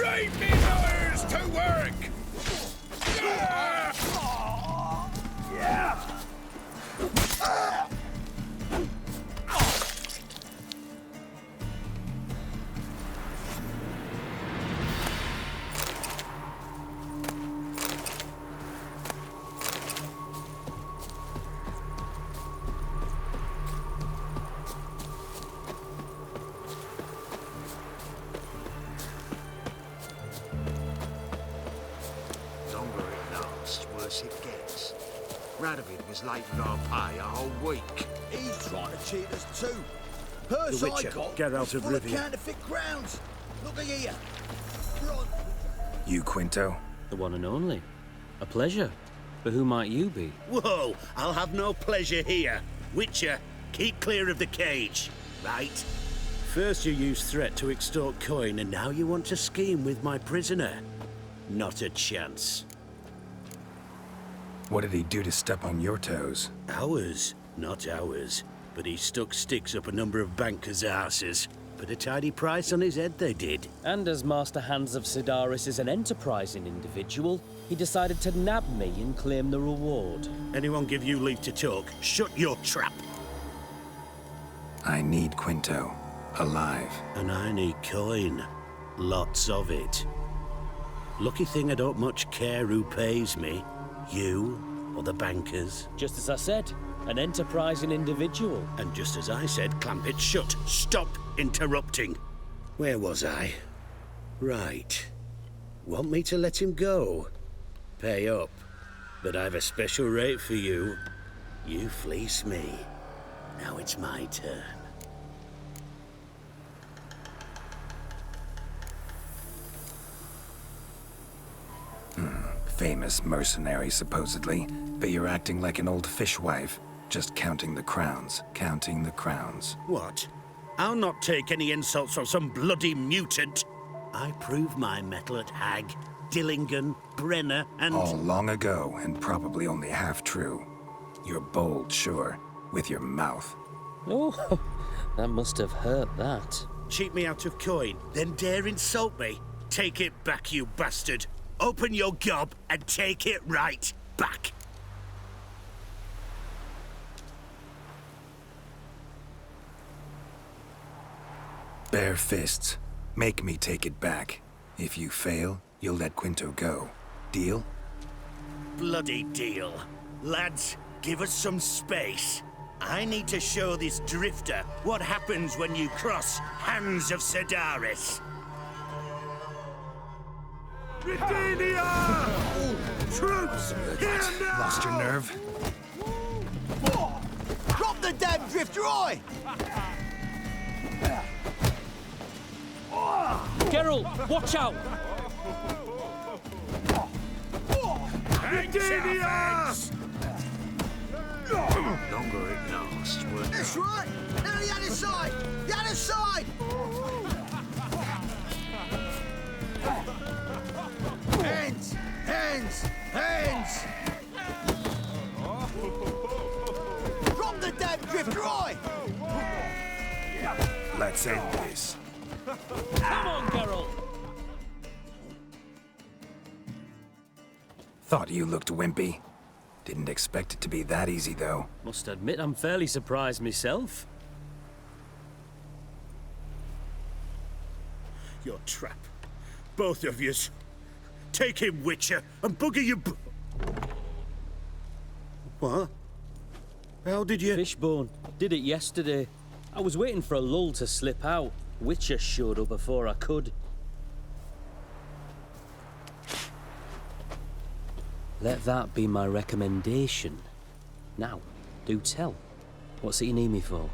Right me lawyers to work! Longer it lasts, worse it gets. Radovid was late with our pay a whole week. He's trying to cheat us too. Purse The I Witcher, got get out was of full Rivia. counterfeit crowns. Look at here. Bron- You, Quinto? The one and only. A pleasure. But who might you be? Whoa, I'll have no pleasure here. Witcher, keep clear of the cage, right? First you used threat to extort coin, and now you want to scheme with my prisoner. Not a chance. What did he do to step on your toes? Ours, not ours. But he stuck sticks up a number of bankers' arses. Put a tidy price on his head, they did. And as Master Hans of Sidaris is an enterprising individual, he decided to nab me and claim the reward. Anyone give you leave to talk? Shut your trap. I need Quinto. Alive. And I need coin. Lots of it. Lucky thing I don't much care who pays me. You or the bankers. Just as I said, an enterprising individual. And just as I said, clamp it shut. Stop interrupting. Where was I? Right. Want me to let him go? Pay up. But I've a special rate for you. You fleece me. Now it's my turn. Famous mercenary, supposedly. But you're acting like an old fishwife. Just counting the crowns. Counting the crowns. What? I'll not take any insults from some bloody mutant. I prove my mettle at Hag, Dillingen, Brenner, and... All long ago, and probably only half true. You're bold, sure. With your mouth. Oh, that must have hurt that. Cheat me out of coin, then dare insult me. Take it back, you bastard. Open your gob and take it right back. Bare fists. Make me take it back. If you fail, you'll let Quinto go. Deal? Bloody deal. Lads, give us some space. I need to show this drifter what happens when you cross Hands of Sidaris. Britannia! Troops, here now! Lost your nerve? Drop the damn drifter, oi! Geralt, watch out! Britannia! Longer it lasts, worse. That's right. Now the other side. The other side. Hands, hands, hands. Drop the damn drifter, oi! Let's end this. Come on, Geralt! Thought you looked wimpy. Didn't expect it to be that easy, though. Must admit I'm fairly surprised myself. Your trap. Both of yous. Take him, Witcher, and bugger you What? How did you... Fishbone. Did it yesterday. I was waiting for a lull to slip out. Witcher showed up before I could. Let that be my recommendation. Now, do tell. What's it you need me for?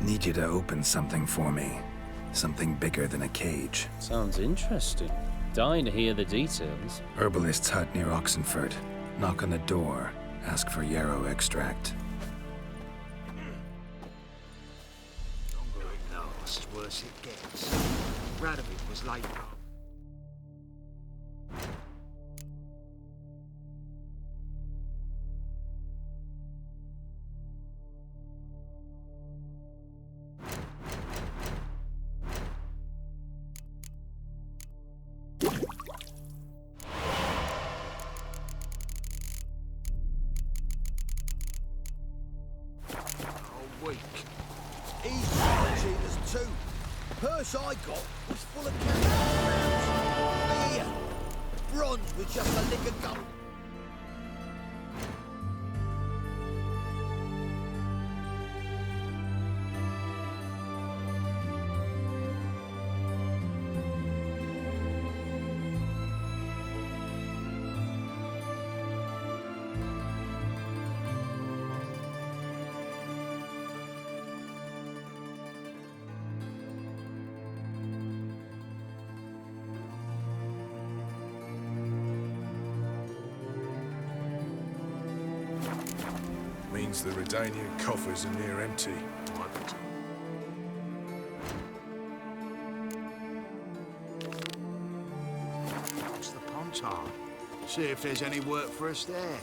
Need you to open something for me. Something bigger than a cage. Sounds interesting. Dying to hear the details. Herbalist's hut near Oxenford. Knock on the door. Ask for yarrow extract. Longer it lasts, worse it gets. Radovid was late. He's got cheaters too. Purse I got was full of cash. Here, bronze with just a lick of gold. Means the Redanian coffers are near empty. What's the Pontar? See if there's any work for us there.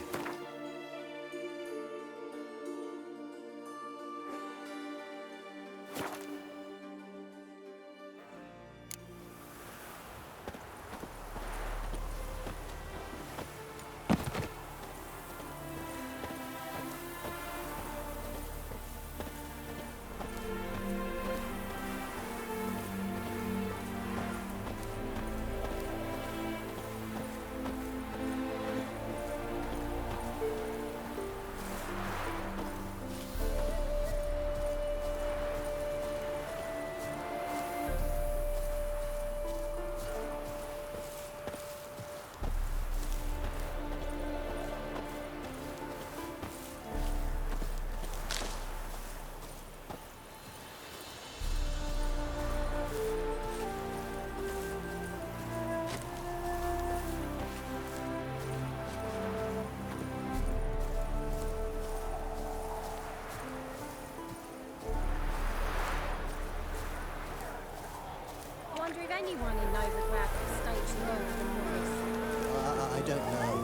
I wonder if anyone in Novigrad could stage the murder of Morris. I don't know.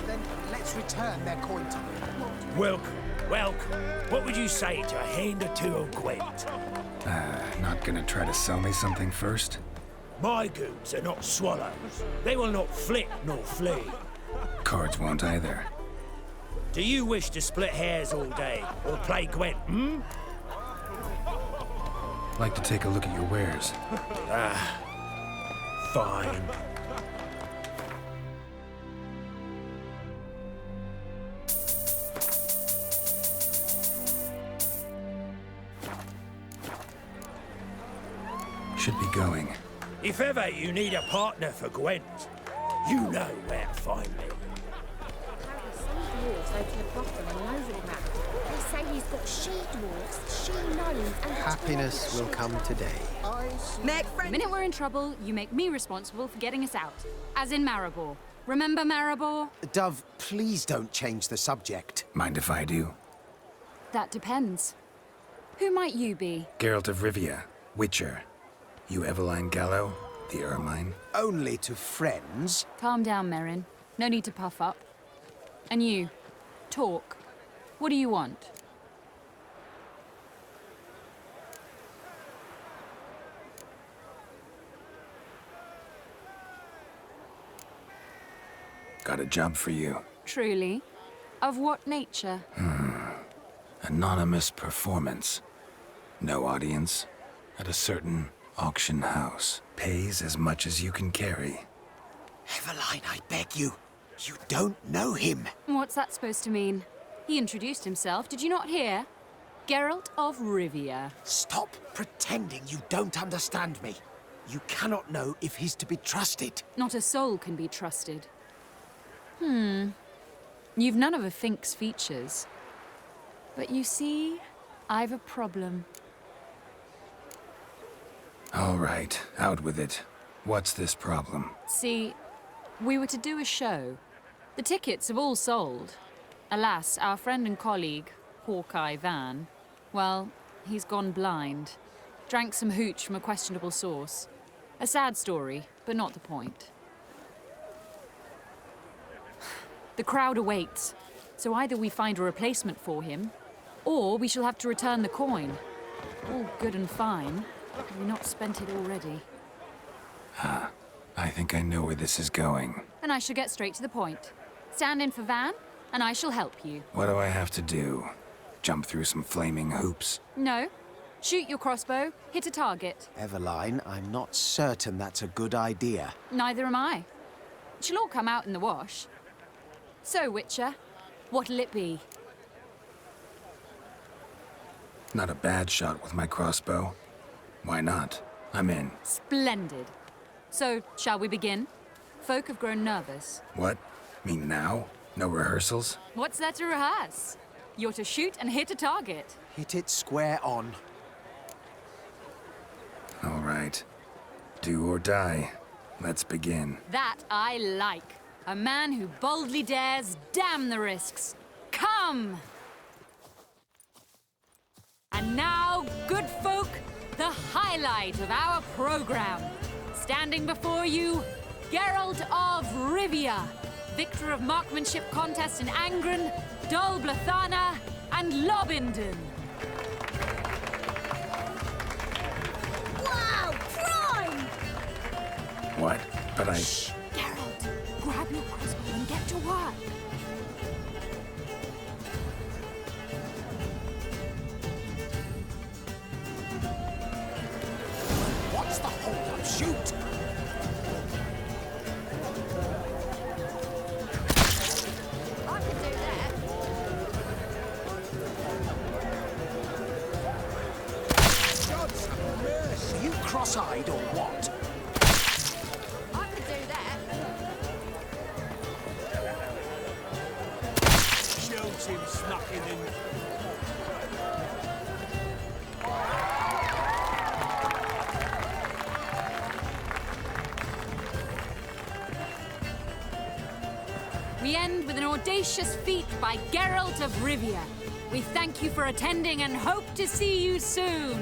Then let's return their coin to them. Welcome, welcome. What would you say to a hand or two of Gwent? Not gonna try to sell me something first? My goods are not swallows. They will not flit nor flee. Cards won't either. Do you wish to split hairs all day or play Gwent, hmm? Like to take a look at your wares. Fine. Should be going. If ever you need a partner for Gwent, you know where to find me. Apparently some dwarves open a brothel in Novigrad. They say he's got she-dwarfs, she-gnomes and... Happiness will come today. The minute we're in trouble, you make me responsible for getting us out. As in Maribor. Remember Maribor? Dove, please don't change the subject. Mind if I do? That depends. Who might you be? Geralt of Rivia, Witcher. You Eveline Gallo, the Ermine. Only to friends. Calm down, Merrin. No need to puff up. And you, talk. What do you want? Got a job for you. Truly? Of what nature? Anonymous performance. No audience. At a certain auction house. Pays as much as you can carry. Eveline, I beg you. You don't know him. What's that supposed to mean? He introduced himself, did you not hear? Geralt of Rivia. Stop pretending you don't understand me. You cannot know if he's to be trusted. Not a soul can be trusted. You've none of a Fink's features. But you see, I've a problem. All right, out with it. What's this problem? See, we were to do a show. The tickets have all sold. Alas, our friend and colleague, Hawkeye Van, well, he's gone blind. Drank some hooch from a questionable source. A sad story, but not the point. The crowd awaits, so either we find a replacement for him, or we shall have to return the coin. All good and fine. Have we not spent it already? I think I know where this is going. Then I shall get straight to the point. Stand in for Van, and I shall help you. What do I have to do? jump through some flaming hoops? No. Shoot your crossbow, hit a target. Eveline, I'm not certain that's a good idea. Neither am I. It'll all come out in the wash. So, Witcher, what'll it be? Not a bad shot with my crossbow. Why not? I'm in. Splendid. So, shall we begin? Folk have grown nervous. What? Mean now? No rehearsals? What's there to rehearse? You're to shoot and hit a target. Hit it square on. All right. Do or die. Let's begin. That I like. A man who boldly dares, damn the risks. Come! And now, good folk, the highlight of our program. Standing before you, Geralt of Rivia, victor of marksmanship contests in Angren, Dol Blathana, and Lobindon. Wow, prime! What? But I... Shh! Geralt, grab your crossbow and get to work. What's the hold-up? Shoot! I could do that. God's mercy! Are you cross-eyed or what? I could do that. Shoot him smacking in. We end with an audacious feat by Geralt of Rivia. We thank you for attending and hope to see you soon.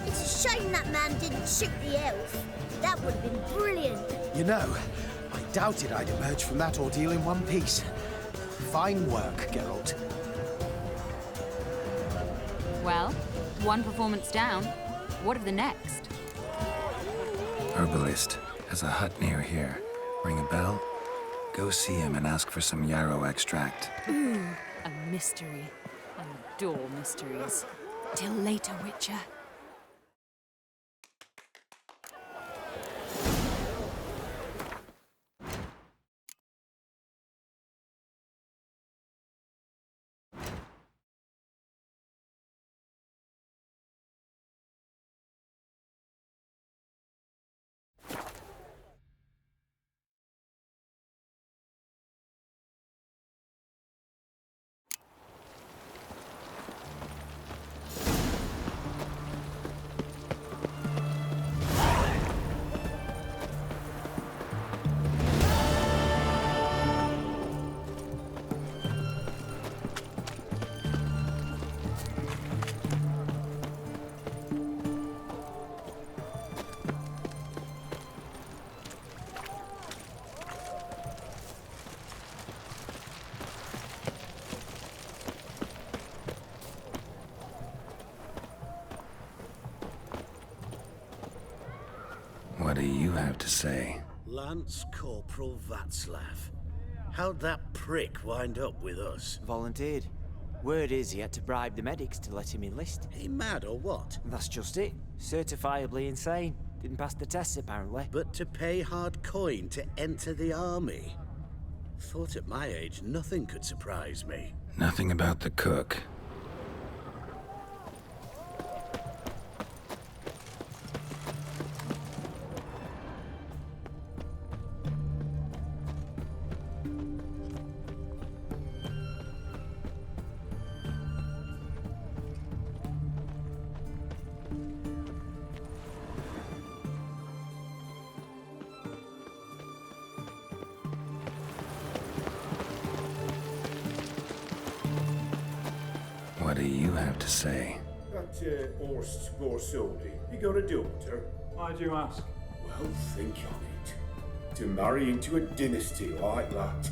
It's a shame that man didn't shoot the elf. That would have been brilliant. You know, I doubted I'd emerge from that ordeal in one piece. Fine work, Geralt. Well, one performance down. What of the next? Herbalist has a hut near here. Ring a bell? Go see him and ask for some yarrow extract. Ooh, a mystery. I adore mysteries. Till later, Witcher. What do you have to say? Lance Corporal Václav. How'd that prick wind up with us? Volunteered. Word is he had to bribe the medics to let him enlist. He mad or what? That's just it. Certifiably insane. Didn't pass the tests, apparently. But to pay hard coin to enter the army? Thought at my age nothing could surprise me. Nothing about the cook. What do you have to say? That Horst Borsodi, you got a daughter? Why'd you ask? Well, think on it. To marry into a dynasty like that,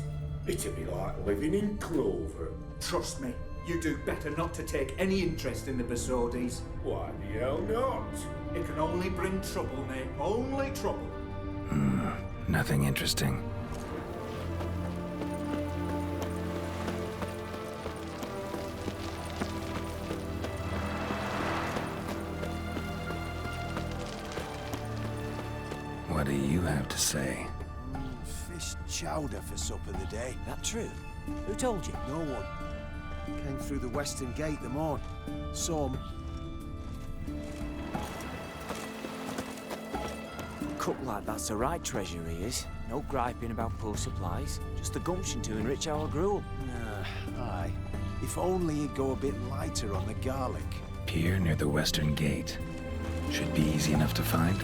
it'd be like living in clover. Trust me, you do better not to take any interest in the Besodis. Why the hell not? It can only bring trouble, mate. Only trouble. Nothing interesting. to say. Fish chowder for supper the day. That true? Who told you? No one. Came through the western gate the morn. Saw 'em. Cook like that's the right treasure he is. No griping about poor supplies. Just the gumption to enrich our gruel. Aye. If only he'd go a bit lighter on the garlic. Pier near the western gate. Should be easy enough to find.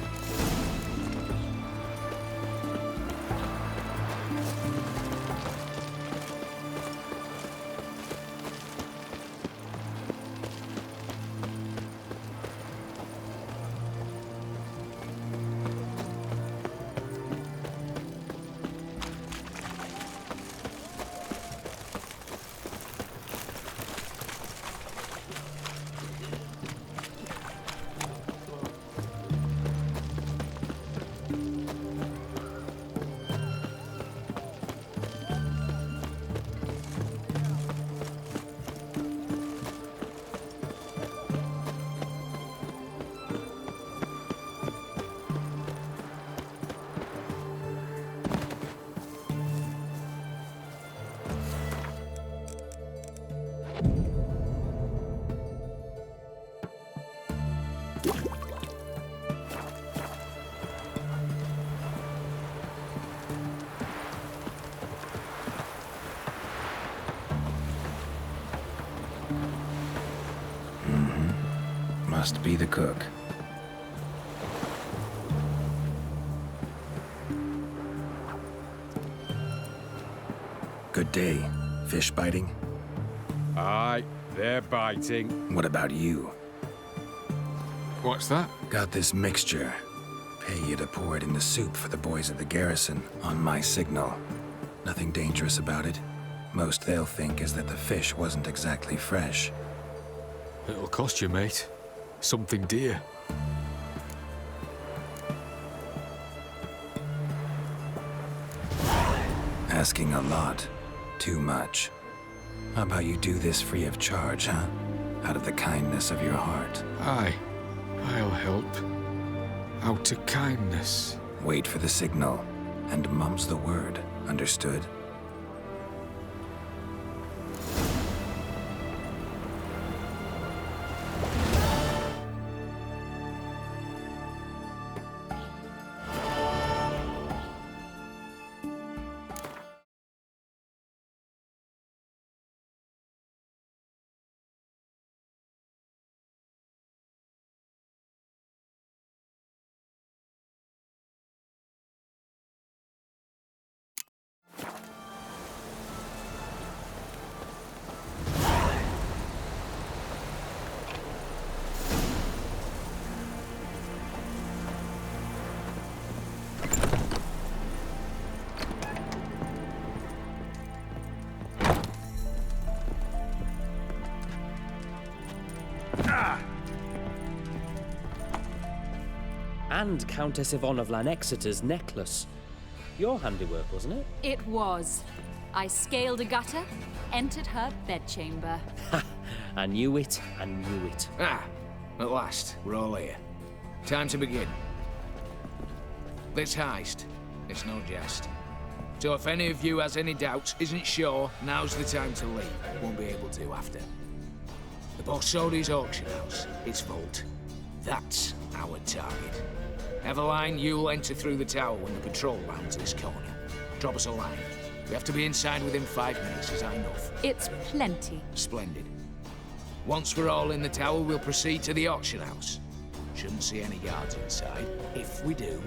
Must be the cook. Good day. Fish biting? Aye, they're biting. What about you? What's that? Got this mixture. Pay you to pour it in the soup for the boys at the garrison, on my signal. Nothing dangerous about it. Most they'll think is that the fish wasn't exactly fresh. It'll cost you, mate. Something dear. Asking a lot. Too much. How about you do this free of charge, huh? Out of the kindness of your heart. Aye, I'll help. Out of kindness. Wait for the signal, and mum's the word. Understood? And Countess Yvonne of Lanexeter's necklace. Your handiwork, wasn't it? It was. I scaled a gutter, entered her bedchamber. Ha! I knew it, I knew it. Ah, at last, we're all here. Time to begin. This heist, it's no jest. So if any of you has any doubts, isn't sure, now's the time to leave. Won't be able to after. The Borsodi's auction house, its vault. That's our target. Everline, you'll enter through the tower when the patrol rounds this corner. Drop us a line. We have to be inside within 5 minutes, is that enough? It's plenty. Splendid. Once we're all in the tower, we'll proceed to the auction house. Shouldn't see any guards inside. If we do,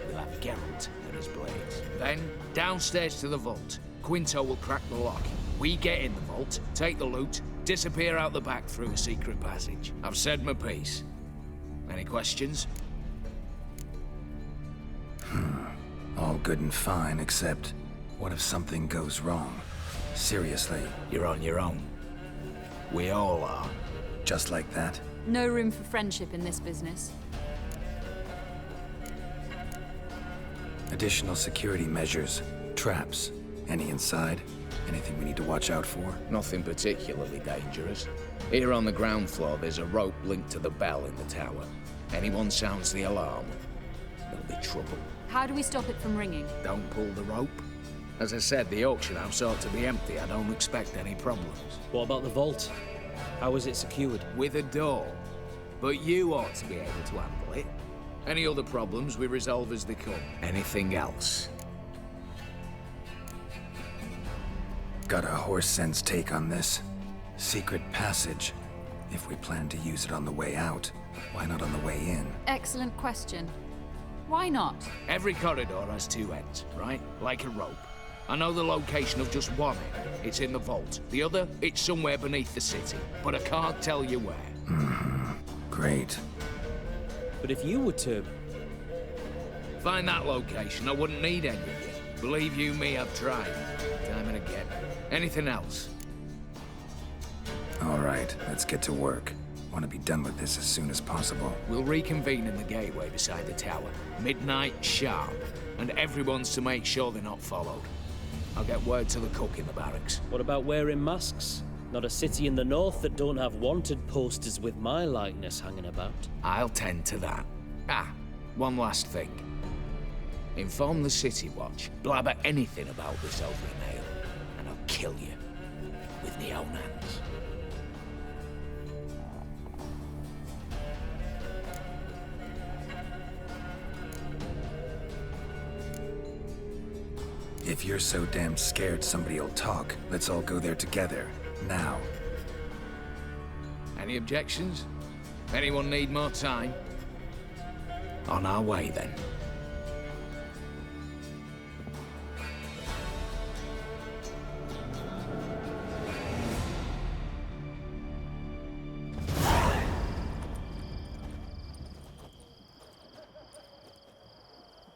we'll have Geralt and his blades. Then, downstairs to the vault. Quinto will crack the lock. We get in the vault, take the loot, disappear out the back through a secret passage. I've said my piece. Any questions? All good and fine, except what if something goes wrong? Seriously. You're on your own. We all are. Just like that? No room for friendship in this business. Additional security measures. Traps. Any inside? Anything we need to watch out for? Nothing particularly dangerous. Here on the ground floor, there's a rope linked to the bell in the tower. Anyone sounds the alarm, there'll be trouble. How do we stop it from ringing? Don't pull the rope. As I said, the auction house ought to be empty. I don't expect any problems. What about the vault? How is it secured? With a door. But you ought to be able to handle it. Any other problems we resolve as they come. Anything else? Got a horse sense take on this? Secret passage. If we plan to use it on the way out, why not on the way in? Excellent question. Why not? Every corridor has two ends, right? Like a rope. I know the location of just one end. It's in the vault. The other, it's somewhere beneath the city. But I can't tell you where. Great. But if you were to... Find that location, I wouldn't need any of you. Believe you me, I've tried. Time and again. Anything else? All right, let's get to work. Want to be done with this as soon as possible. We'll reconvene in the gateway beside the tower. Midnight sharp. And everyone's to make sure they're not followed. I'll get word to the cook in the barracks. What about wearing masks? Not a city in the north that don't have wanted posters with my likeness hanging about. I'll tend to that. One last thing. Inform the City Watch. Blabber anything about this over email, and I'll kill you. With my own hands. If you're so damn scared somebody'll talk, let's all go there together. Now. Any objections? Anyone need more time? On our way, then.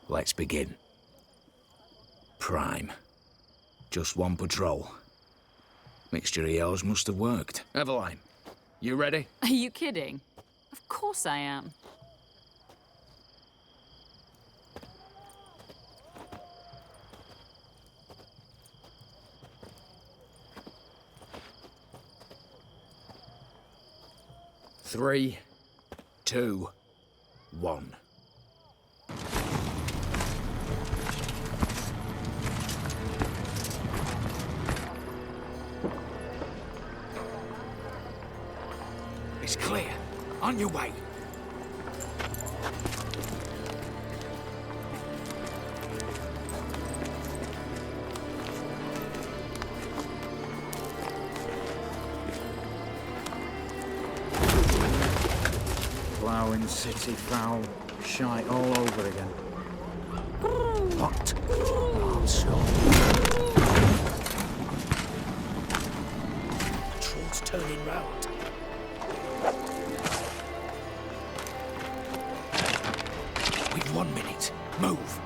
Let's begin. Prime. Just one patrol. Mixture of yours must have worked. Eveline, you ready? Are you kidding? Of course I am. Three, two, one. It's clear. On your way. Ploughing city foul. Shite all over again. What? Oh, so. Patrol's turning round. We've 1 minute. Move.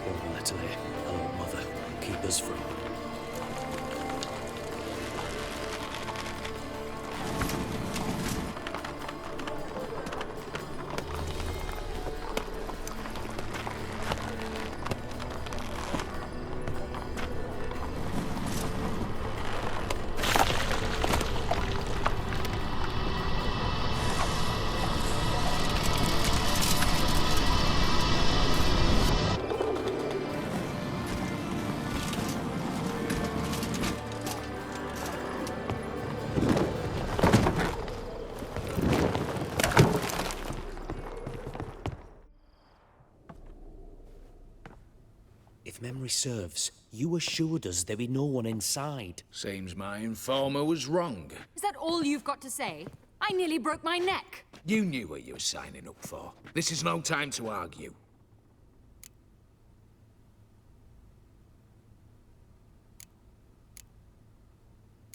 Oh, Natalie. Oh, mother. Keep us from... If memory serves, you assured us there be no one inside. Seems my informer was wrong. Is that all you've got to say? I nearly broke my neck. You knew what you were signing up for. This is no time to argue.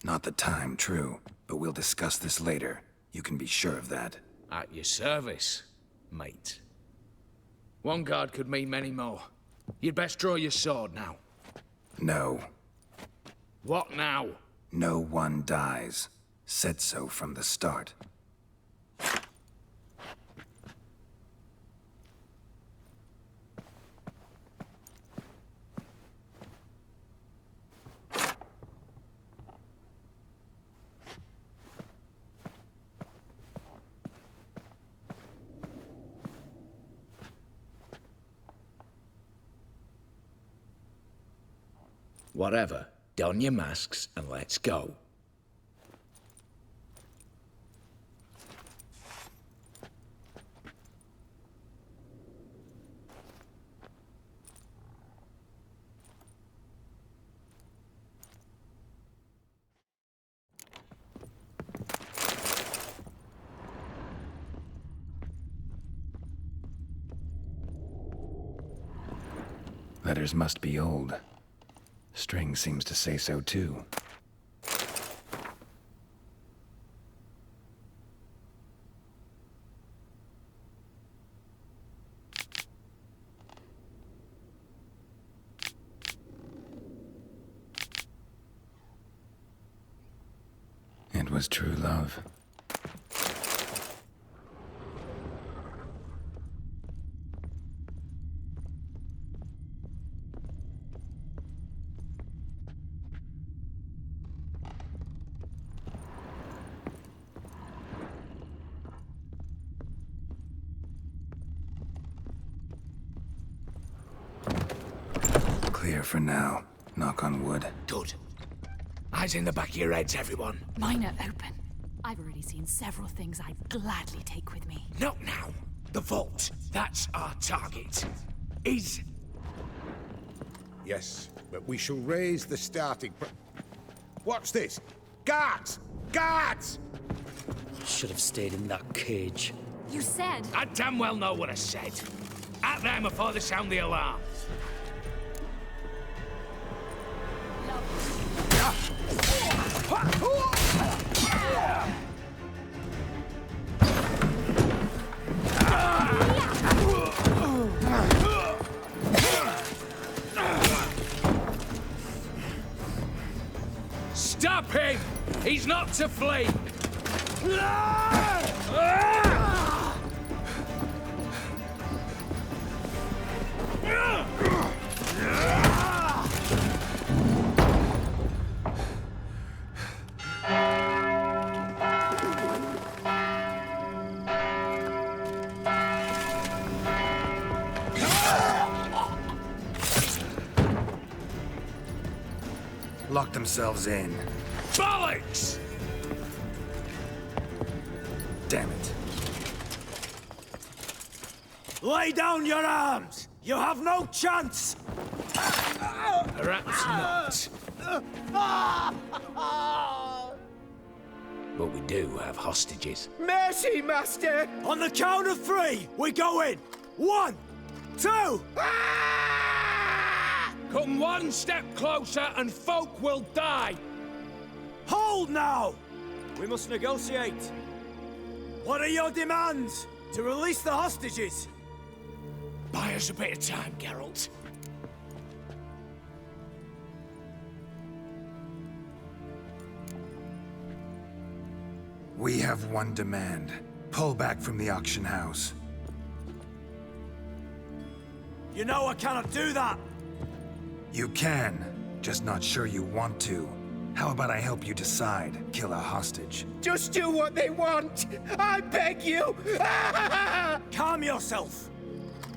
Not the time, true. But we'll discuss this later. You can be sure of that. At your service, mate. One guard could mean many more. You'd best draw your sword now. No. What now? No one dies. Said so from the start. Whatever. Don your masks and let's go. Letters must be old. String seems to say so too. It was true love. Clear for now. Knock on wood. Good. Eyes in the back of your heads, everyone. Mine are open. I've already seen several things I'd gladly take with me. Not now. The vault. That's our target. Is... Yes, but we shall raise the starting... What's this? Guards! Guards! Should have stayed in that cage. You said... I damn well know what I said. At them before they sound the alarm. Stop him! He's not to flee! Lock themselves in. Bollocks! Damn it. Lay down your arms! You have no chance! Perhaps not. But we do have hostages. Mercy, Master! On the count of 3, we go in! 1, 2... Come one step closer and folk will die! Hold now! We must negotiate. What are your demands? To release the hostages? Buy us a bit of time, Geralt. We have one demand. Pull back from the auction house. You know I cannot do that! You can, just not sure you want to. How about I help you decide? Kill a hostage. Just do what they want! I beg you! Calm yourself!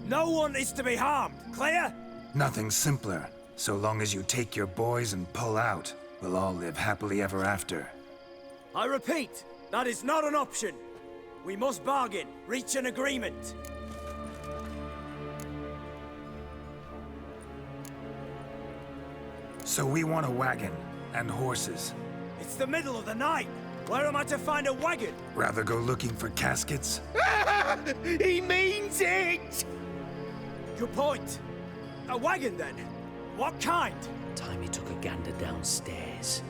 No one is to be harmed, clear? Nothing simpler. So long as you take your boys and pull out, we'll all live happily ever after. I repeat, that is not an option. We must bargain, reach an agreement. So we want a wagon, and horses. It's the middle of the night. Where am I to find a wagon? Rather go looking for caskets? He means it! Good point. A wagon, then? What kind? Timmy took a gander downstairs.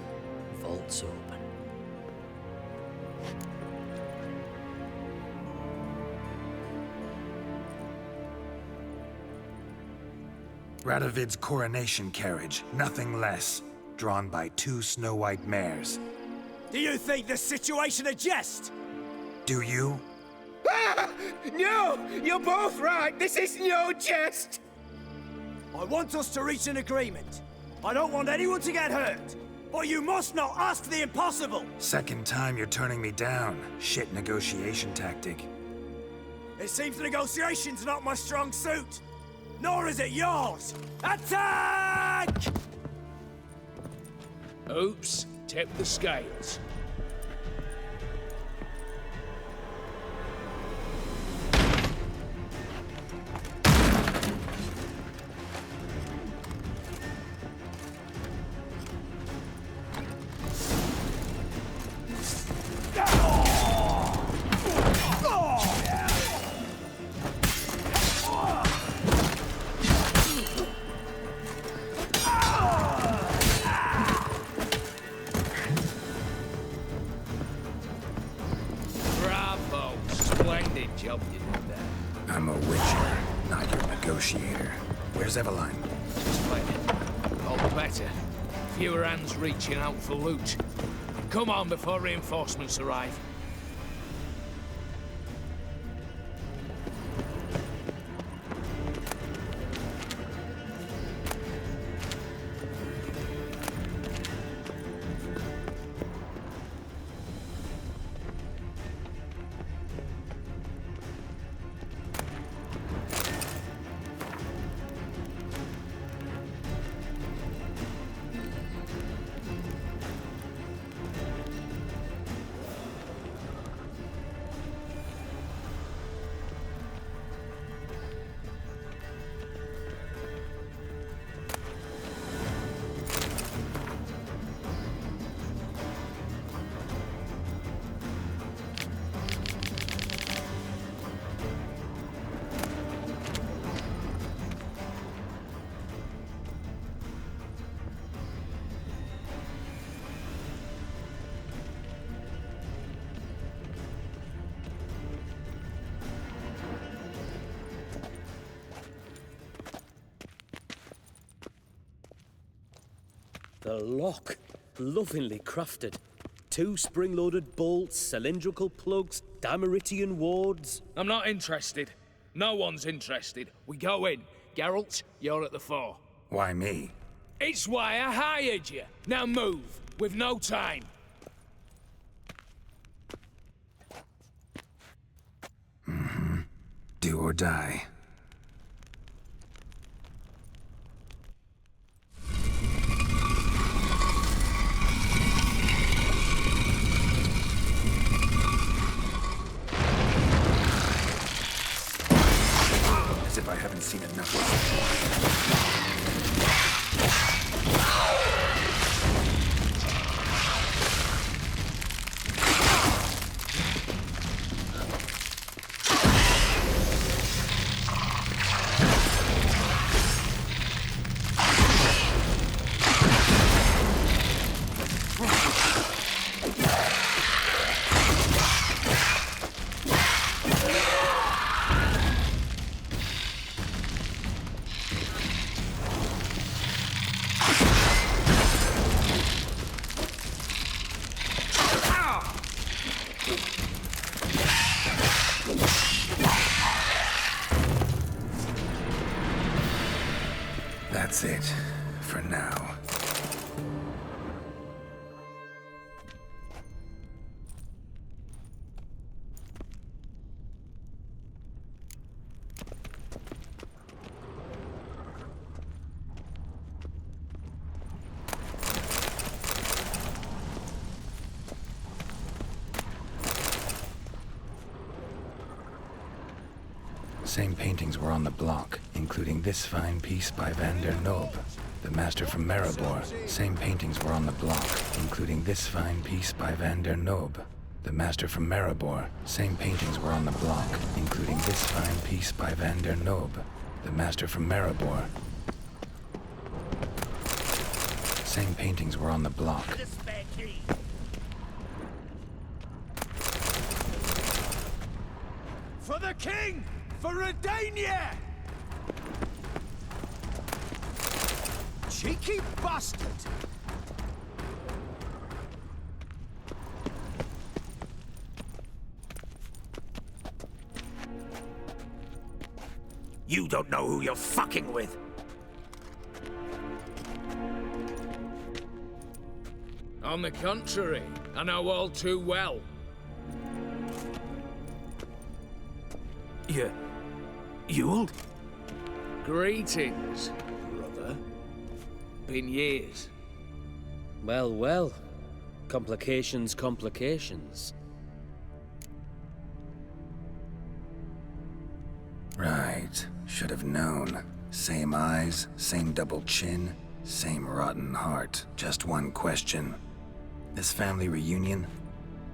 Vault's open. Radovid's coronation carriage, nothing less. Drawn by 2 snow-white mares. Do you think this situation a jest? Do you? No! You're both right! This is no jest! I want us to reach an agreement. I don't want anyone to get hurt. But you must not ask the impossible! Second time you're turning me down. Shit negotiation tactic. It seems negotiation's not my strong suit. Nor is it yours! Attack! Oops, tip the scales. Bravo! Splendid job you did there. I'm a witcher, not your negotiator. Where's Eveline? Splendid. All the better. Fewer hands reaching out for loot. Come on before reinforcements arrive. The lock. Lovingly crafted. 2 spring-loaded bolts, cylindrical plugs, Dameritian wards. I'm not interested. No one's interested. We go in. Geralt, you're at the fore. Why me? It's why I hired you. Now move. We've no time. Do or die. As if I haven't seen enough. That's it, for now. Same paintings were on the block, including this fine piece by Van der Nob, the master from Maribor. Same paintings were on the block, including this fine piece by Van der Nob, the master from Maribor. Same paintings were on the block, including this fine piece by Van der Nob, the master from Maribor. Same paintings were on the block. For the king! For Redania! Cheeky bastard! You don't know who you're fucking with. On the contrary, I know all too well. Ewald? Greetings, brother. Been years. Well, well. Complications, complications. Right. Should have known. Same eyes, same double chin, same rotten heart. Just one question. This family reunion?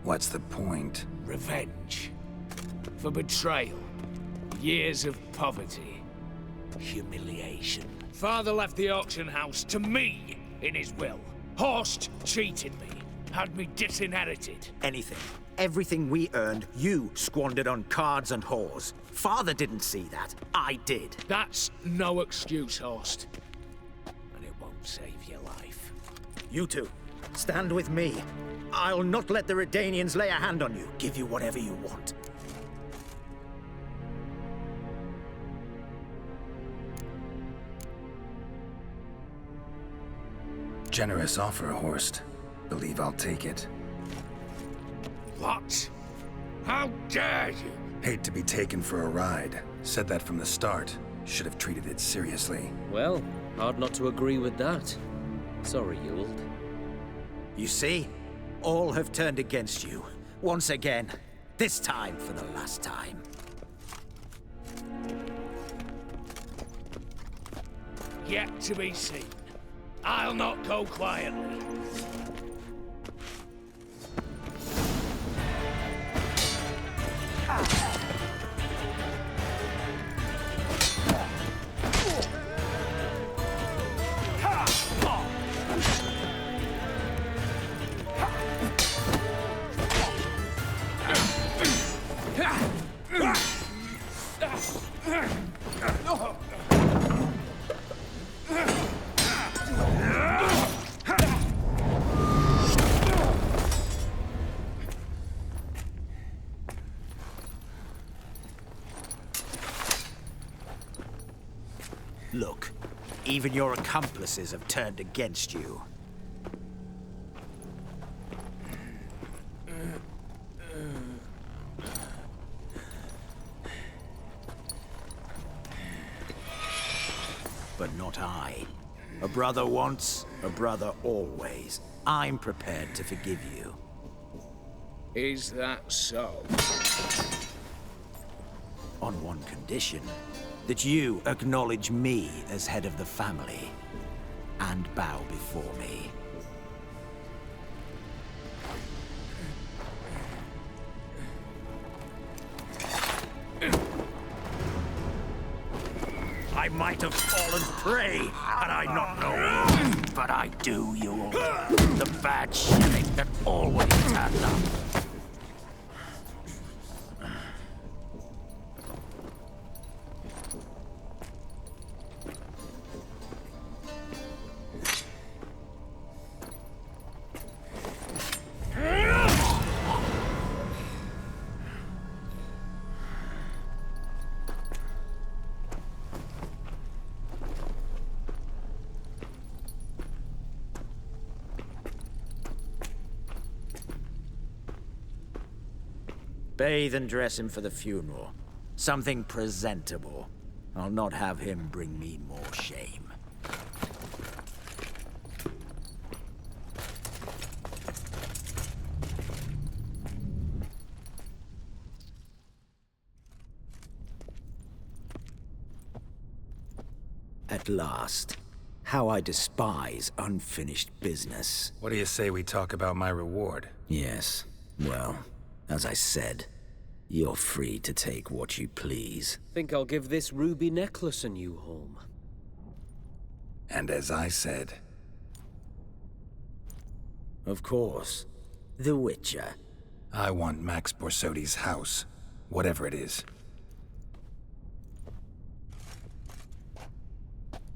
What's the point? Revenge. For betrayal. Years of poverty. Humiliation. Father left the auction house to me in his will. Horst cheated me. Had me disinherited. Anything. Everything we earned, you squandered on cards and whores. Father didn't see that. I did. That's no excuse, Horst. And it won't save your life. You two, stand with me. I'll not let the Redanians lay a hand on you. Give you whatever you want. Generous offer, Horst. Believe I'll take it. What? How dare you? Hate to be taken for a ride. Said that from the start. Should have treated it seriously. Well, hard not to agree with that. Sorry, Ewald. You see? All have turned against you. Once again. This time for the last time. Yet to be seen. I'll not go quietly. Look, even your accomplices have turned against you. But not I. A brother once, a brother always. I'm prepared to forgive you. Is that so? On one condition. That you acknowledge me as head of the family. And bow before me. I might have fallen prey had I not known. But I do, you. The bad shilling that always turned up. Bathe and dress him for the funeral. Something presentable. I'll not have him bring me more shame. At last. How I despise unfinished business. What do you say we talk about my reward? Yes. Well, as I said, you're free to take what you please. Think I'll give this ruby necklace a new home. And as I said... Of course. The Witcher. I want Max Borsodi's house. Whatever it is.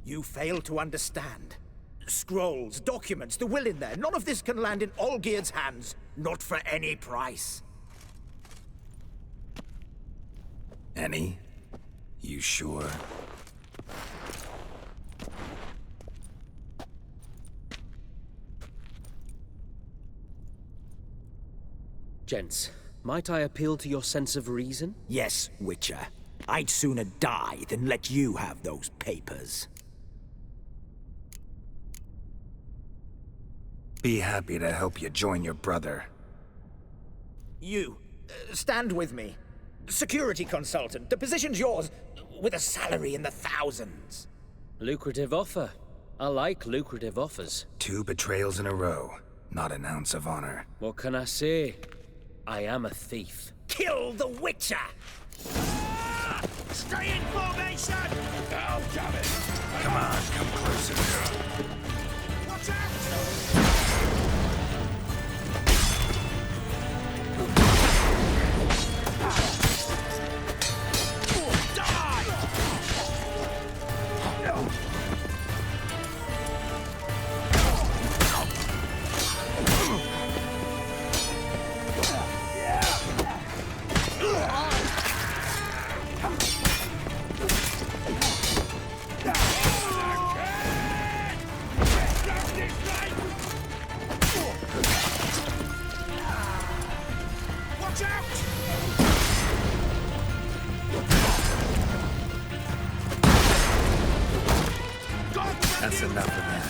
You fail to understand. Scrolls, documents, the will in there. None of this can land in Olgierd's hands. Not for any price. Any? You sure? Gents, might I appeal to your sense of reason? Yes, Witcher. I'd sooner die than let you have those papers. Be happy to help you join your brother. You, stand with me. Security consultant. The position's yours, with a salary in the thousands. Lucrative offer. I like lucrative offers. 2 betrayals in a row. Not an ounce of honor. What can I say? I am a thief. Kill the Witcher! Stay in formation! Now, damn it! Come on, come closer. Watch out! That's enough of that.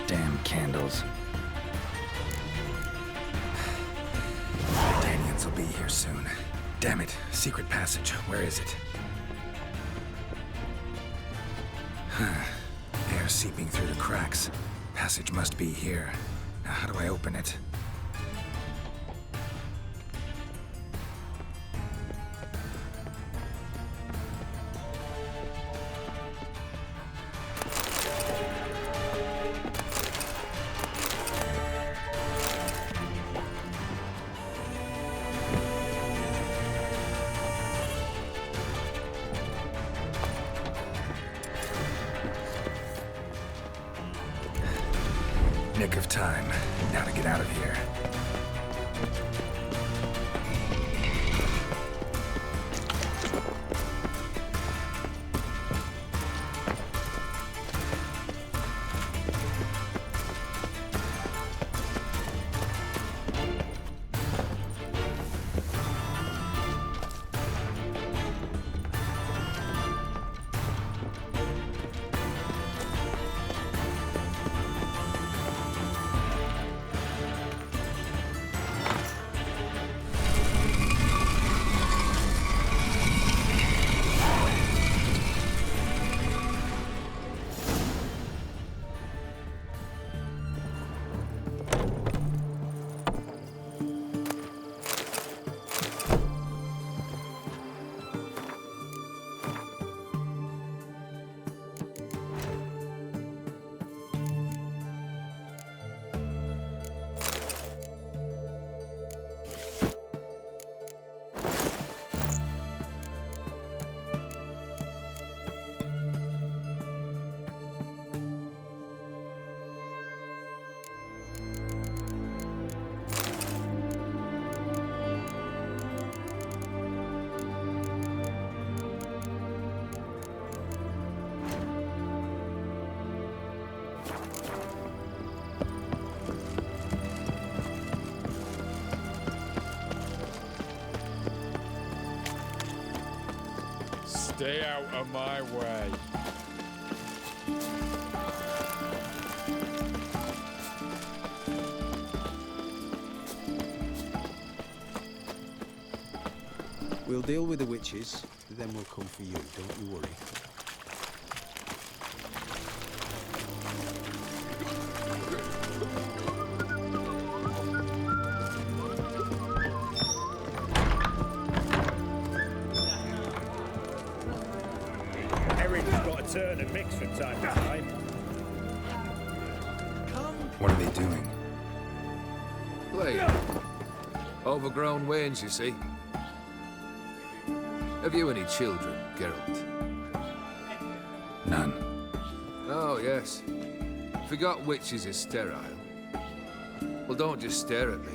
Damn candles. Daniels will be here soon. Damn it. Secret passage. Where is it? Air seeping through the cracks. Passage must be here. Now, how do I open it? Nick of time. Now to get out of here. Stay out of my way. We'll deal with the witches, then we'll come for you. Don't you worry. Everything's got to turn and mix from time to time. What are they doing? Playing. Overgrown wains, you see. Have you any children, Geralt? None. Oh, yes. Forgot witches are sterile. Well, don't just stare at me.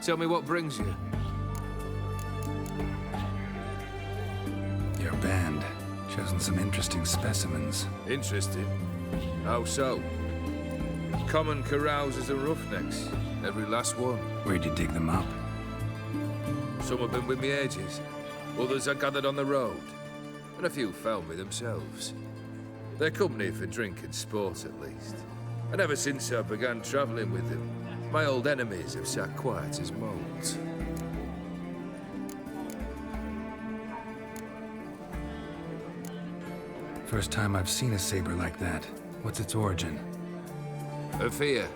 Tell me what brings you. Your band. Chosen some interesting specimens. Interesting? How so? Common carousers and roughnecks. Every last one. Where'd you dig them up? Some have been with me ages. Others I gathered on the road. And a few found me themselves. They're company for drink and sport, at least. And ever since I began travelling with them, my old enemies have sat quiet as moles. First time I've seen a saber like that. What's its origin? A fear.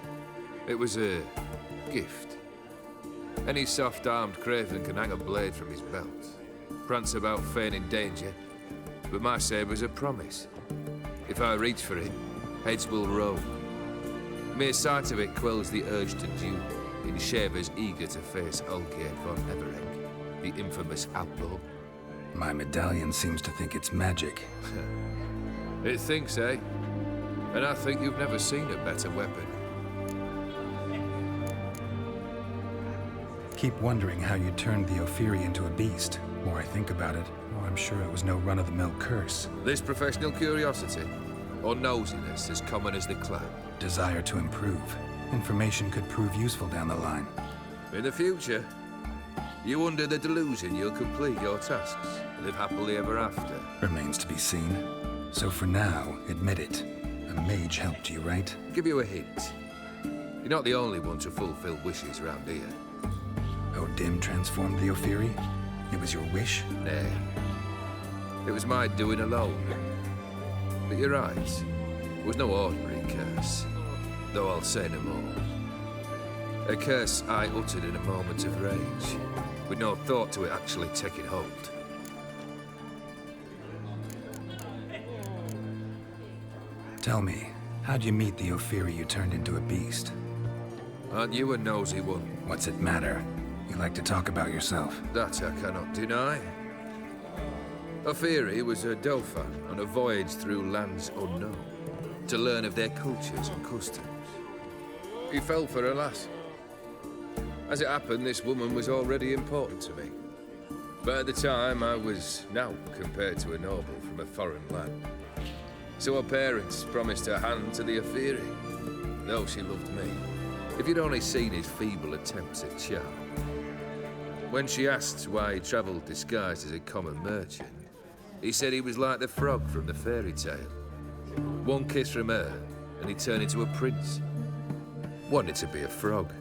It was a gift. Any soft-armed craven can hang a blade from his belt. Prance about feigning danger. But my saber's a promise. If I reach for it, heads will roll. Mere sight of it quells the urge to duel in shavers eager to face Olgierd von Everegg, the infamous outlaw. My medallion seems to think it's magic. It thinks, eh? And I think you've never seen a better weapon. Keep wondering how you turned the Ophiri into a beast. The more I think about it, the more I'm sure it was no run-of-the-mill curse. This professional curiosity, or nosiness as common as the clan? Desire to improve. Information could prove useful down the line. In the future, you under the delusion you'll complete your tasks, live happily ever after. Remains to be seen. So for now, admit it. A mage helped you, right? Give you a hint. You're not the only one to fulfill wishes around here. O'Dim transformed the Ophiri? It was your wish? Nay. It was my doing alone. But you're right. It was no ordinary curse. Though I'll say no more. A curse I uttered in a moment of rage, with no thought to it actually taking hold. Tell me, how'd you meet the Ophiri you turned into a beast? Aren't you a nosy one? What's it matter? You like to talk about yourself. That I cannot deny. Ophiri was a Dauphin on a voyage through lands unknown, to learn of their cultures and customs. He fell for a lass. As it happened, this woman was already important to me. But at the time, I was naught compared to a noble from a foreign land. So her parents promised her hand to the Ophiri, though she loved me. If you'd only seen his feeble attempts at charm. When she asked why he travelled disguised as a common merchant, he said he was like the frog from the fairy tale. One kiss from her, and he turned into a prince. Wanted to be a frog.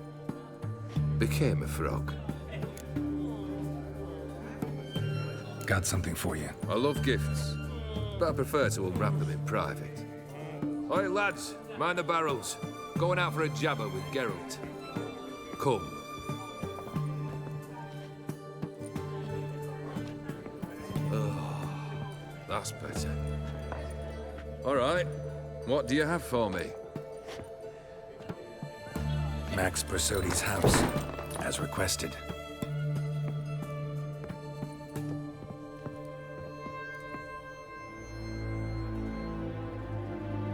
Became a frog. Got something for you. I love gifts, but I prefer to unwrap them in private. Oi, lads, mind the barrels. Going out for a jabber with Geralt. Come. Oh, that's better. All right, what do you have for me? Max Bersodi's house, as requested.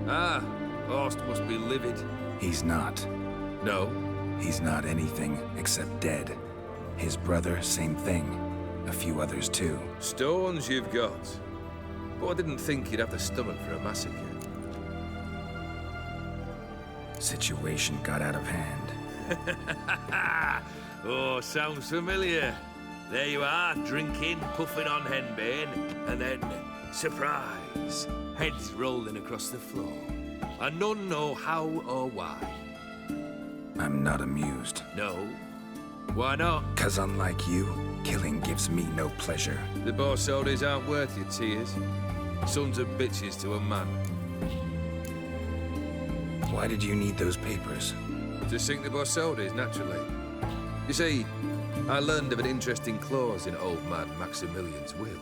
Ah, Horst must be livid. He's not. No? He's not anything except dead. His brother, same thing. A few others too. Stones you've got. But I didn't think you'd have the stomach for a massacre. Situation got out of hand. Oh, sounds familiar. There you are, drinking, puffing on henbane, and then, surprise, heads rolling across the floor. And none know how or why. I'm not amused. No? Why not? 'Cause unlike you, killing gives me no pleasure. The Borsodis aren't worth your tears. Sons of bitches to a man. Why did you need those papers? To sink the Borsodis, naturally. You see, I learned of an interesting clause in old man Maximilian's will.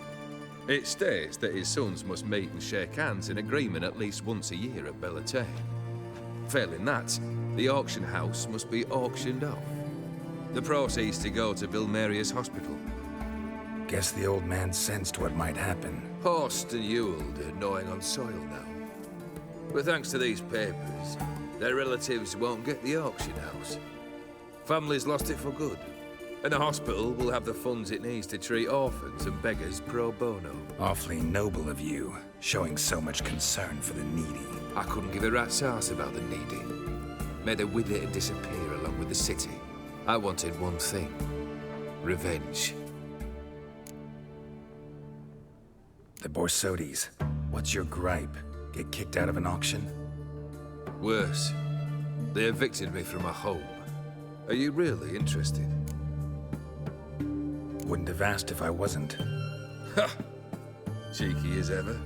It states that his sons must meet and shake hands in agreement at least once a year at Bellatane. Failing that, the auction house must be auctioned off. The proceeds to go to Vilmeria's hospital. Guess the old man sensed what might happen. Horst and Ewald are gnawing on soil now. But thanks to these papers, their relatives won't get the auction house. Families lost it for good. And the hospital will have the funds it needs to treat orphans and beggars pro bono. Awfully noble of you, showing so much concern for the needy. I couldn't give a rat's ass about the needy. May they wither and disappear along with the city. I wanted one thing. Revenge. The Borsodis. What's your gripe? Get kicked out of an auction? Worse. They evicted me from my home. Are you really interested? Wouldn't have asked if I wasn't. Ha! Cheeky as ever.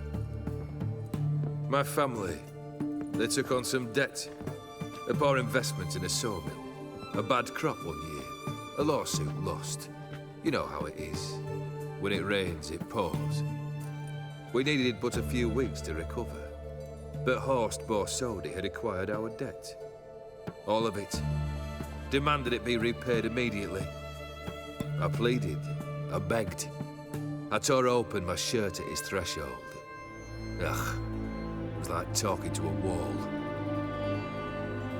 My family, they took on some debt. A poor investment in a sawmill. A bad crop one year. A lawsuit lost. You know how it is. When it rains, it pours. We needed but a few weeks to recover. But Horst Borsodi had acquired our debt. All of it. Demanded it be repaid immediately. I pleaded. I begged. I tore open my shirt at his threshold. Ugh. It was like talking to a wall.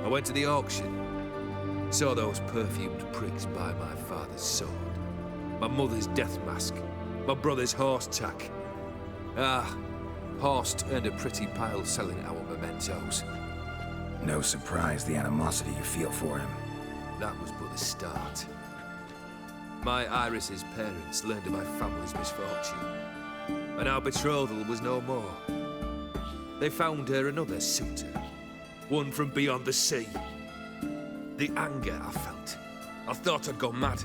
I went to the auction. Saw those perfumed pricks buy my father's sword. My mother's death mask. My brother's horse tack. Ah, Horst earned a pretty pile selling our mementos. No surprise the animosity you feel for him. That was but the start. My Iris's parents learned of my family's misfortune, and our betrothal was no more. They found her another suitor, one from beyond the sea. The anger I felt, I thought I'd gone mad.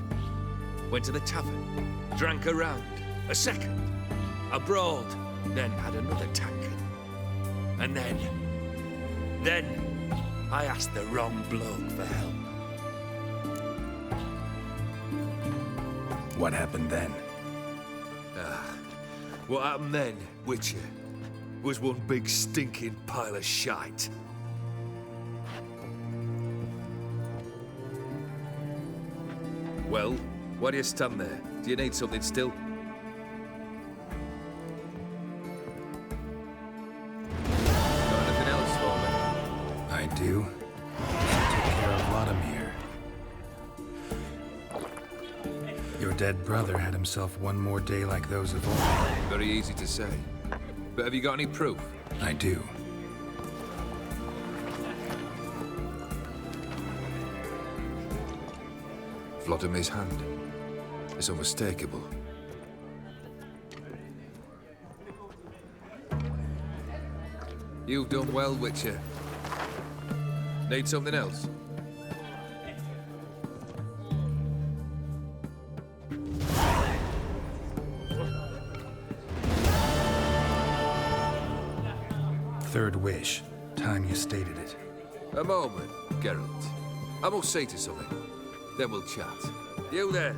Went to the tavern, drank a round, a second, a broad, then had another tankard. And then I asked the wrong bloke for help. What happened then? What happened then, Witcher, was one big stinking pile of shite. Well, why do you stand there? Do you need something still? Got anything else for me? I do. Took care of Vladimir. Your dead brother had himself one more day like those of old. Very easy to say. But have you got any proof? I do. Vladimir's hand. It's unmistakable. You've done well, Witcher. Need something else? Third wish. Time you stated it. A moment, Geralt. I must see to something. Then we'll chat. You there.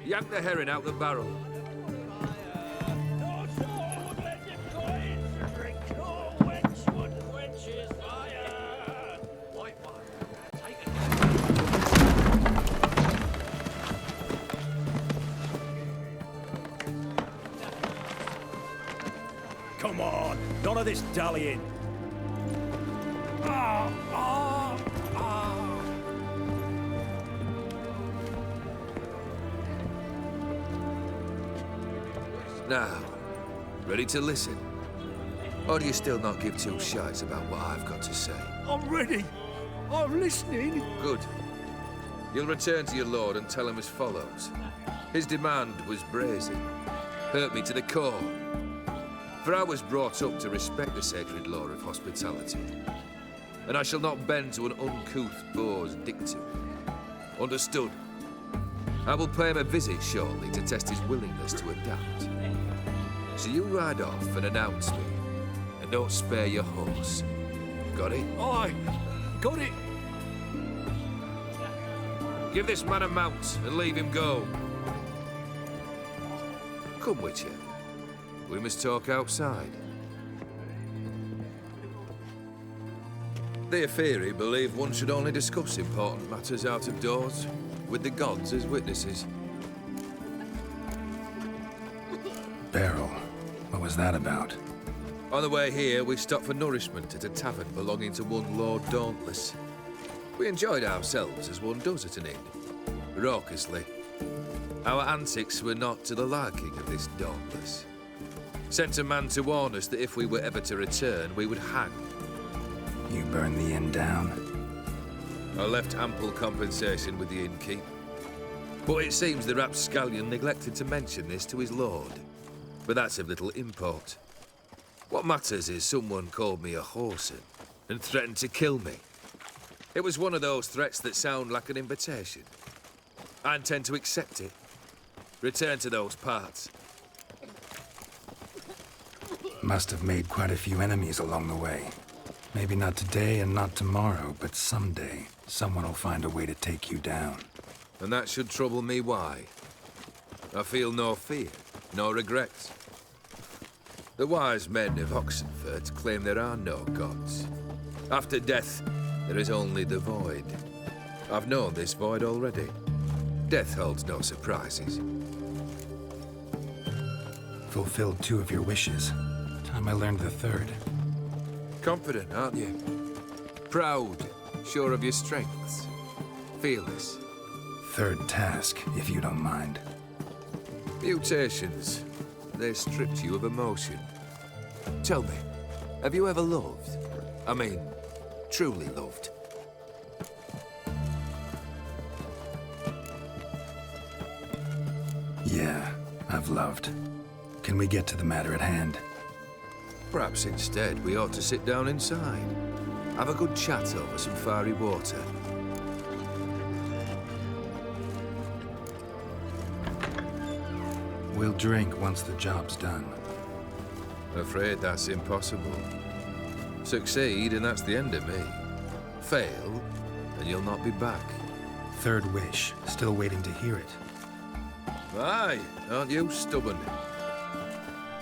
Yank the herring out the barrel. Come on, none of this dallying. Now, ready to listen? Or do you still not give two shites about what I've got to say? I'm ready. I'm listening. Good. You'll return to your lord and tell him as follows. His demand was brazen, hurt me to the core. For I was brought up to respect the sacred law of hospitality, and I shall not bend to an uncouth boor's dictum. Understood? I will pay him a visit shortly to test his willingness to adapt. So you ride off and announce me, and don't spare your horse. Got it? Aye, got it. Give this man a mount and leave him go. Come, Witcher. We must talk outside. The Aetheri believe one should only discuss important matters out of doors, with the gods as witnesses. Beryl, what was that about? On the way here, we stopped for nourishment at a tavern belonging to one Lord Dauntless. We enjoyed ourselves as one does at an inn, raucously. Our antics were not to the liking of this Dauntless. Sent a man to warn us that if we were ever to return, we would hang. You burned the inn down? I left ample compensation with the innkeep. But it seems the rapscallion neglected to mention this to his lord. But that's of little import. What matters is someone called me a whoreson and threatened to kill me. It was one of those threats that sound like an invitation. I intend to accept it. Return to those parts. Must have made quite a few enemies along the way. Maybe not today and not tomorrow, but someday, someone will find a way to take you down. And that should trouble me why? I feel no fear, no regrets. The wise men of Oxenfurt claim there are no gods. After death, there is only the void. I've known this void already. Death holds no surprises. Fulfilled 2 of your wishes. Time I learned the 3rd. Confident, aren't you? Proud, sure of your strengths. Fearless. 3rd task, if you don't mind. Mutations. They stripped you of emotion. Tell me, have you ever loved? I mean, truly loved? Yeah, I've loved. Can we get to the matter at hand? Perhaps instead we ought to sit down inside. Have a good chat over some fiery water. We'll drink once the job's done. Afraid that's impossible. Succeed, and that's the end of me. Fail, and you'll not be back. 3rd wish. Still waiting to hear it. Aye, aren't you stubborn?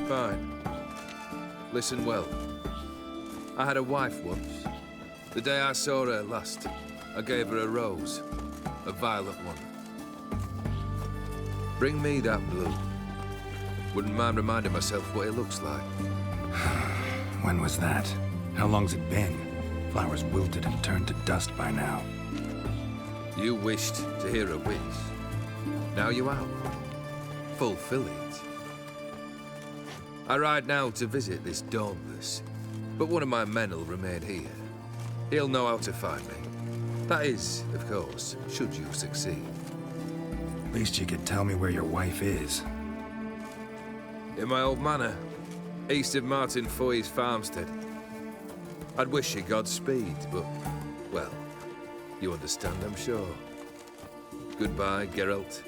Fine. Listen well. I had a wife once. The day I saw her last, I gave her a rose. A violet one. Bring me that blue. Wouldn't mind reminding myself what it looks like. When was that? How long's it been? Flowers wilted and turned to dust by now. You wished to hear a wish. Now you have. Fulfill it. I ride now to visit this Dauntless, but one of my men will remain here. He'll know how to find me. That is, of course, should you succeed. At least you could tell me where your wife is. In my old manor, east of Martin Foy's farmstead. I'd wish you Godspeed, but, well, you understand, I'm sure. Goodbye, Geralt.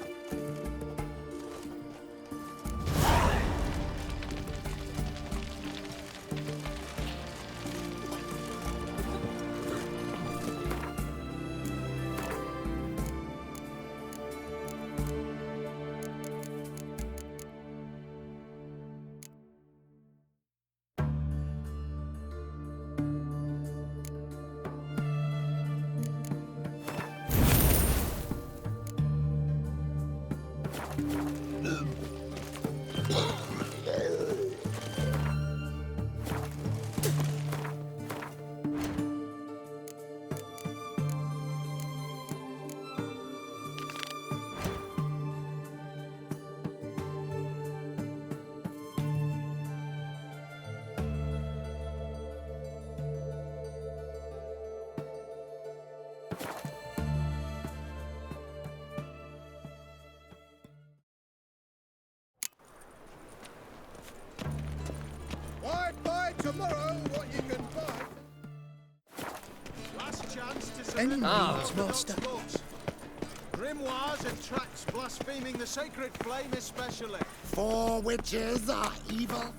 tomorrow what you can buy. Last chance to Any surrender news, master? books. Grimoires and tracts blaspheming the sacred flame especially. 4 witches are evil.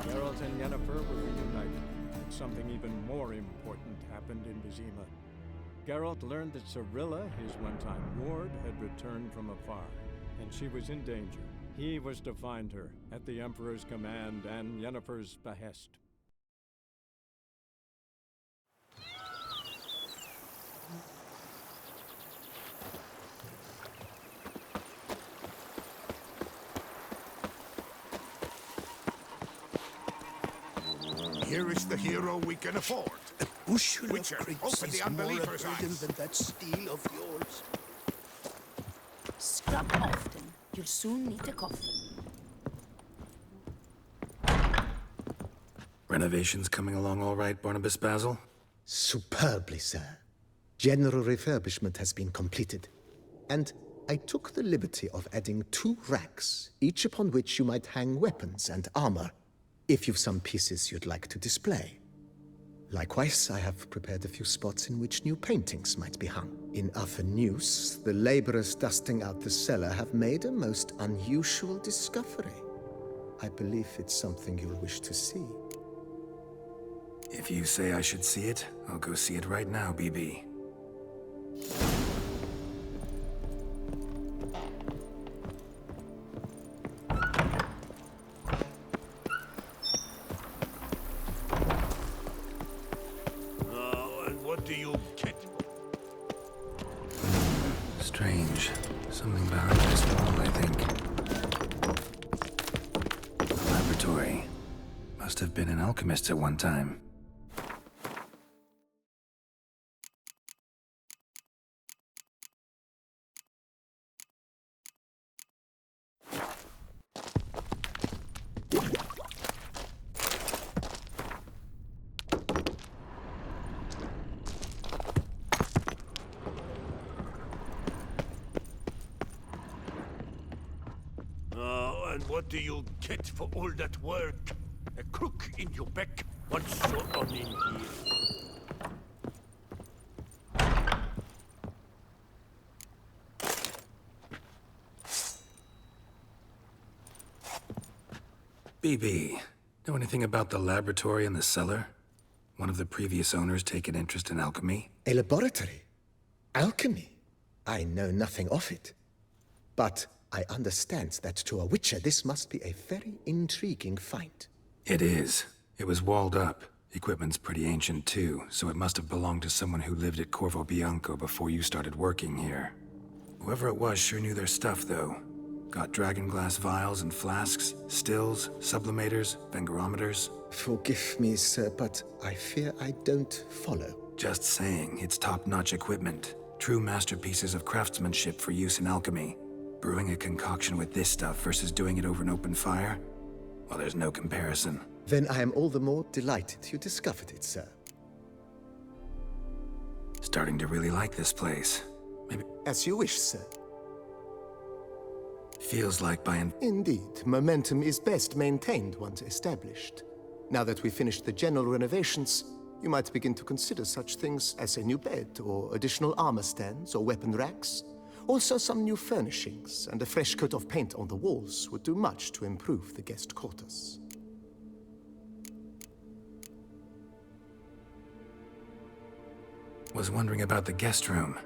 Geralt and Yennefer were reunited, and something even more important happened in Vizima. Geralt learned that Cirilla, his one-time ward, had returned from afar, and she was in danger. He was to find her, at the Emperor's command and Yennefer's behest. Here is the hero we can afford. A bushel Witcher, of grapes open is the more a unbeliever's burden eyes. than that steel of yours. Scrub often. You'll soon need a coffin. Renovations coming along all right, Barnabas Basil? Superbly, sir. General refurbishment has been completed. And I took the liberty of adding 2 racks, each upon which you might hang weapons and armor, if you've some pieces you'd like to display. Likewise, I have prepared a few spots in which new paintings might be hung. In Athenus, the laborers dusting out the cellar have made a most unusual discovery. I believe it's something you'll wish to see. If you say I should see it, I'll go see it right now, BB. And what do you get? Strange. Something behind this wall, I think. A laboratory. Must have been an alchemist at one time. And what do you get for all that work? A crook in your back? What's so on in here? BB, know anything about the laboratory in the cellar? One of the previous owners take an interest in alchemy? A laboratory? Alchemy? I know nothing of it. But I understand that to a witcher this must be a very intriguing find. It is. It was walled up. Equipment's pretty ancient too, so it must have belonged to someone who lived at Corvo Bianco before you started working here. Whoever it was sure knew their stuff, though. Got dragonglass vials and flasks, stills, sublimators, vengerometers. Forgive me, sir, but I fear I don't follow. Just saying, it's top-notch equipment. True masterpieces of craftsmanship for use in alchemy. Brewing a concoction with this stuff versus doing it over an open fire? Well, there's no comparison. Then I am all the more delighted you discovered it, sir. Starting to really like this place. Maybe... As you wish, sir. Feels like Indeed, momentum is best maintained once established. Now that we've finished the general renovations, you might begin to consider such things as a new bed, or additional armor stands, or weapon racks. Also, some new furnishings and a fresh coat of paint on the walls would do much to improve the guest quarters. Was wondering about the guest room.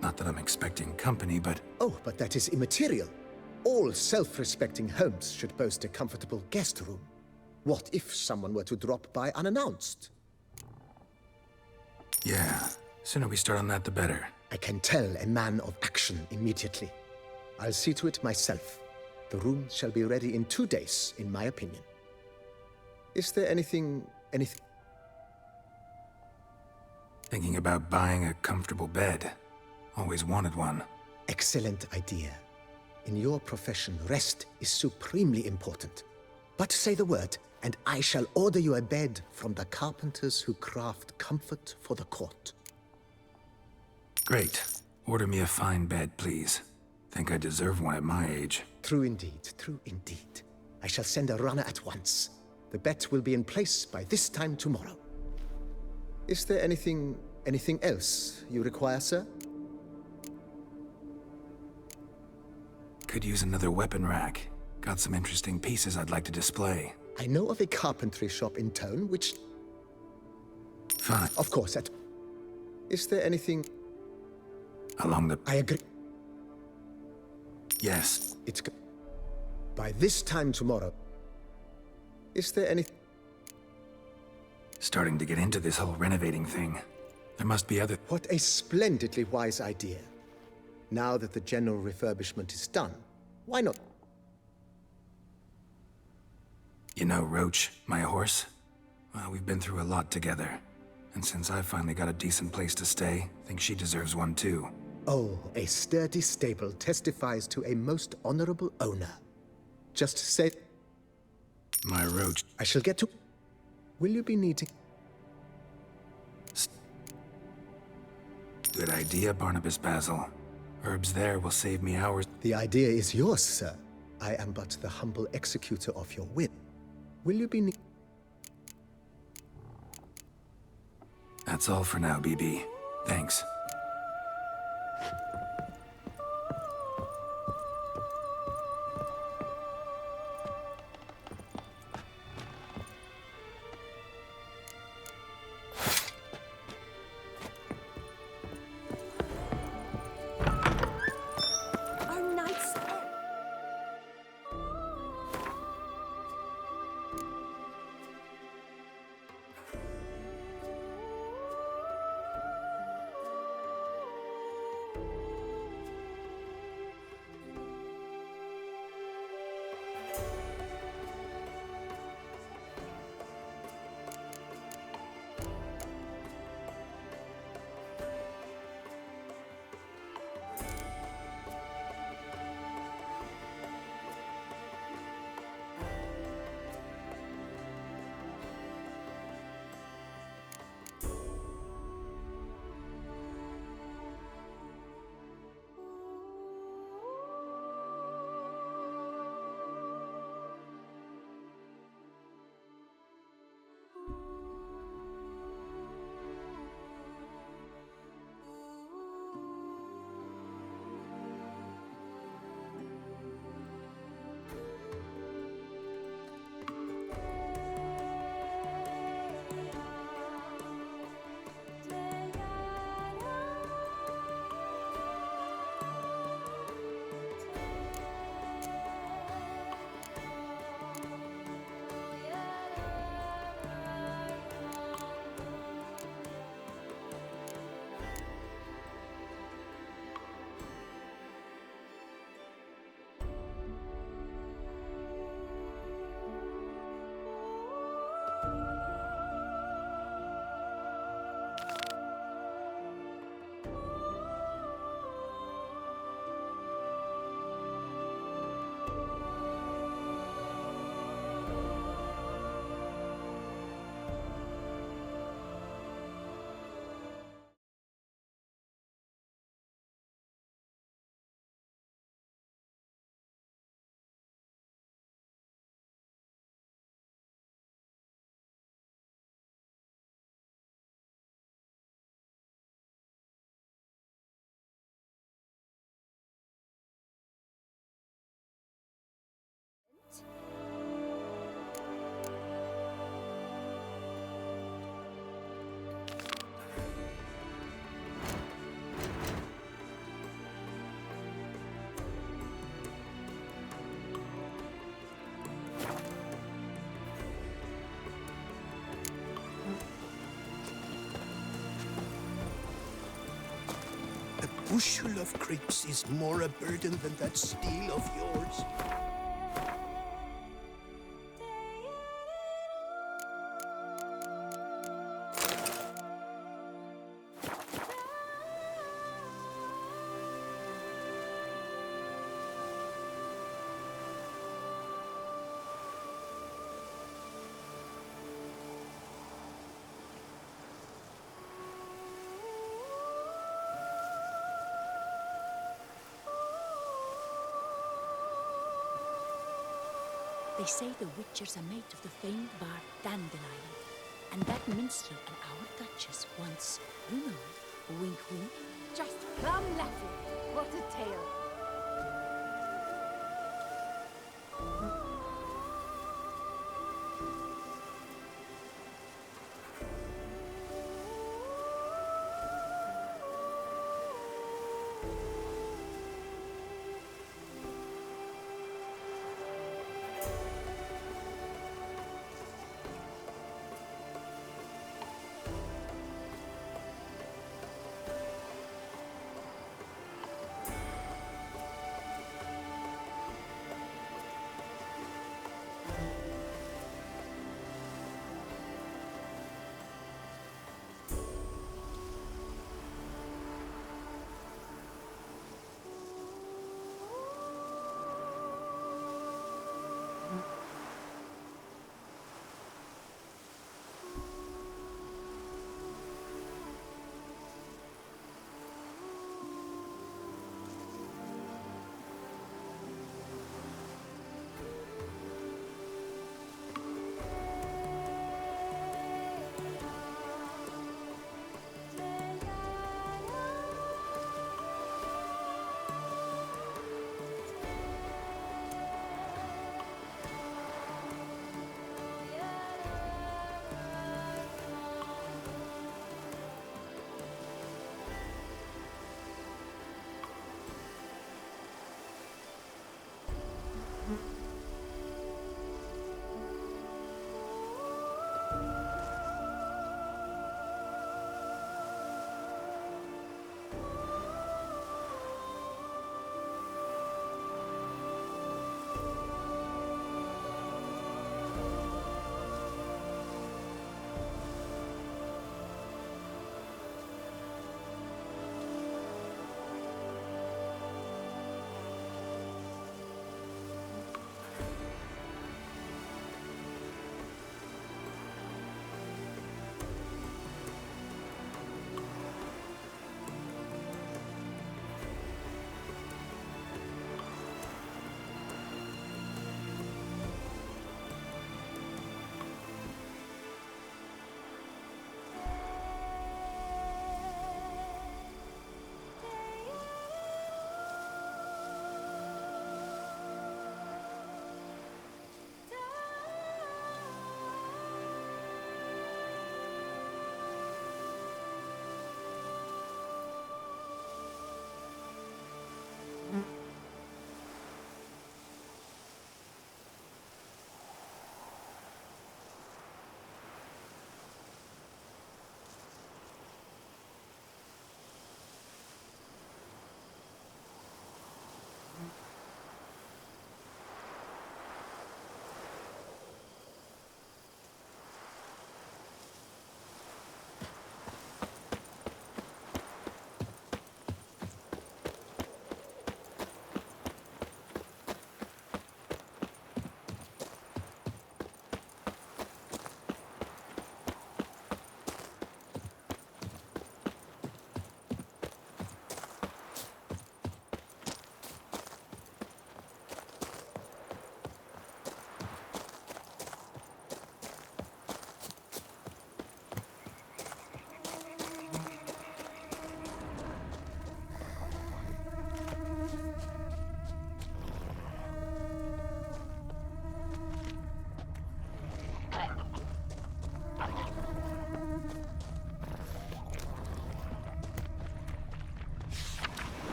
Not that I'm expecting company, but... Oh, but that is immaterial. All self-respecting homes should boast a comfortable guest room. What if someone were to drop by unannounced? Yeah, sooner we start on that, the better. I can tell a man of action immediately. I'll see to it myself. The room shall be ready in 2 days, in my opinion. Is there anything... Thinking about buying a comfortable bed. Always wanted one. Excellent idea. In your profession, rest is supremely important. But say the word, and I shall order you a bed from the carpenters who craft comfort for the court. Great. Order me a fine bed, please. Think I deserve one at my age. True indeed, true indeed. I shall send a runner at once. The bet will be in place by this time tomorrow. Is there anything else you require, sir? Could use another weapon rack. Got some interesting pieces I'd like to display. I know of a carpentry shop in town which... Fine. Of course, Is there anything... Along the... I agree. Yes. By this time tomorrow... Is there any... Starting to get into this whole renovating thing. There must be other... What a splendidly wise idea. Now that the general refurbishment is done, why not... You know Roach, my horse? Well, we've been through a lot together. And since I've finally got a decent place to stay, I think she deserves one too. Oh, a sturdy stable testifies to a most honorable owner. Just say... My Roach... I shall get to... Will you be needing... Good idea, Barnabas Basil. Herbs there will save me hours. The idea is yours, sir. I am but the humble executor of your will. Will you be That's all for now, BB. Thanks. Bushel of creeps is more a burden than that steel of yours. They say the Witchers are made of the famed bark dandelion, and that minstrel and our Duchess once, you know, wink wink. Just plum Latin. What a tale.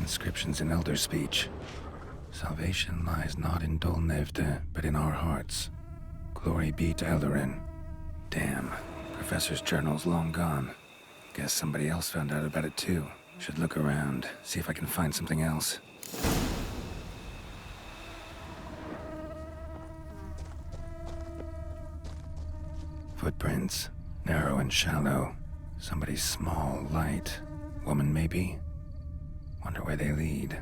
Inscriptions in Elder speech. Salvation lies not in Dol Nevde, but in our hearts. Glory be to Eldarin. Damn. Professor's journal's long gone. Guess somebody else found out about it too. Should look around, see if I can find something else. Footprints. Narrow and shallow. Somebody's small, light. Woman, maybe? Wonder where they lead.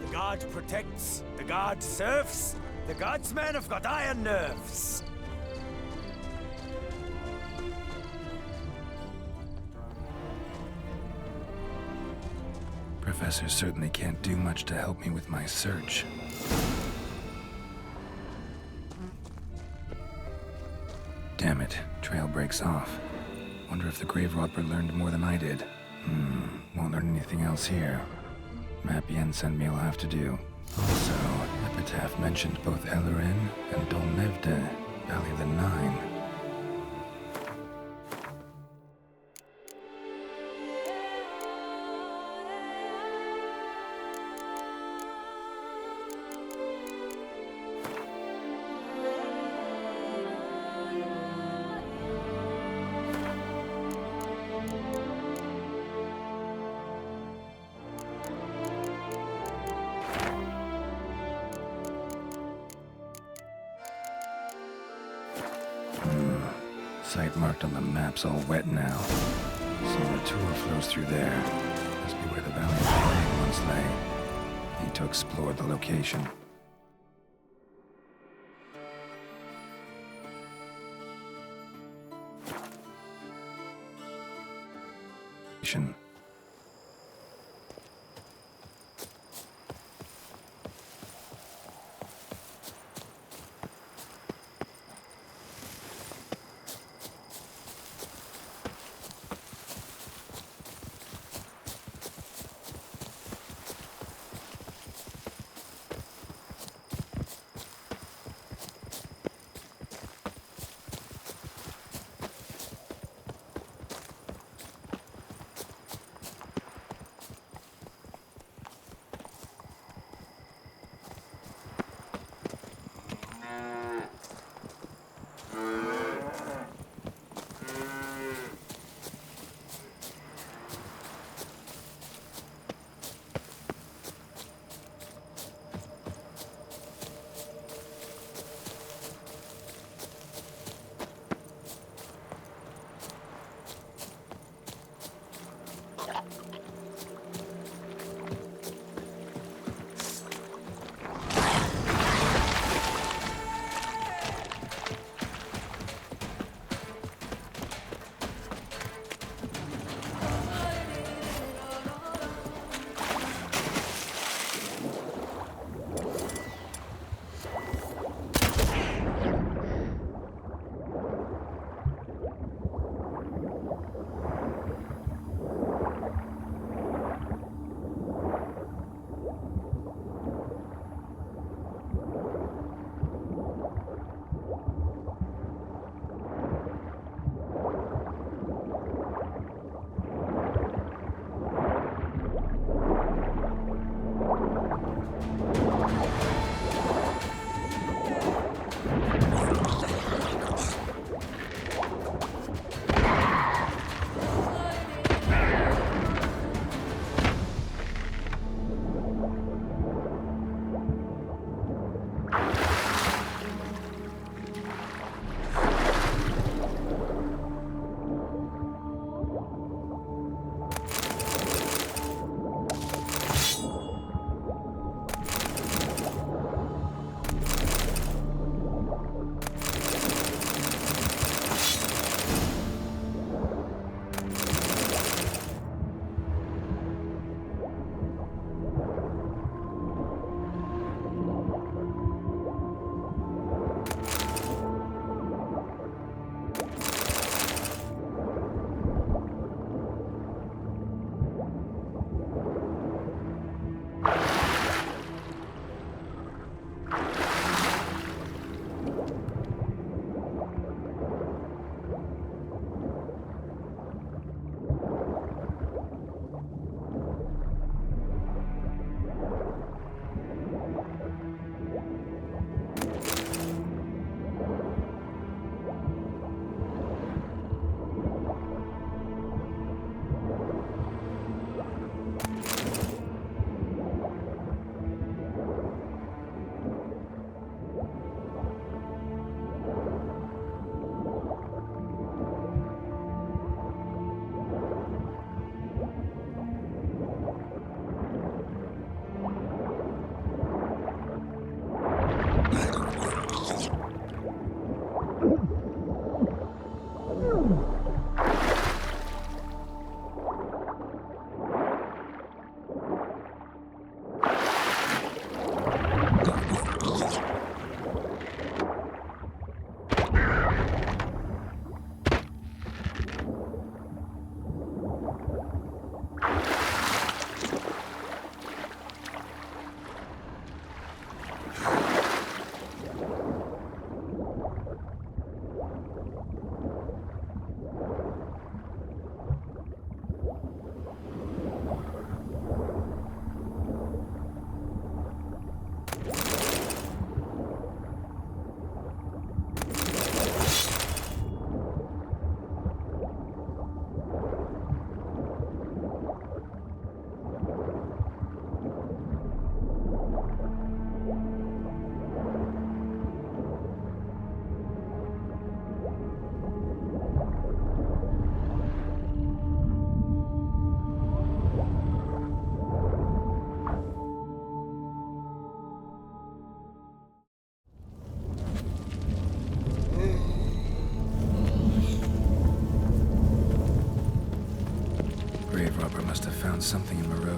The guard protects, the guard serves. The guardsmen have got iron nerves. Professor certainly can't do much to help me with my search. Damn it, trail breaks off. Wonder if the grave robber learned more than I did. Won't learn anything else here. Map Yen sent me will have to do. Also, Epitaph mentioned both Eldarin and Dol Nevde, Valley of the Nine. Site marked on the map's all wet now. Solar Tour flows through there. Must be where the Valley of the Nine once lay. Need to explore the location.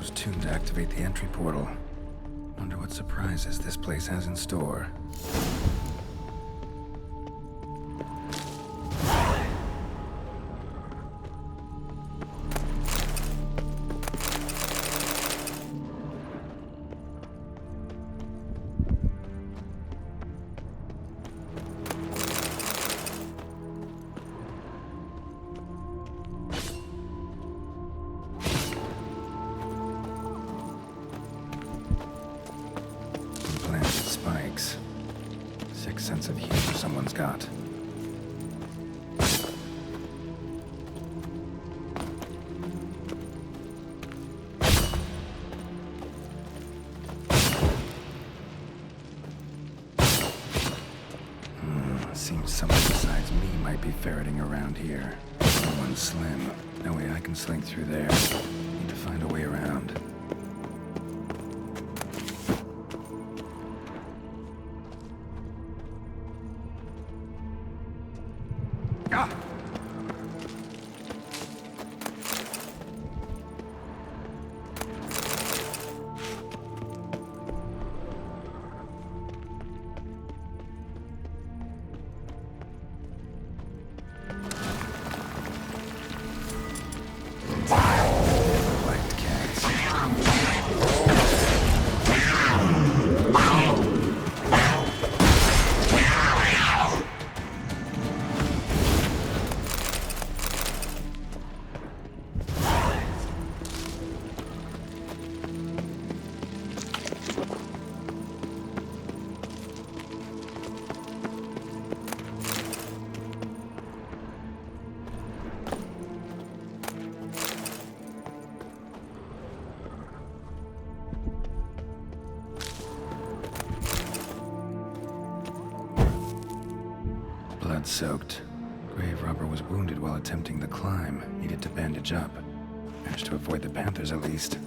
Closed tune to activate the entry portal. Wonder what surprises this place has in store. Spikes. Sixth sense of humor someone's got. Seems someone besides me might be ferreting around here. Someone slim. No way I can slink through there. Need to find a way around. Blood-soaked. Grave robber was wounded while attempting the climb. Needed to bandage up. Managed to avoid the Panthers at least.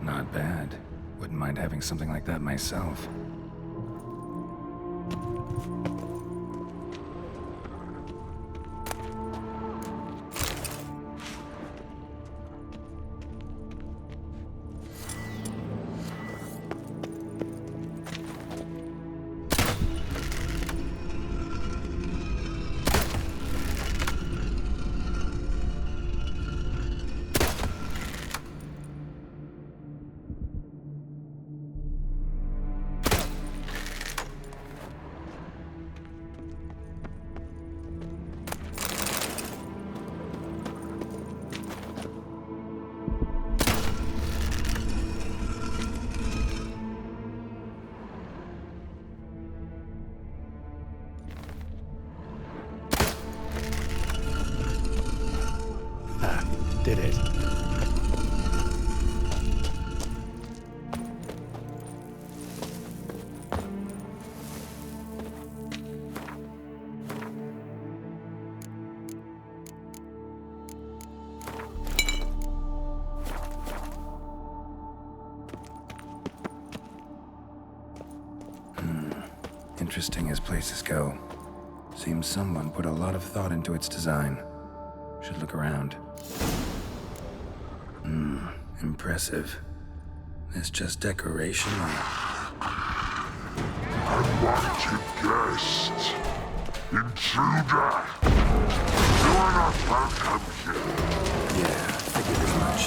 Not bad. Wouldn't mind having something like that myself. did it. Interesting as places go. Seems someone put a lot of thought into its design. Should look around. Impressive. It's just decoration. Unwanted guest. Intruder. You are not welcome here. Yeah, figured as much.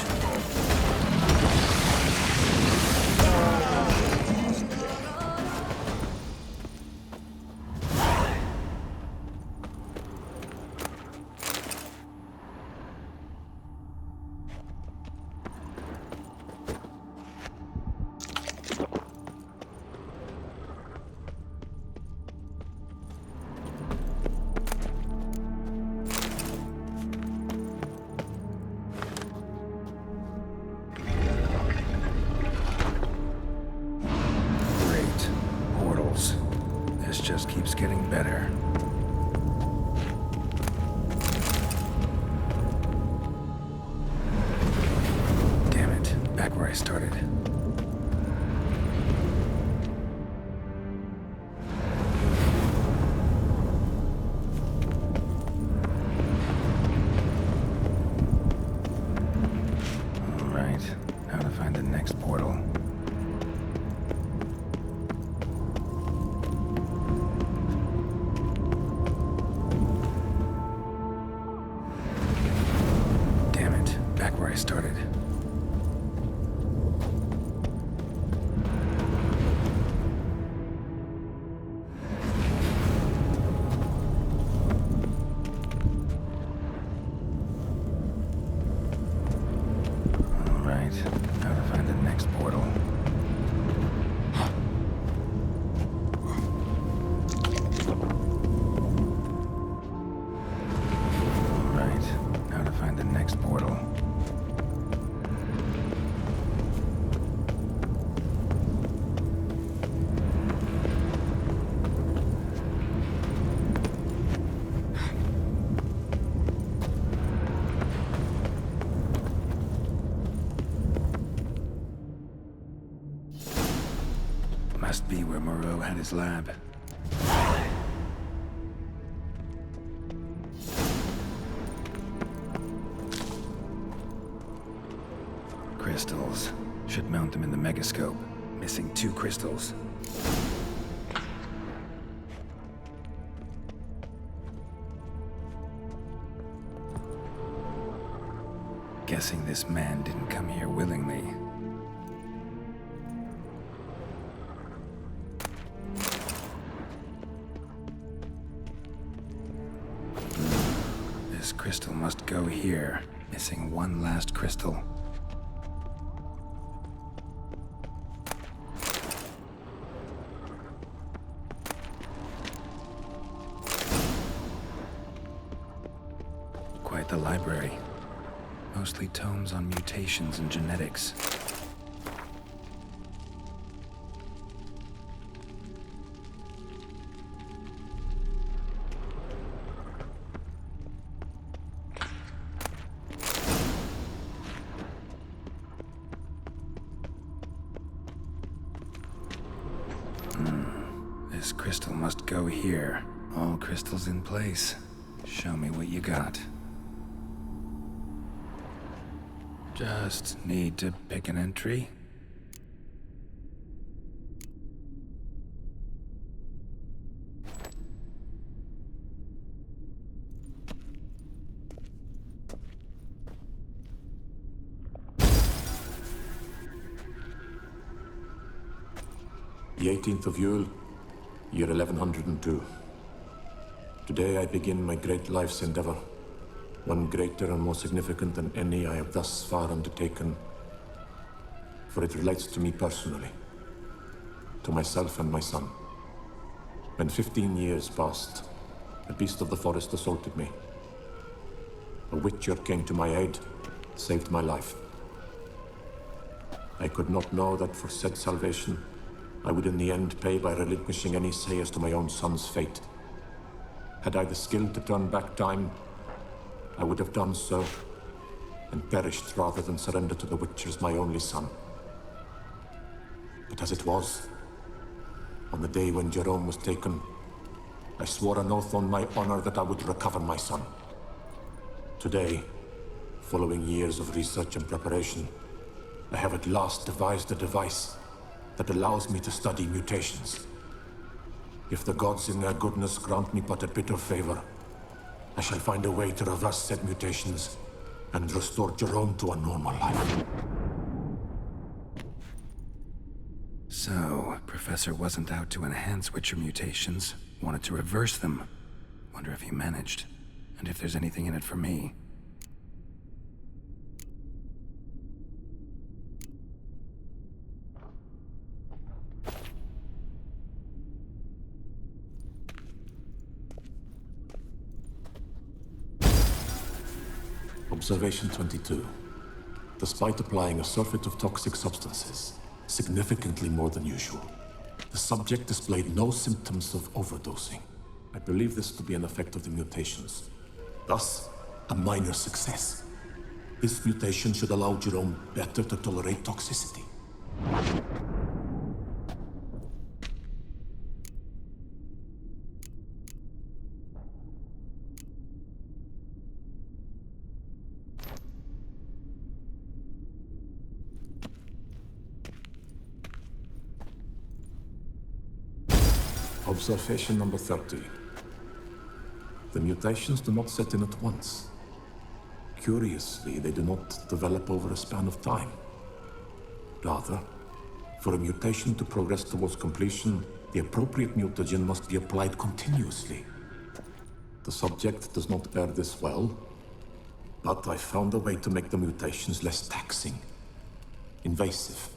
Just keeps getting better. Damn it, back where I started. All right, how to find the next portal. Where I started. All right, how to find the next portal. All right, how to find the next portal. Must be where Moreau had his lab. Crystals. Should mount them in the megascope. Missing 2 crystals. Guessing this man didn't come here willingly. This crystal must go here. Missing 1 last crystal. Quite the library. Mostly tomes on mutations and genetics. This crystal must go here. All crystals in place. Show me what you got. Just need to pick an entry. The 18th of Yule, year 1102. Today I begin my great life's endeavor. One greater and more significant than any I have thus far undertaken. For it relates to me personally. To myself and my son. When 15 years passed, a beast of the forest assaulted me. A witcher came to my aid, saved my life. I could not know that for said salvation, I would in the end pay by relinquishing any say as to my own son's fate. Had I the skill to turn back time, I would have done so, and perished rather than surrender to the Witchers my only son. But as it was, on the day when Jerome was taken, I swore an oath on my honor that I would recover my son. Today, following years of research and preparation, I have at last devised a device that allows me to study mutations. If the gods in their goodness grant me but a bit of favor, I shall find a way to reverse said mutations and restore Jerome to a normal life. So, Professor wasn't out to enhance Witcher mutations, wanted to reverse them. Wonder if he managed, and if there's anything in it for me. Observation 22. Despite applying a surfeit of toxic substances, significantly more than usual, the subject displayed no symptoms of overdosing. I believe this to be an effect of the mutations. Thus, a minor success. This mutation should allow Jerome better to tolerate toxicity. Observation number 30. The mutations do not set in at once. Curiously, they do not develop over a span of time. Rather, for a mutation to progress towards completion, the appropriate mutagen must be applied continuously. The subject does not bear this well, but I found a way to make the mutations less taxing, invasive.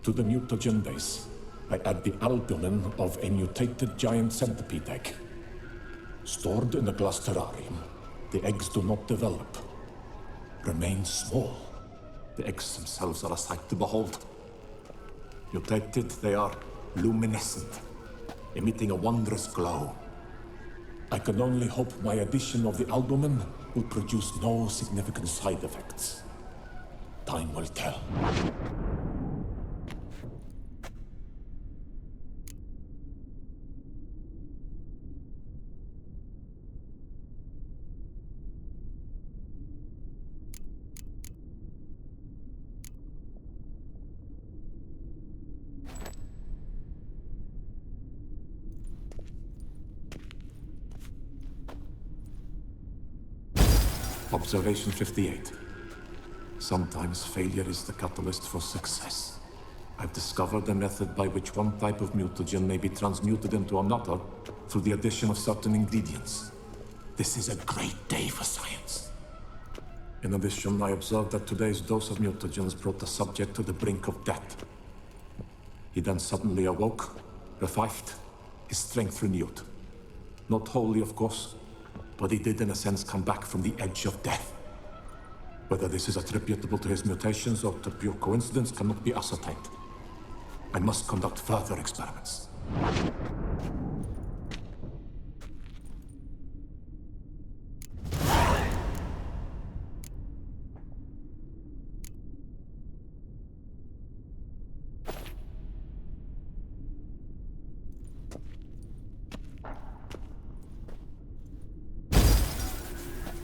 To the mutagen base, I add the albumin of a mutated giant centipede egg. Stored in a glass terrarium, the eggs do not develop, remain small. The eggs themselves are a sight to behold. Mutated, they are luminescent, emitting a wondrous glow. I can only hope my addition of the albumin will produce no significant side effects. Time will tell. Observation 58. Sometimes failure is the catalyst for success. I've discovered a method by which one type of mutagen may be transmuted into another through the addition of certain ingredients. This is a great day for science. In addition, I observed that today's dose of mutagens brought the subject to the brink of death. He then suddenly awoke, revived, his strength renewed. Not wholly, of course, but he did in a sense come back from the edge of death. Whether this is attributable to his mutations or to pure coincidence cannot be ascertained. I must conduct further experiments.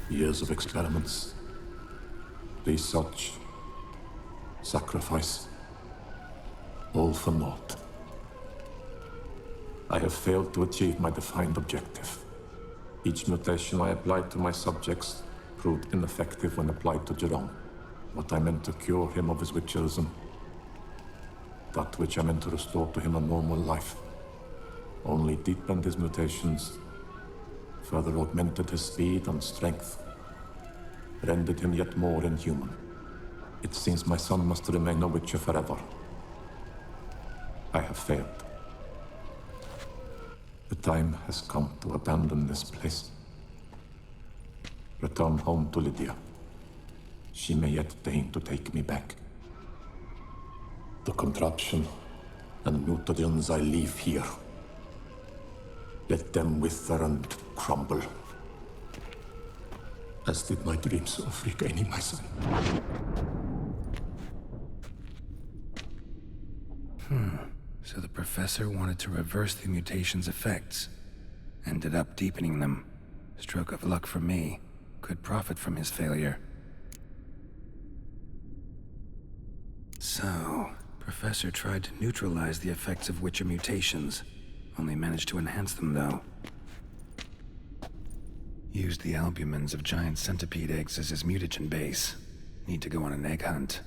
Years of experiments, research, sacrifice, all for naught. I have failed to achieve my defined objective. Each mutation I applied to my subjects proved ineffective when applied to Jerome. What I meant to cure him of his witcherism, that which I meant to restore to him a normal life, only deepened his mutations, further augmented his speed and strength, rendered him yet more inhuman. It seems my son must remain a witcher forever. I have failed. The time has come to abandon this place. Return home to Lydia. she may yet deign to take me back. The contraption and mutagens I leave here, let them wither and crumble, as did my dreams of regaining my son. So the professor wanted to reverse the mutation's effects. Ended up deepening them. Stroke of luck for me. Could profit from his failure. So, Professor tried to neutralize the effects of Witcher mutations. Only managed to enhance them, though. Used the albumins of giant centipede eggs as his mutagen base. Need to go on an egg hunt.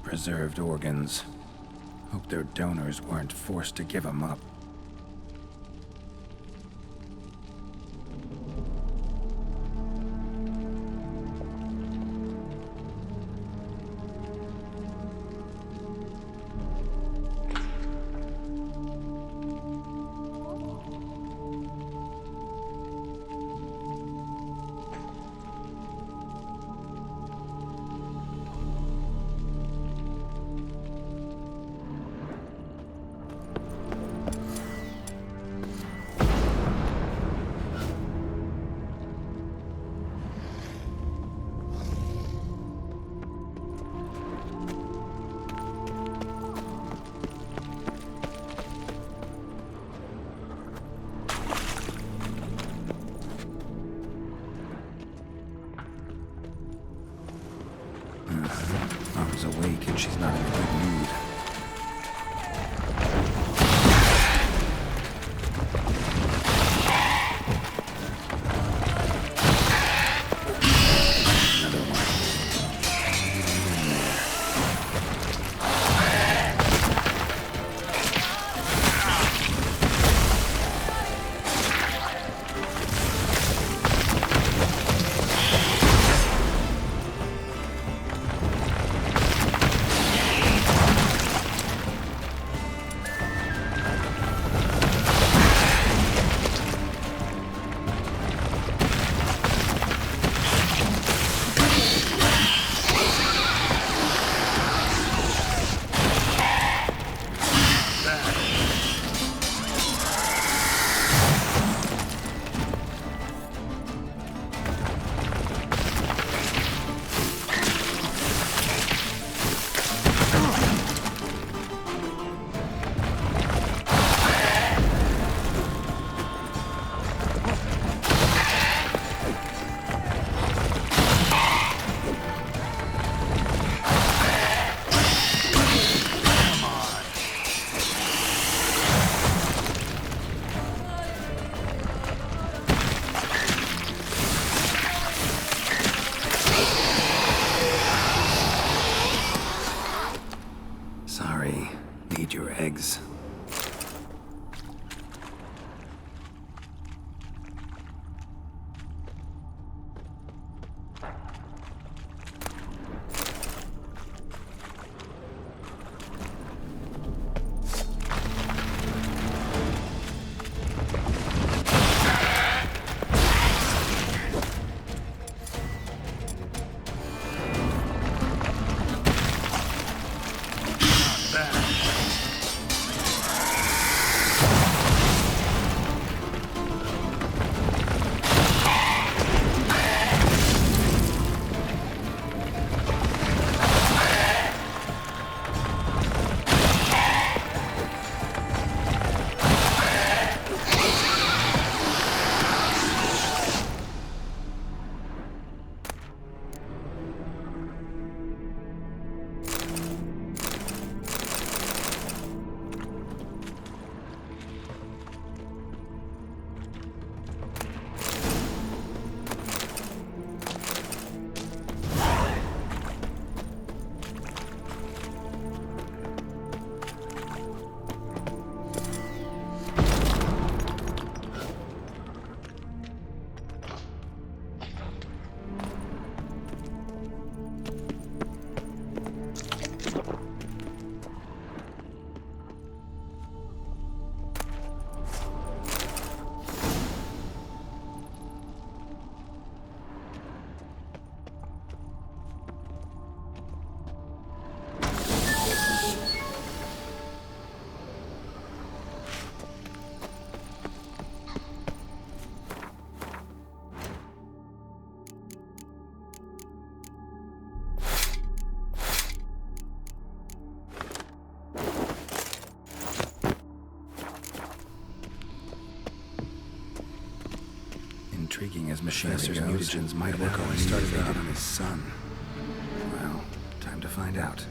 Preserved organs. Hope their donors weren't forced to give them up. Mom's awake and she's not in a good mood. Another one. intriguing as machinery goes, mutagens might work on started they did on his son. Well, time to find out.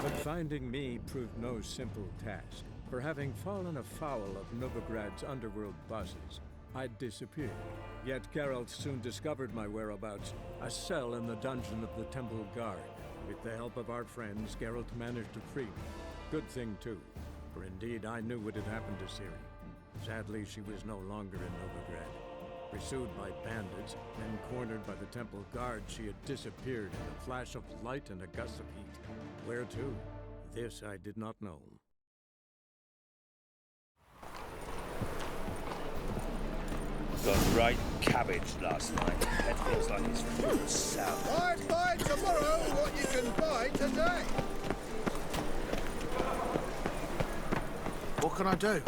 But finding me proved no simple task. For having fallen afoul of Novigrad's underworld bosses, I'd disappeared. Yet Geralt soon discovered my whereabouts, a cell in the dungeon of the Temple Guard. With the help of our friends, Geralt managed to free me. Good thing, too, for indeed I knew what had happened to Ciri. Sadly, she was no longer in Novigrad. Pursued by bandits, then cornered by the Temple Guard, she had disappeared in a flash of light and a gust of heat. Where to? This I did not know. Got right cabbage last night. That feels like it's full of sound. Buy tomorrow what you can buy today. What can I do?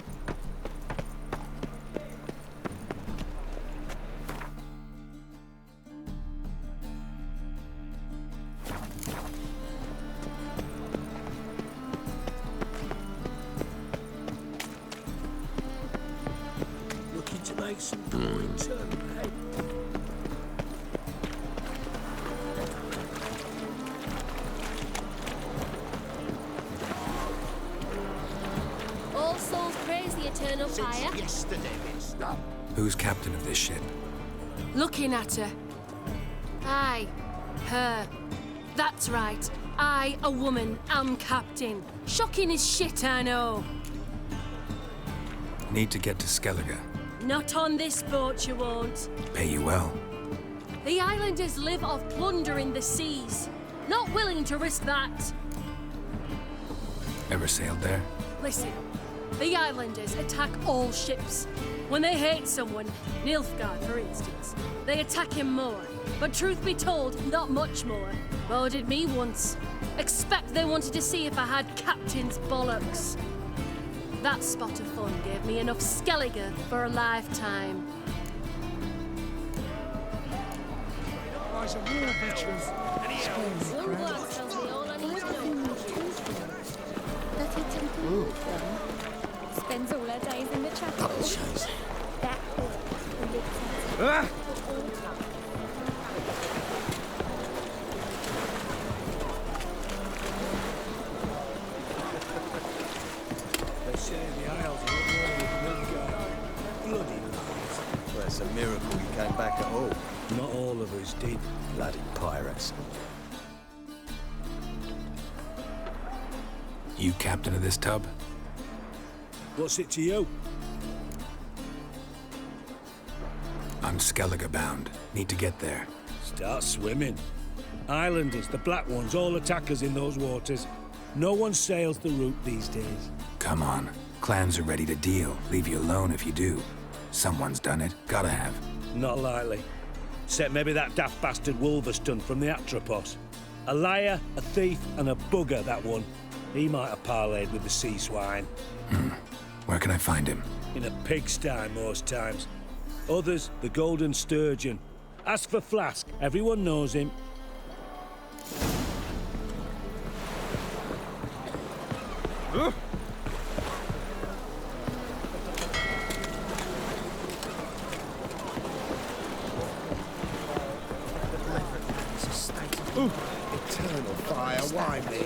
Looking to make some coins, hey? All souls praise the eternal fire. Yesterday it's done. Who's captain of this ship? Looking at her. Aye, her. That's right. I, a woman, am captain. Shocking as shit, I know. Need to get to Skellige. Not on this boat, you won't. Pay you well. The islanders live off plundering the seas. Not willing to risk that. Ever sailed there? Listen, the islanders attack all ships. When they hate someone, Nilfgaard for instance, they attack him more. But truth be told, not much more. Boarded me once. Expect they wanted to see if I had captain's bollocks. That spot of fun gave me enough Skellige for a lifetime. Guys are war veterans. One word tells me all I need to know. That he temple spends all her days in the chapel. That is They say the Isles are at war with Nilfgaard. Bloody lies. Well, it's a miracle you came back at all. Not all of us did. Bloody pirates. You captain of this tub? What's it to you? I'm Skellige bound. Need to get there. Start swimming. Islanders, the black ones, all attackers in those waters. No one sails the route these days. Come on. Clans are ready to deal. Leave you alone if you do. Someone's done it. Gotta have. Not likely. Except maybe that daft bastard Wolverston from the Atropos. A liar, a thief, and a bugger, that one. He might have parlayed with the sea swine. Where can I find him? In a pigsty most times. Others, the Golden Sturgeon. Ask for Flask. Everyone knows him. Eternal fire, why me?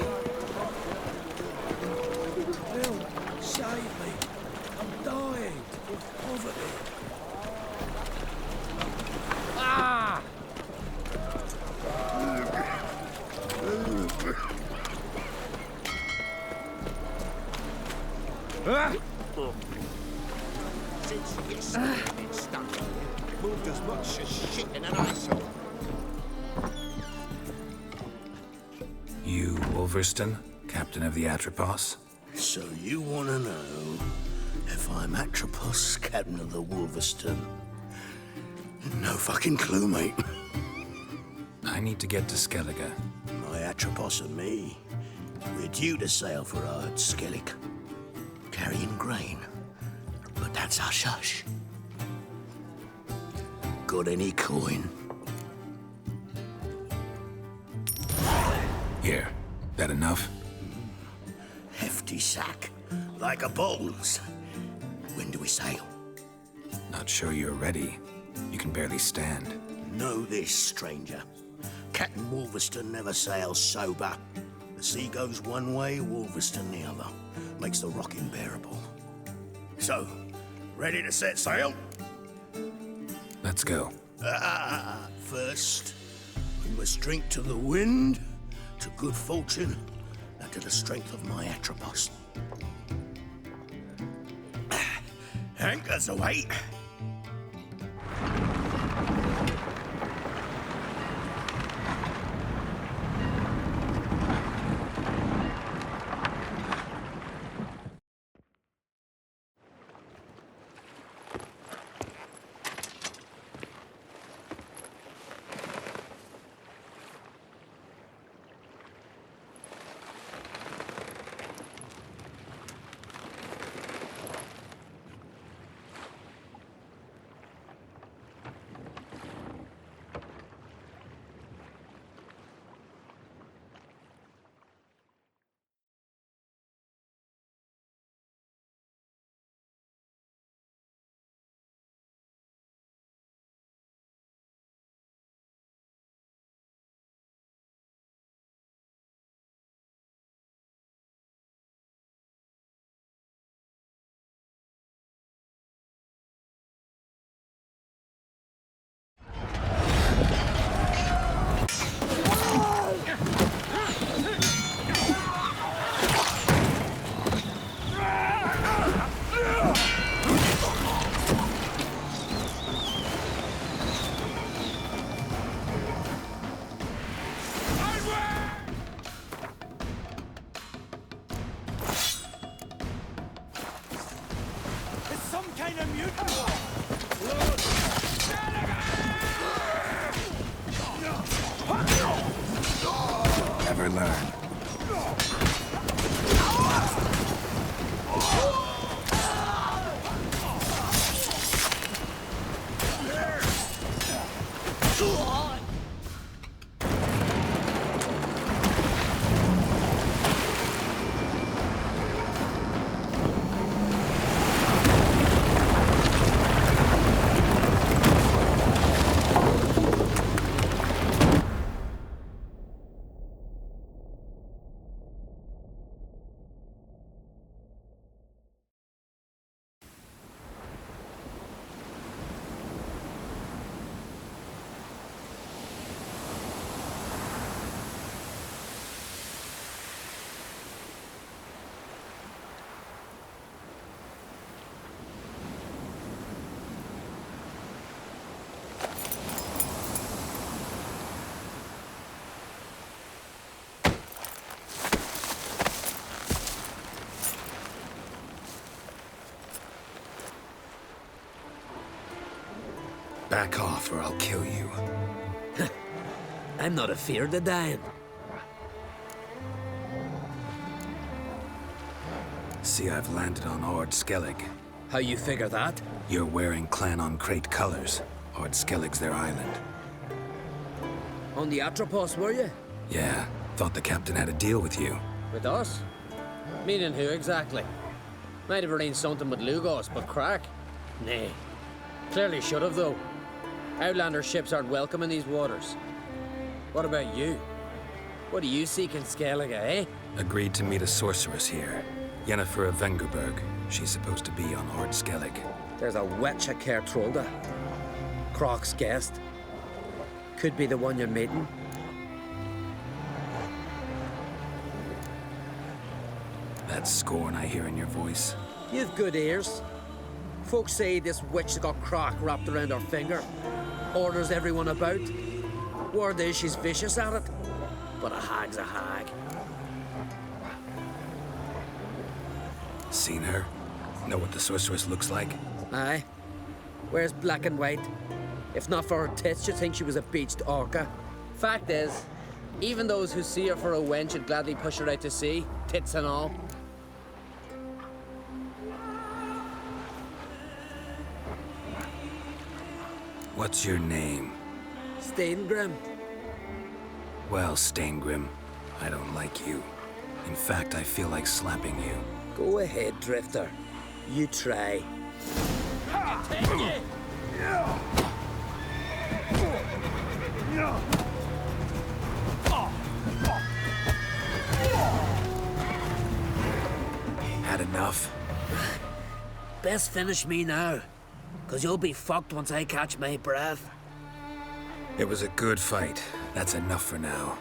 Bill, save me. I'm dying of poverty. Since yesterday, been stuck here. Moved as much as shit in an eyesore. You, Wolverston, captain of the Atropos? So you want to know if I'm Atropos, captain of the Wolverston? No fucking clue, mate. I need to get to Skellige. My Atropos and me, we're due to sail for Ard Skellig, carrying grain. But that's hush-hush. Got any coin? Here, that enough? Hefty sack, like a bull's. When do we sail? Not sure you're ready. You can barely stand. Know this, stranger. Captain Wolverston never sails sober. The sea goes one way, Wolverston the other. Makes the rocking bearable. So, ready to set sail? Let's go. First, we must drink to the wind, to good fortune, and to the strength of my Atropos. Anchors away. Never learn. Back off or I'll kill you. I'm not afeard of dying. See, I've landed on Ord Skellig. How you figure that? You're wearing Clan on Crate colors. Ord Skellig's their island. On the Atropos, were you? Yeah, thought the captain had a deal with you. With us? Meaning who exactly? Might have arranged something with Lugos, but crack? Nay. Clearly should have, though. Outlander ships aren't welcome in these waters. What about you? What do you seek in Skellige, eh? Agreed to meet a sorceress here. Yennefer of Vengerberg. She's supposed to be on Ord Skellig. There's a wetch at Caer Trolda. Croc's guest. Could be the one you're meeting. that scorn I hear in your voice? You've good ears. Folks say this witch has got crock wrapped around her finger. Orders everyone about. Word is she's vicious at it. But a hag's a hag. Seen her? Know what the sorceress looks like? Aye. Wears black and white. If not for her tits, you'd think she was a beached orca. Fact is, even those who see her for a wench would gladly push her out to sea, tits and all. What's your name? Steingrim. Well, Steingrim, I don't like you. In fact, I feel like slapping you. Go ahead, Drifter. You try. Had enough? Best finish me now, 'cause you'll be fucked once I catch my breath. It was a good fight. That's enough for now.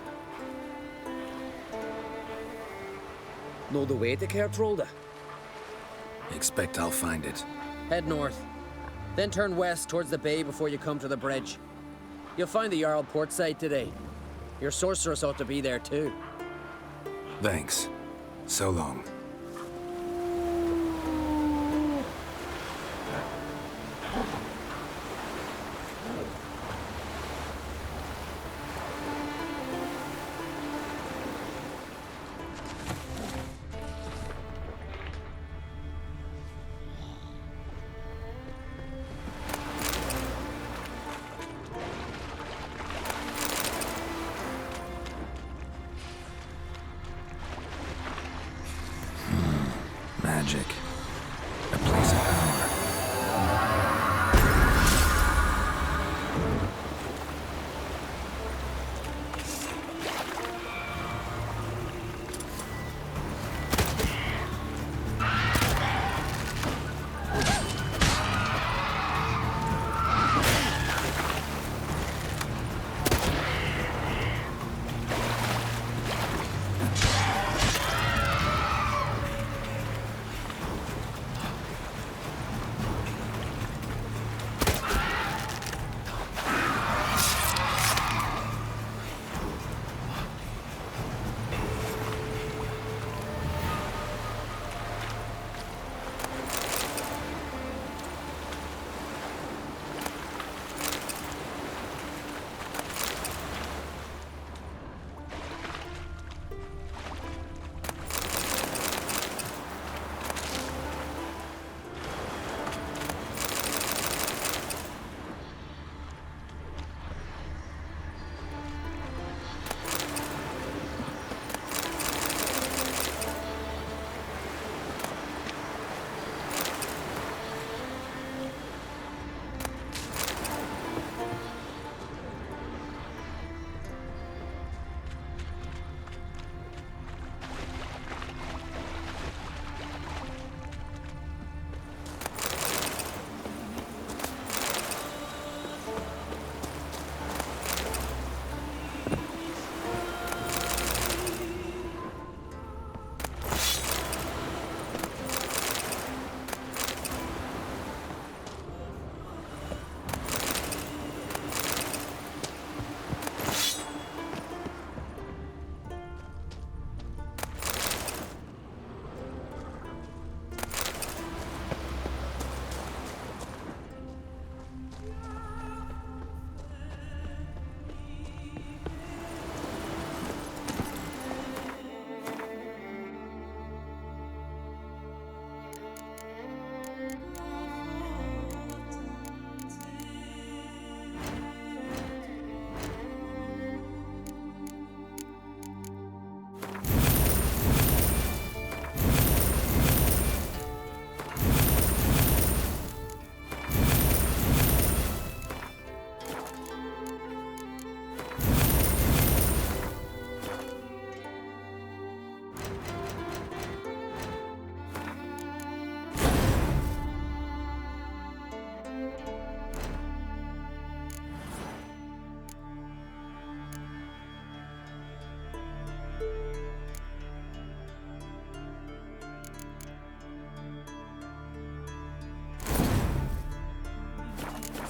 Know the way to Kertrolda? Expect I'll find it. Head north. Then turn west towards the bay before you come to the bridge. You'll find the Jarl port side today. Your sorceress ought to be there too. Thanks. So long. Magic. A place of power.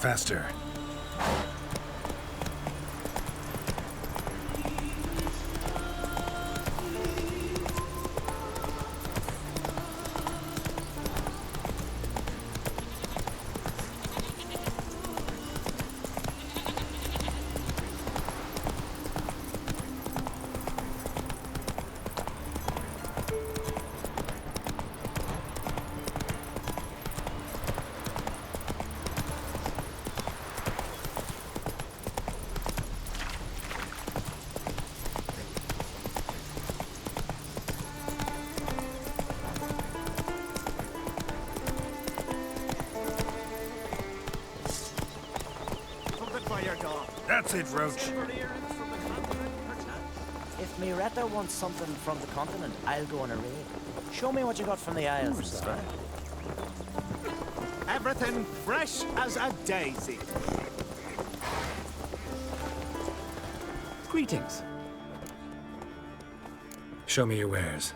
faster. That's it, Roach. If Miretta wants something from the continent, I'll go on a raid. Show me what you got from the Isles, sister. Everything fresh as a daisy. Greetings. Show me your wares.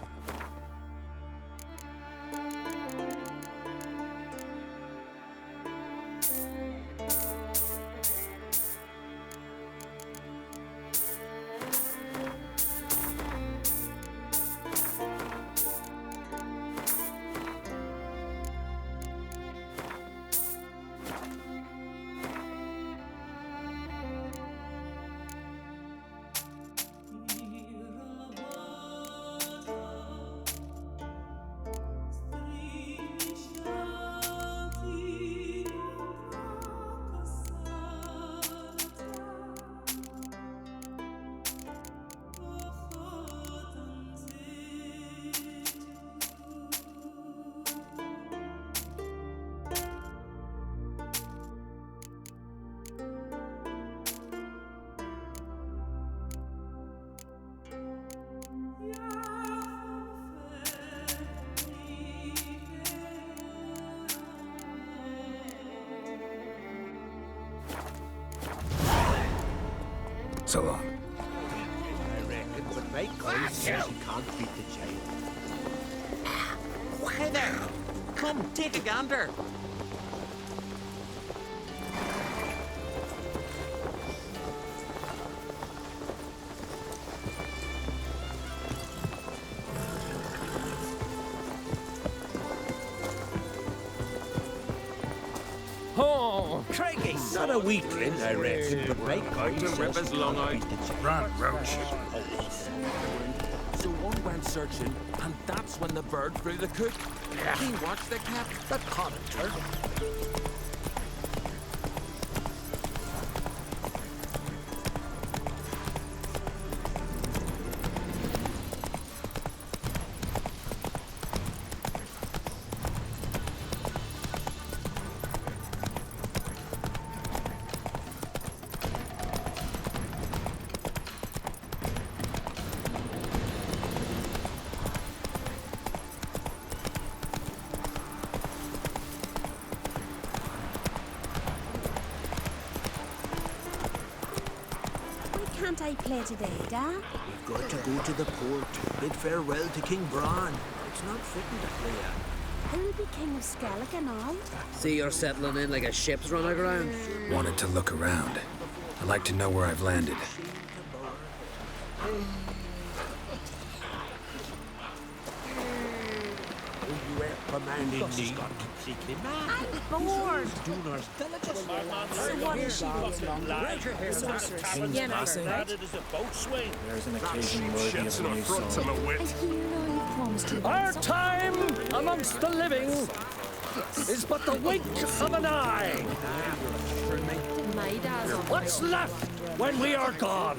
So long. I reckon, but make Chloe says you can't beat the jail. Hey there! Come, take a gander! Oh, Craigie! Not a weakling, I reckon, but make Chloe says you can't beat the jail. Run, Roach. So one went searching, and that's when the bird flew the cook. He watched the cat. The commenter. Can't I play today, Dad? We've got to go to the port, bid farewell to King Bran. It's not fitting to play at. Who'll be King of Skellig and all? See you're settling in like a ship's run aground. Wanted to look around. I'd like to know where I've landed. Commanding me. I'm bored. So what is she There's an occasion worthy of a new song. Our time amongst the living is but the wink of an eye. What's left when we are gone?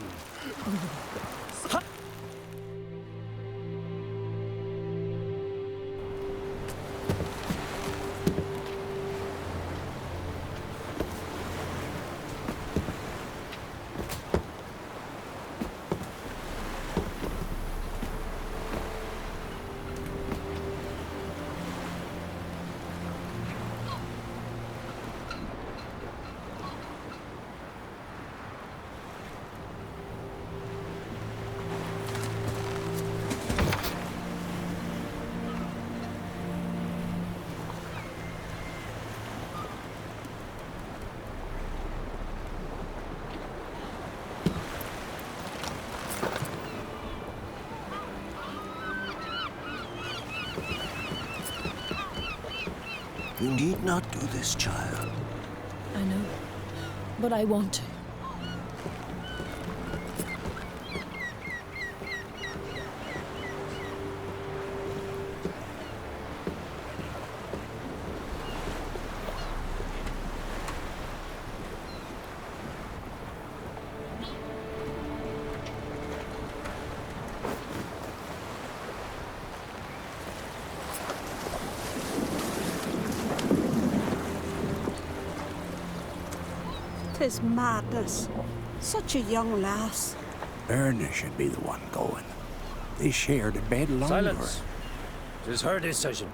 You need not do this, child. I know, but I want to. Tis madness. Such a young lass. Erna should be the one going. They shared a bed longer. Silence. It is her decision.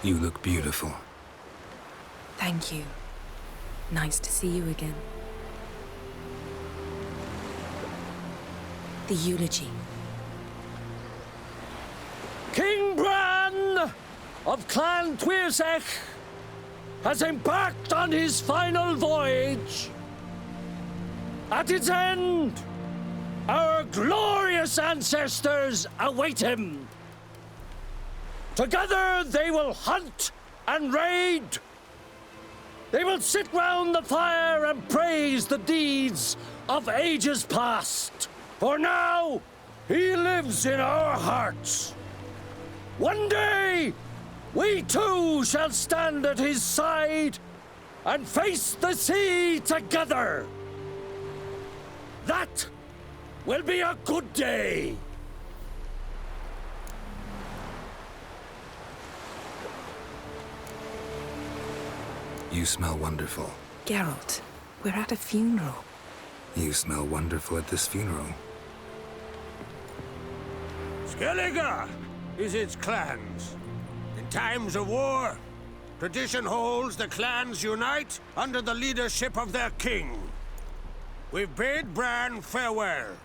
You look beautiful. Thank you. Nice to see you again. The eulogy. King Bran of Clan Tuirsech has embarked on his final voyage. At its end, our glorious ancestors await him. Together they will hunt and raid. They will sit round the fire and praise the deeds of ages past. For now, he lives in our hearts. One day, we too shall stand at his side and face the sea together. That will be a good day. You smell wonderful. Geralt, we're at a funeral. You smell wonderful at this funeral. Skellige is its clans. In times of war, tradition holds the clans unite under the leadership of their king. We've bid Bran farewell.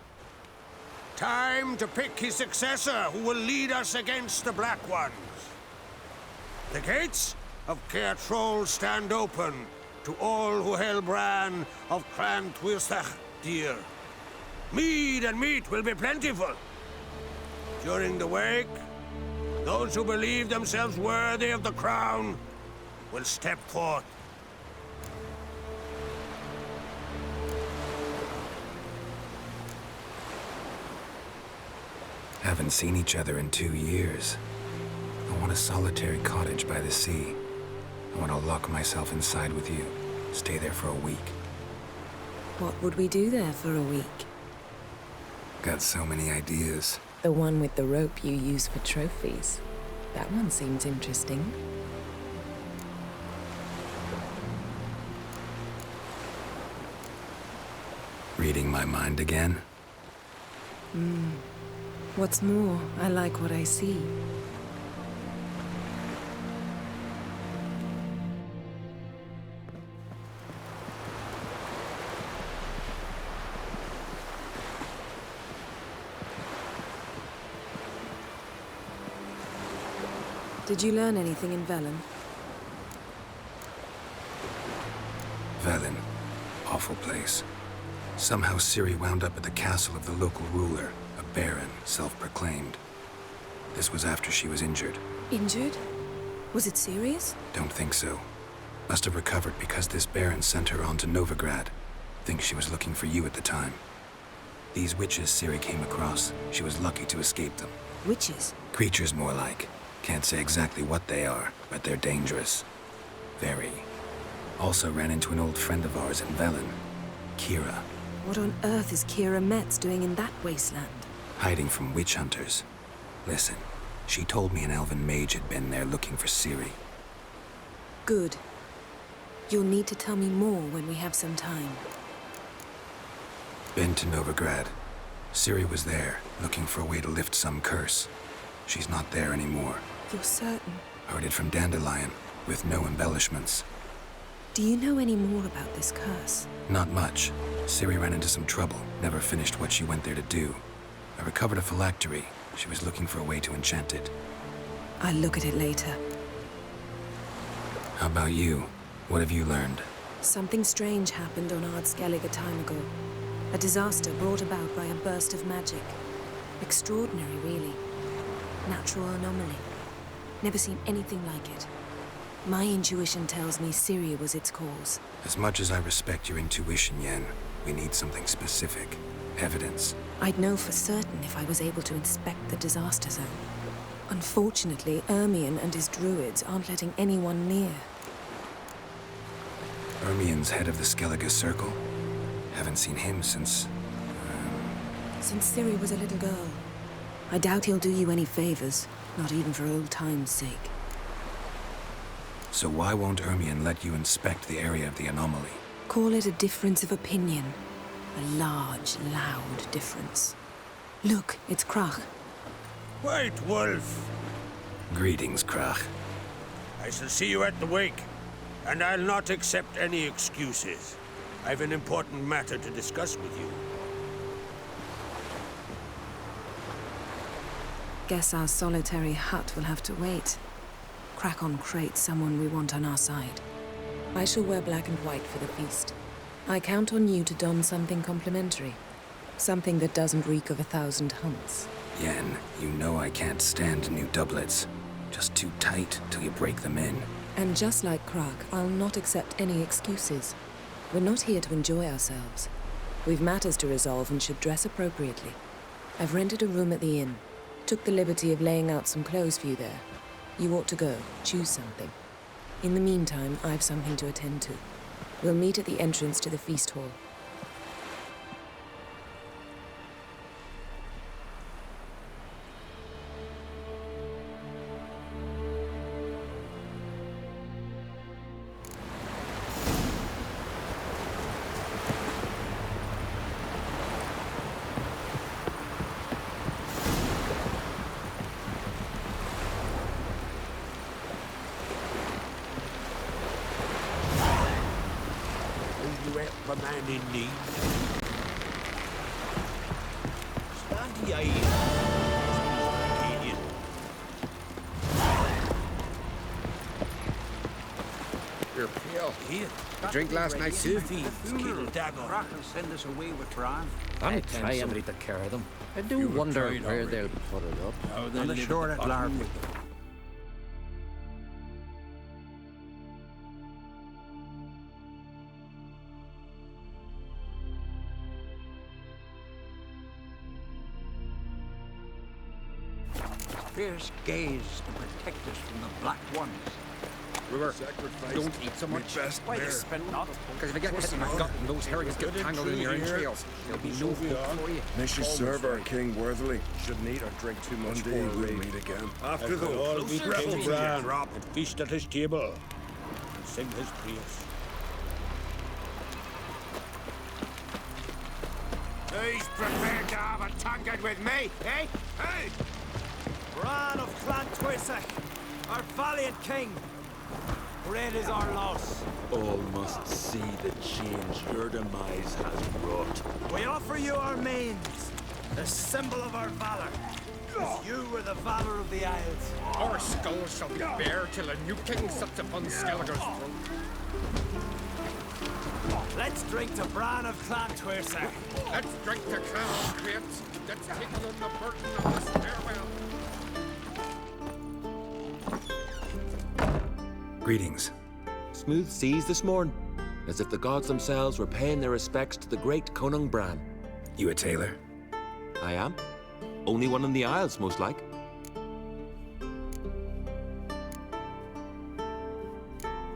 Time to pick his successor who will lead us against the Black Ones. The gates of Caer Troll stand open to all who held Bran of Clan Tuirsech dear. Mead and meat will be plentiful. During the wake, those who believe themselves worthy of the crown will step forth. Haven't seen each other in 2 years. I want a solitary cottage by the sea. I want to lock myself inside with you. Stay there for a week. What would we do there for a week? Got so many ideas. The one with the rope you use for trophies. That one seems interesting. Reading my mind again? What's more, I like what I see. Did you learn anything in Velen? Velen. Awful place. Somehow Ciri wound up at the castle of the local ruler, a baron, self-proclaimed. This was after she was injured. Injured? Was it serious? Don't think so. Must have recovered because this baron sent her on to Novigrad. Think she was looking for you at the time. These witches Ciri came across, she was lucky to escape them. Witches? Creatures more like. Can't say exactly what they are, but they're dangerous. Very. Also ran into an old friend of ours in Velen, Kira. What on earth is Kira Metz doing in that wasteland? Hiding from witch hunters. Listen, she told me an elven mage had been there looking for Ciri. Good. You'll need to tell me more when we have some time. Been to Novigrad. Ciri was there, looking for a way to lift some curse. She's not there anymore. You're certain? Heard it from Dandelion, with no embellishments. Do you know any more about this curse? Not much. Ciri ran into some trouble, never finished what she went there to do. I recovered a phylactery. She was looking for a way to enchant it. I'll look at it later. How about you? What have you learned? Something strange happened on Ard Skellig a time ago. A disaster brought about by a burst of magic. Extraordinary, really. Natural anomaly. Never seen anything like it. My intuition tells me Ciri was its cause. As much as I respect your intuition, Yen, we need something specific. Evidence. I'd know for certain if I was able to inspect the disaster zone. Unfortunately, Ermion and his druids aren't letting anyone near. Ermion's head of the Skellige Circle? Haven't seen him since... Since Ciri was a little girl. I doubt he'll do you any favors, not even for old time's sake. So why won't Ermion let you inspect the area of the anomaly? Call it a difference of opinion. A large, loud difference. Look, it's Krach. Wait, Wolf. Greetings, Krach. I shall see you at the wake, and I'll not accept any excuses. I've an important matter to discuss with you. Guess our solitary hut will have to wait. Crack on Krate's someone we want on our side. I shall wear black and white for the feast. I count on you to don something complimentary. Something that doesn't reek of 1,000 hunts. Yen, you know I can't stand new doublets. Just too tight till you break them in. And just like Krach, I'll not accept any excuses. We're not here to enjoy ourselves. We've matters to resolve and should dress appropriately. I've rented a room at the inn. Took the liberty of laying out some clothes for you there. You ought to go. Choose something. In the meantime, I've something to attend to. We'll meet at the entrance to the feast hall. A man in need. Stand ye You're pale. Here. Drink last night's soup. Dagger. Send us away with Tran. I'm trying somebody to carry them. I do wonder where they'll put it up. On the shore at Larby. Fierce gaze to protect us from the Black Ones. River, don't eat so much. Why they spent not? Because if you get hit in the gut and those herrings get tangled in your entrails, there'll be no hope for you. May she serve our king worthily. Shouldn't eat or drink too much. One day we'll meet again. After the all we King Bran and feast at his table and sing his praise. Who's prepared to have a tankard with me, eh? Hey! Bran of Clan Twisek, our valiant king. Great is our loss. All must see the change your demise has wrought. We offer you our mains, the symbol of our valor. As you were the valor of the Isles. Our skulls shall be bare till a new king sits upon Skellige's throne. Let's drink to Bran of Clan Twisek. Let's drink to Clan Crates. Let's take on the burden of this farewell. Greetings. Smooth seas this morn, as if the gods themselves were paying their respects to the great Conung Bran. You a tailor? I am. Only one in the Isles, most like.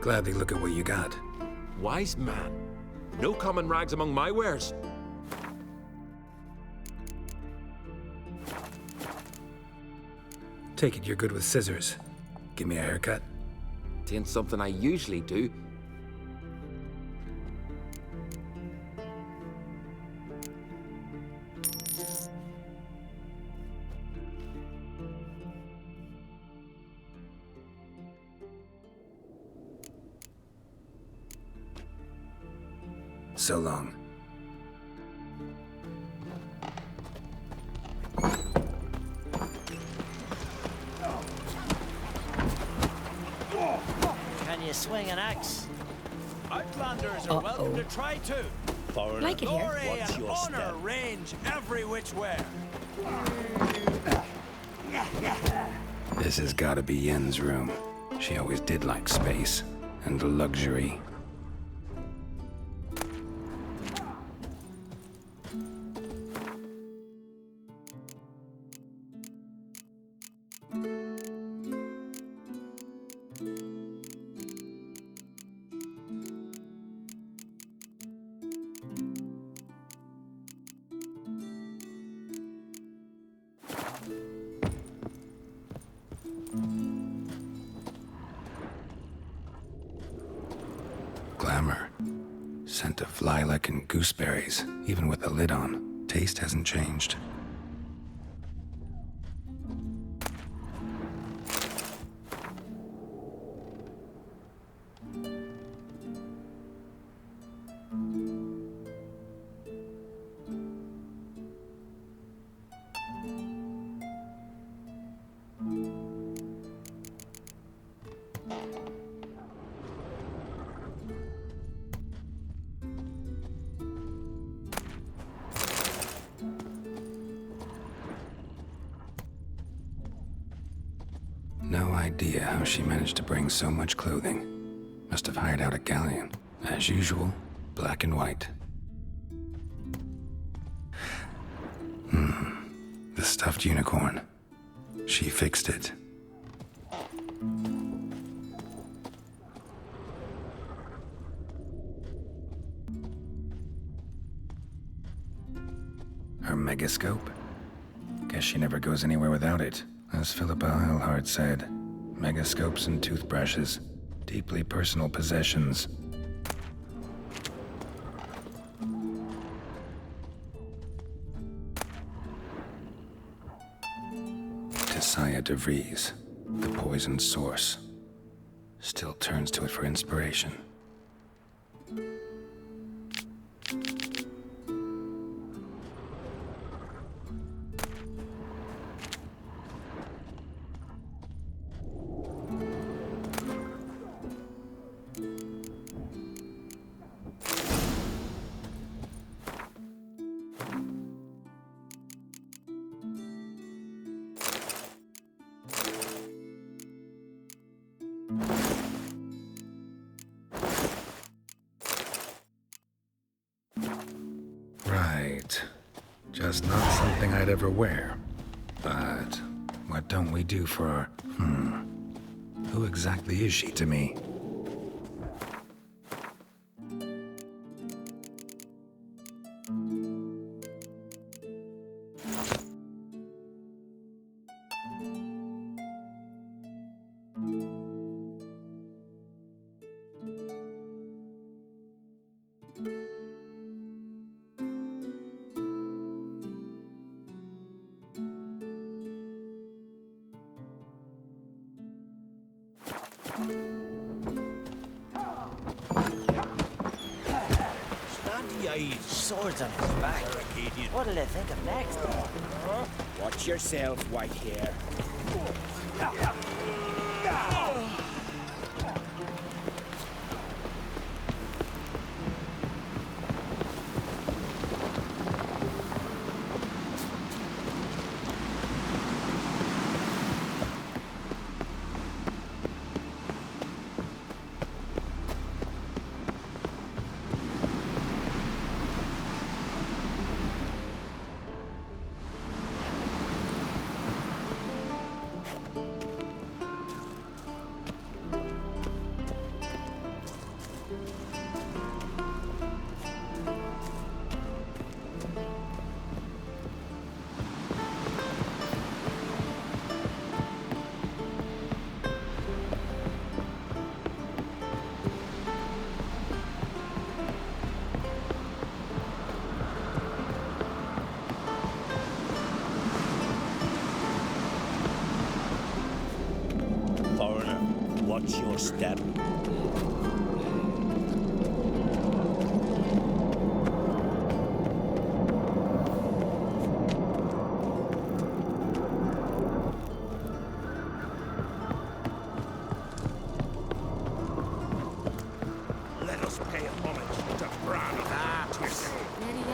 Gladly look at what you got. Wise man. No common rags among my wares. Take it you're good with scissors. Give me a haircut. 'Tain't something I usually do. So long. Can you swing an axe? Outlanders are welcome to try too. Foreigner, like it here. Glory What's and your honor step? range every which way. This has gotta be Yen's room. She always did like space and luxury. Glamour. Scent of lilac and gooseberries, even with the lid on. Taste hasn't changed. No idea how she managed to bring so much clothing. Must have hired out a galleon. As usual, black and white. The stuffed unicorn. She fixed it. Her megascope? Guess she never goes anywhere without it. As Philippa Eilhart said, megascopes and toothbrushes, deeply personal possessions. Tisaya de Vries, the poisoned source, still turns to it for inspiration. Right. Just not something I'd ever wear. But what don't we do for our... Who exactly is she to me? Swords on his back. What'll they think of next? Watch yourself, white hair. step. Let us pay homage to Bran of Artus.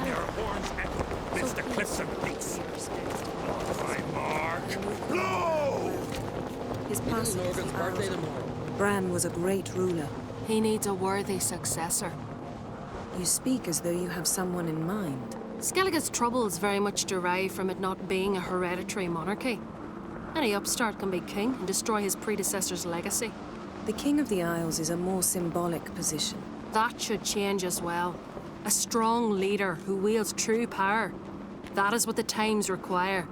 Their horns echo amidst the cliffs and peaks. On my mark, blow! His past Morgan's birthday tomorrow. Bran was a great ruler. He needs a worthy successor. You speak as though you have someone in mind. Skellige's troubles very much derive from it not being a hereditary monarchy. Any upstart can be king and destroy his predecessor's legacy. The King of the Isles is a more symbolic position. That should change as well. A strong leader who wields true power. That is what the times require.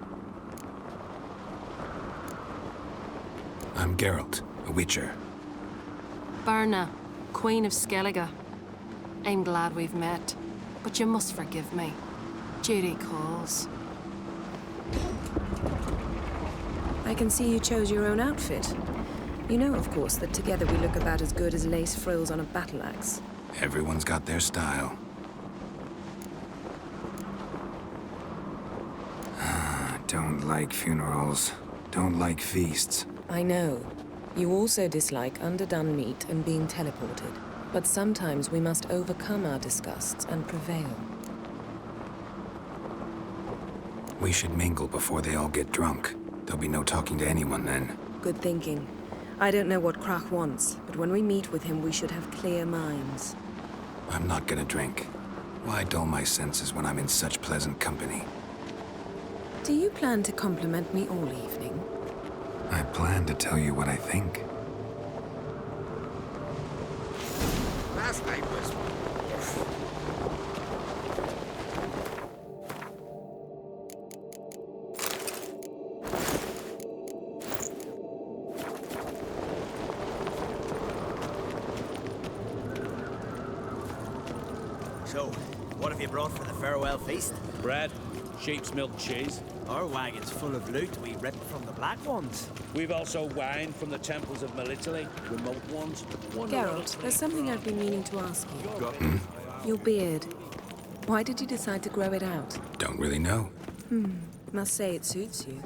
I'm Geralt, a Witcher. Birna, Queen of Skellige. I'm glad we've met, but you must forgive me. Duty calls. I can see you chose your own outfit. You know, of course, that together we look about as good as lace frills on a battle axe. Everyone's got their style. Don't like funerals. Don't like feasts. I know. You also dislike underdone meat and being teleported. But sometimes we must overcome our disgusts and prevail. We should mingle before they all get drunk. There'll be no talking to anyone then. Good thinking. I don't know what Krach wants, but when we meet with him, we should have clear minds. I'm not gonna drink. Why dull my senses when I'm in such pleasant company? Do you plan to compliment me all evening? I plan to tell you what I think. Last night was... So, what have you brought for the farewell feast? Bread, sheep's milk cheese. Our wagon's full of loot we ripped from the Black Ones. We've also wine from the temples of Melitele, remote ones. Geralt, there's something I've been meaning to ask you. Your beard. Why did you decide to grow it out? Don't really know. Must say it suits you.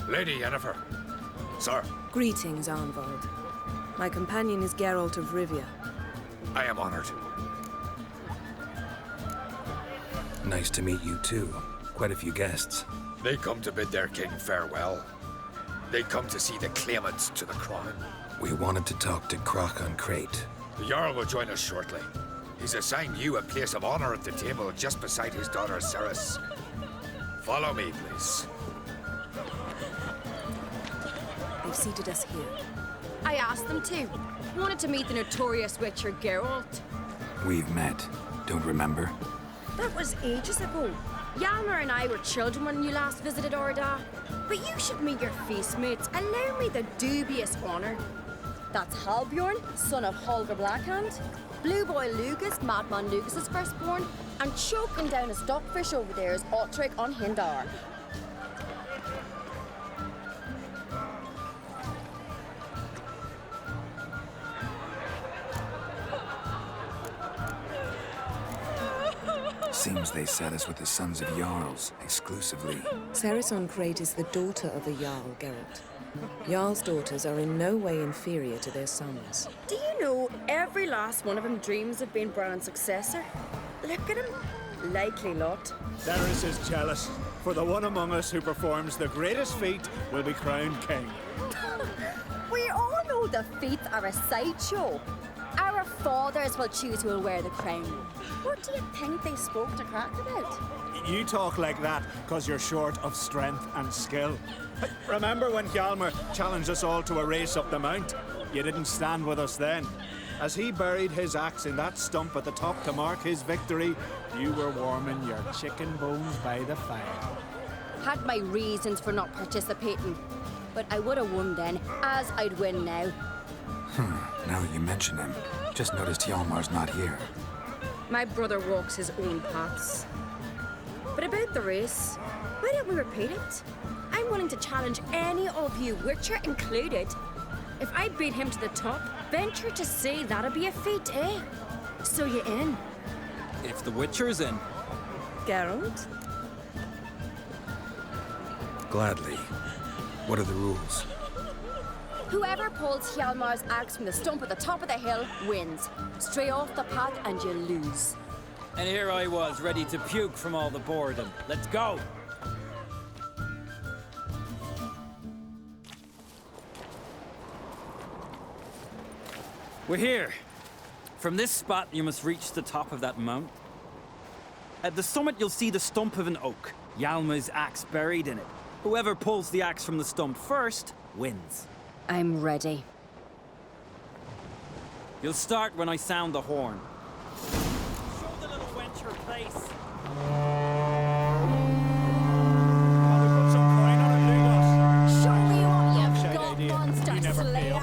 Lady Yennefer. Sir. Greetings, Arnvald. My companion is Geralt of Rivia. I am honored. Nice to meet you too. Quite a few guests. They come to bid their king farewell. They come to see the claimants to the crown. We wanted to talk to Krach on Crate. The Jarl will join us shortly. He's assigned you a place of honor at the table just beside his daughter Cerys. Follow me, please. They've seated us here. I asked them to. Wanted to meet the notorious Witcher Geralt. We've met. Don't remember? That was ages ago. Hjalmar and I were children when you last visited Orda. But you should meet your feast mates. Allow me the dubious honor. That's Halbjorn, son of Holger Blackhand. Blue Boy Lugus, Madman Lugus's firstborn. And choking down a stockfish over there is Otric on Hindar. Seems they set us with the sons of Jarls, exclusively. Cerys on Crate is the daughter of a Jarl, Geralt. Jarl's daughters are in no way inferior to their sons. Do you know every last one of them dreams of being Bran's successor? Look at him. Likely lot. Cerys is jealous, for the one among us who performs the greatest feat will be crowned king. We all know the feats are a sideshow. Our fathers will choose who will wear the crown. What do you think they spoke to Krach about? You talk like that because you're short of strength and skill. Remember when Hjalmar challenged us all to a race up the mount? You didn't stand with us then. As he buried his axe in that stump at the top to mark his victory, you were warming your chicken bones by the fire. Had my reasons for not participating. But I would have won then, as I'd win now. Now that you mention him, just noticed Hjalmar's not here. My brother walks his own paths. But about the race, why don't we repeat it? I'm willing to challenge any of you, Witcher included. If I beat him to the top, venture to say that'd be a feat, eh? So you in? If the Witcher's in. Geralt? Gladly. What are the rules? Whoever pulls Hjalmar's axe from the stump at the top of the hill wins. Stray off the path and you lose. And here I was, ready to puke from all the boredom. Let's go! We're here. From this spot, you must reach the top of that mount. At the summit, you'll see the stump of an oak. Hjalmar's axe buried in it. Whoever pulls the axe from the stump first wins. I'm ready. You'll start when I sound the horn. Show the little wench her place. Show me what you've got, monster slayer!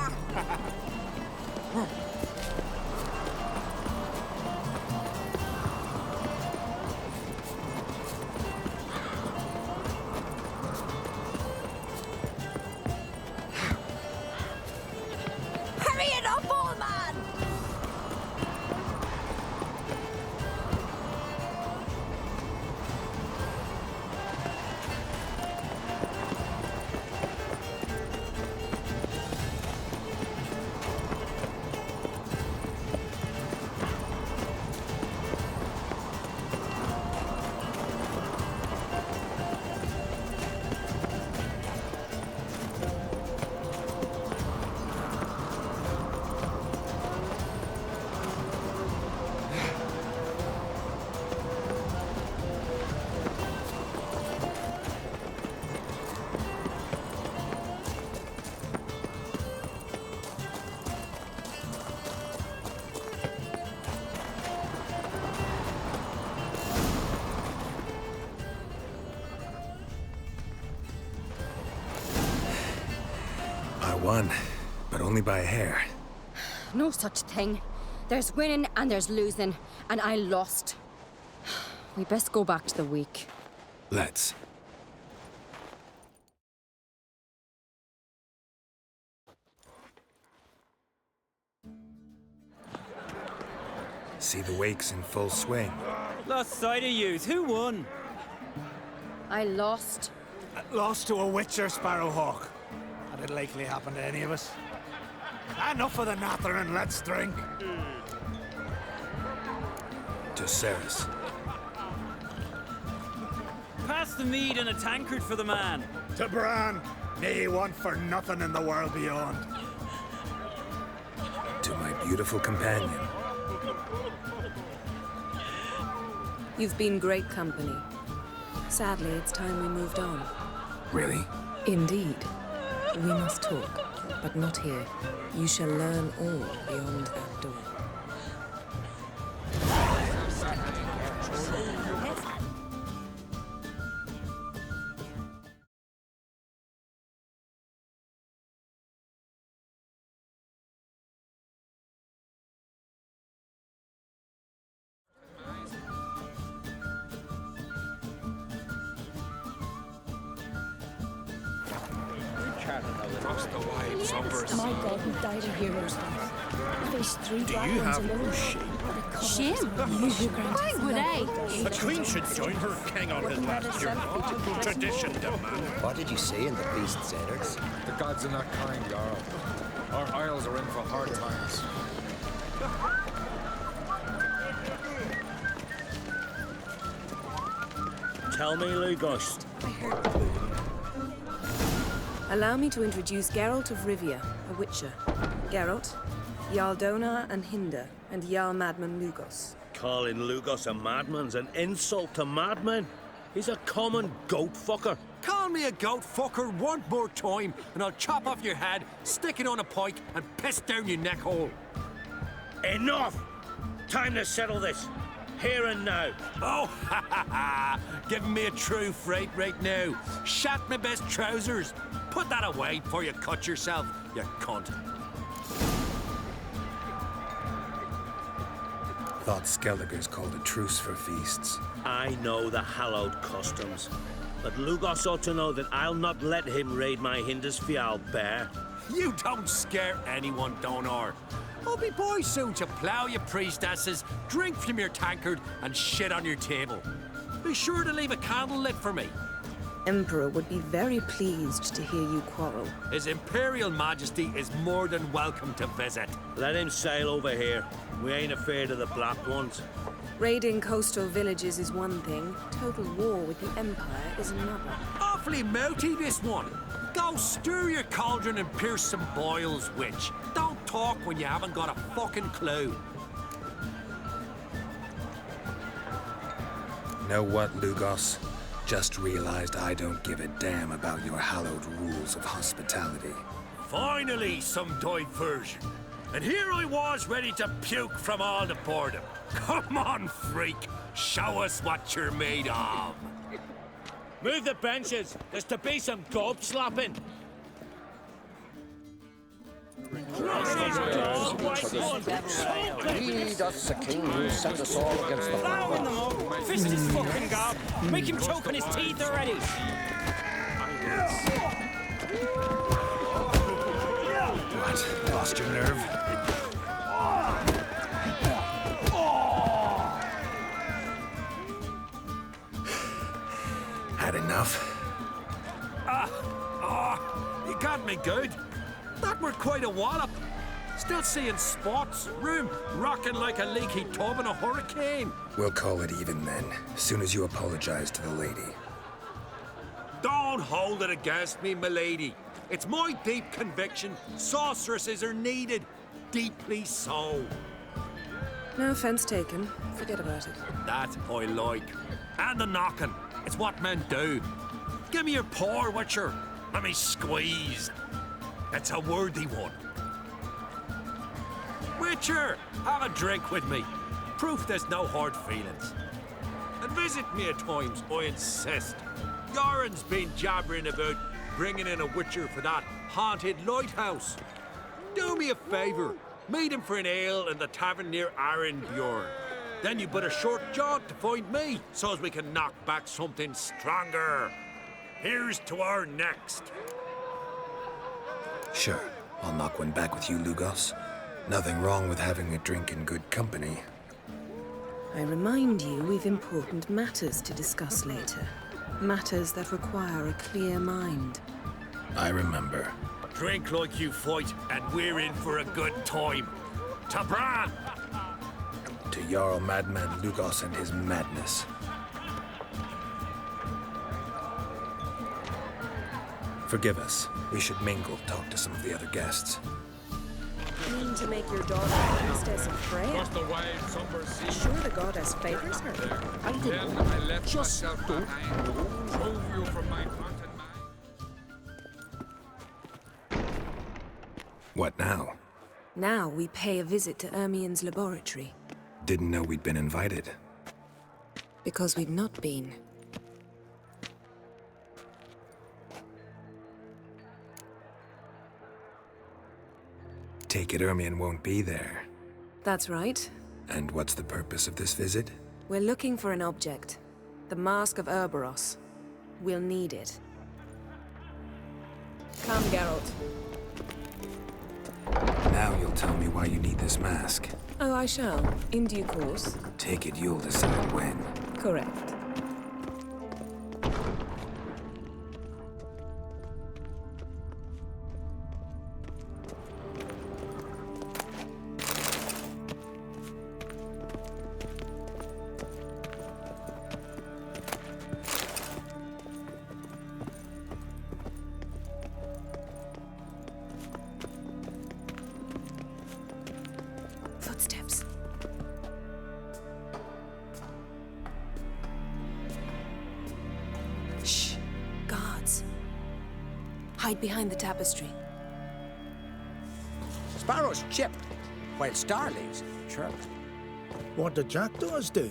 Hurry it up, old man! Won, but only by a hair. No such thing. There's winning and there's losing, and I lost. We best go back to the week. Let's. See the wakes in full swing. Lost sight of yous. Who won? I lost. Lost to a Witcher, Sparrowhawk. That'd likely happen to any of us. Enough of the natter and let's drink. To Ceres. Pass the mead and a tankard for the man. To Bran. Me want for nothing in the world beyond. To my beautiful companion. You've been great company. Sadly, it's time we moved on. Really? Indeed. We must talk, but not here. You shall learn all beyond that door. My God, we died a hero's death. Faced 3 black you ones have alone. no shame? Shame? Why would I? A queen should join her king on his last journey. Tradition demands. What did you say in the beast's editors? The gods are not kind, Jarl. Our isles are in for hard times. Tell me, Lugos. Allow me to introduce Geralt of Rivia, a Witcher. Geralt, Jarl Dona and Hinda, and Jarl Madman Lugos. Calling Lugos a madman's an insult to madmen. He's a common goat fucker. Call me a goat fucker one more time, and I'll chop off your head, stick it on a pike, and piss down your neck hole. Enough! Time to settle this. Here and now. Oh, ha ha ha! Giving me a true fright right now. Shat my best trousers. Put that away before you cut yourself, you cunt. Thought Skelliger's called a truce for feasts. I know the hallowed customs. But Lugos ought to know that I'll not let him raid my Hindisfial bear. You don't scare anyone, Donor. I'll be boys soon to plough your priestesses, drink from your tankard, and shit on your table. Be sure to leave a candle lit for me. Emperor would be very pleased to hear you quarrel. His Imperial Majesty is more than welcome to visit. Let him sail over here. We ain't afraid of the Black Ones. Raiding coastal villages is one thing. Total war with the Empire is another. Awfully mouty, this one. Go stir your cauldron and pierce some boils, witch. Don't talk when you haven't got a fucking clue. Know what, Lugos? Just realized I don't give a damn about your hallowed rules of hospitality. Finally, some diversion. And here I was ready to puke from all the boredom. Come on, freak. Show us what you're made of. Move the benches. There's to be some gob slapping. Lead us, the king who sent us all against the Plow in them all. Fist his fucking gob. Make him choke on his teeth already. What? Lost your nerve? Had enough? You got me good. That were quite a wallop. Still seeing spots, room rocking like a leaky tub in a hurricane. We'll call it even then, as soon as you apologize to the lady. Don't hold it against me, milady. It's my deep conviction sorceresses are needed. Deeply so. No offense taken. Forget about it. That I like. And the knocking. It's what men do. Give me your paw, Witcher. Let me squeeze. It's a worthy one. Witcher, have a drink with me. Proof there's no hard feelings. And visit me at times, I insist. Yoren's been jabbering about bringing in a Witcher for that haunted lighthouse. Do me a favour. Meet him for an ale in the tavern near Arenbjorn. Then you but a short jaunt to find me, so as we can knock back something stronger. Here's to our next. Sure, I'll knock one back with you, Lugos. Nothing wrong with having a drink in good company. I remind you we've important matters to discuss later. Matters that require a clear mind. I remember. Drink like you fight, and we're in for a good time. Ta Bran! To Jarl Madman Lugos and his madness. Forgive us. We should mingle, talk to some of the other guests. You mean to make your daughter a priestess of Freya? Sure the goddess favors her. I didn't. I left myself behind. Drove you from my haunted mind. What now? Now we pay a visit to Ermien's laboratory. Didn't know we'd been invited. Because we've not been. Take it Ermien won't be there. That's right. And what's the purpose of this visit? We're looking for an object. The Mask of Ouroboros. We'll need it. Come, Geralt. Now you'll tell me why you need this mask. Oh, I shall. In due course. Take it you'll decide when. Correct. Footsteps. Shh. Guards. Hide behind the tapestry. Sparrows chip, while starlings chirp. What do jackdaws do?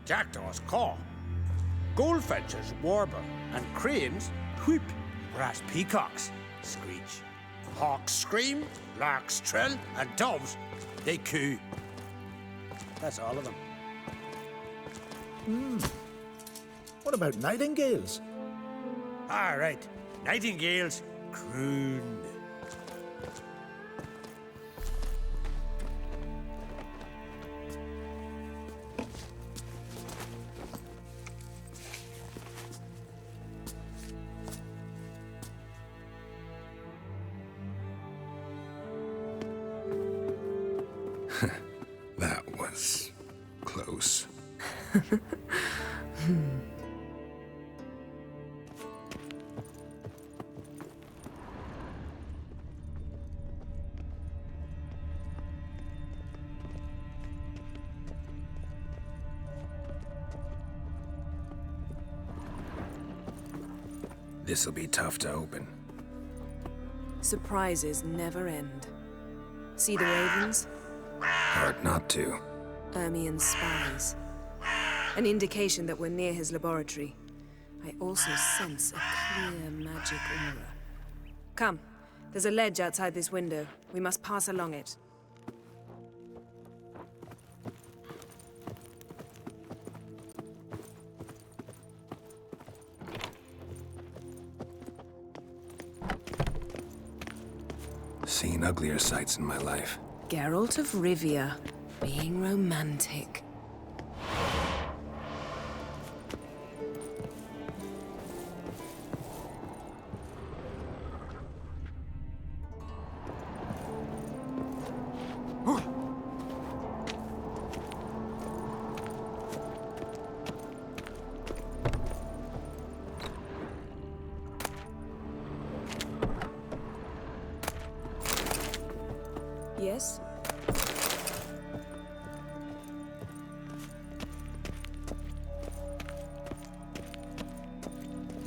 Jackdaws caw. Goldfinches warble, and cranes whoop, whereas peacocks screech. Hawks scream, larks trill, and doves, they coo. That's all of them. What about nightingales? All right. Nightingales crooned. That was close. This'll be tough to open. Surprises never end. See the ravens? Hard not to. Ermien's spies. An indication that we're near his laboratory. I also sense a clear magic aura. Come, there's a ledge outside this window. We must pass along it. Seen uglier sights in my life. Geralt of Rivia, being romantic. Yes?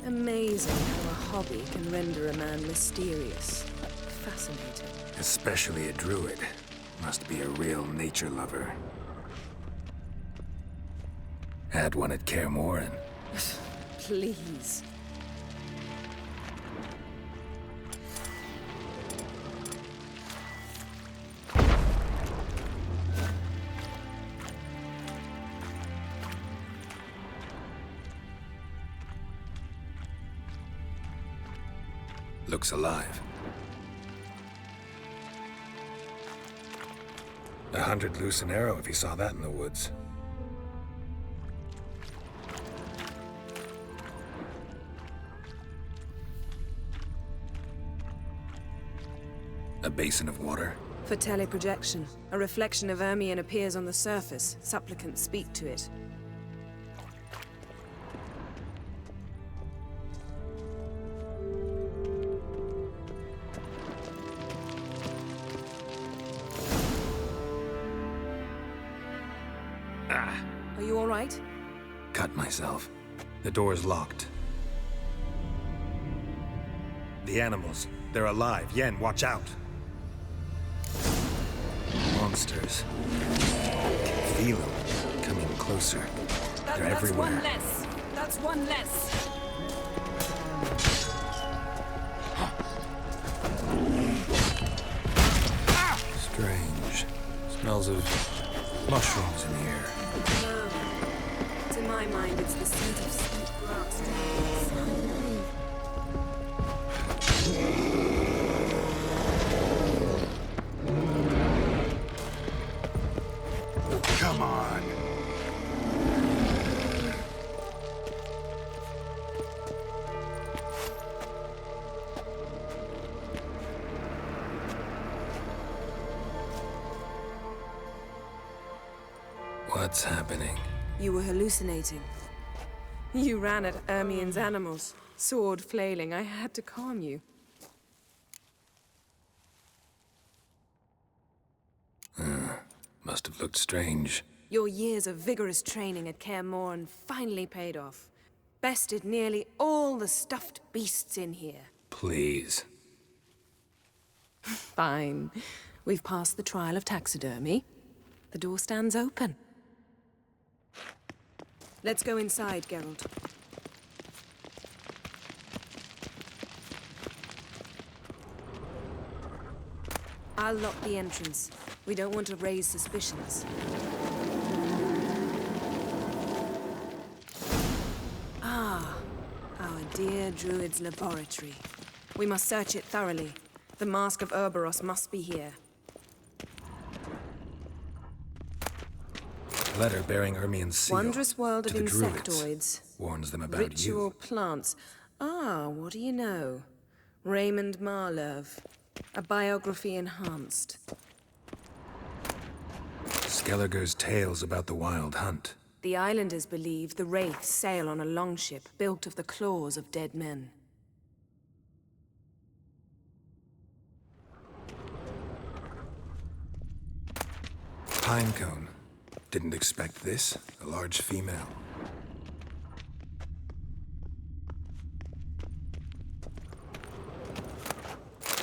Amazing how a hobby can render a man mysterious. Fascinating. Especially a druid. Must be a real nature lover. Had one at Kaer Morhen. Please. Looks alive. A 100 loose an arrow if he saw that in the woods. A basin of water. For teleprojection, a reflection of Ermien appears on the surface. Supplicants speak to it. Are you all right? Cut myself. The door's locked. The animals. They're alive. Yen, watch out. Monsters. Feel them. Coming closer. They're everywhere. That's one less. That's one less. Strange. Smells of mushrooms in here. No. To my mind, it's the scent of sweet grass. Come on. What's happening? You were hallucinating. You ran at Ermien's animals, sword flailing. I had to calm you. Must have looked strange. Your years of vigorous training at Kaer Morhen finally paid off. Bested nearly all the stuffed beasts in here. Please. Fine. We've passed the trial of taxidermy. The door stands open. Let's go inside, Geralt. I'll lock the entrance. We don't want to raise suspicions. dear druid's laboratory. We must search it thoroughly. The Mask of Urboros must be here. Letter bearing Ermien's seal. Wondrous world of to the druids. insectoids. Warns them about Ritual you. plants. Ah, what do you know? Raymond Marlove. A biography enhanced. Skelliger's tales about the Wild Hunt. The islanders believe the wraiths sail on a longship built of the claws of dead men. Pinecone. Didn't expect this. A large female.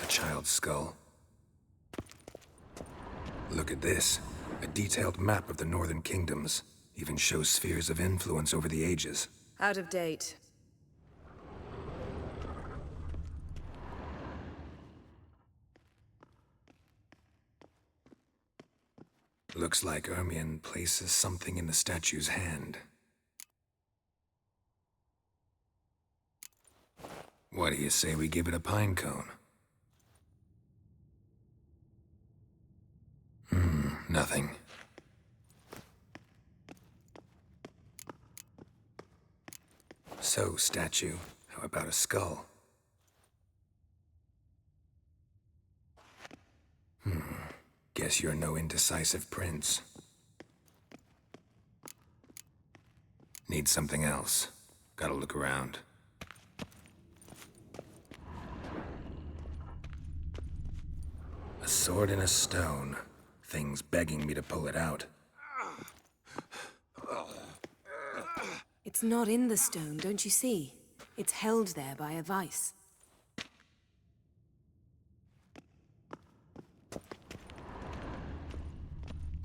A child's skull. Look at this. A detailed map of the Northern Kingdoms. Even shows spheres of influence over the ages. Out of date. Looks like Ermien places something in the statue's hand. What do you say we give it a pine cone? Nothing. So, statue, how about a skull? Guess you're no indecisive prince. Need something else. Gotta look around. A sword in a stone. Thing's begging me to pull it out. It's not in the stone, don't you see? It's held there by a vice.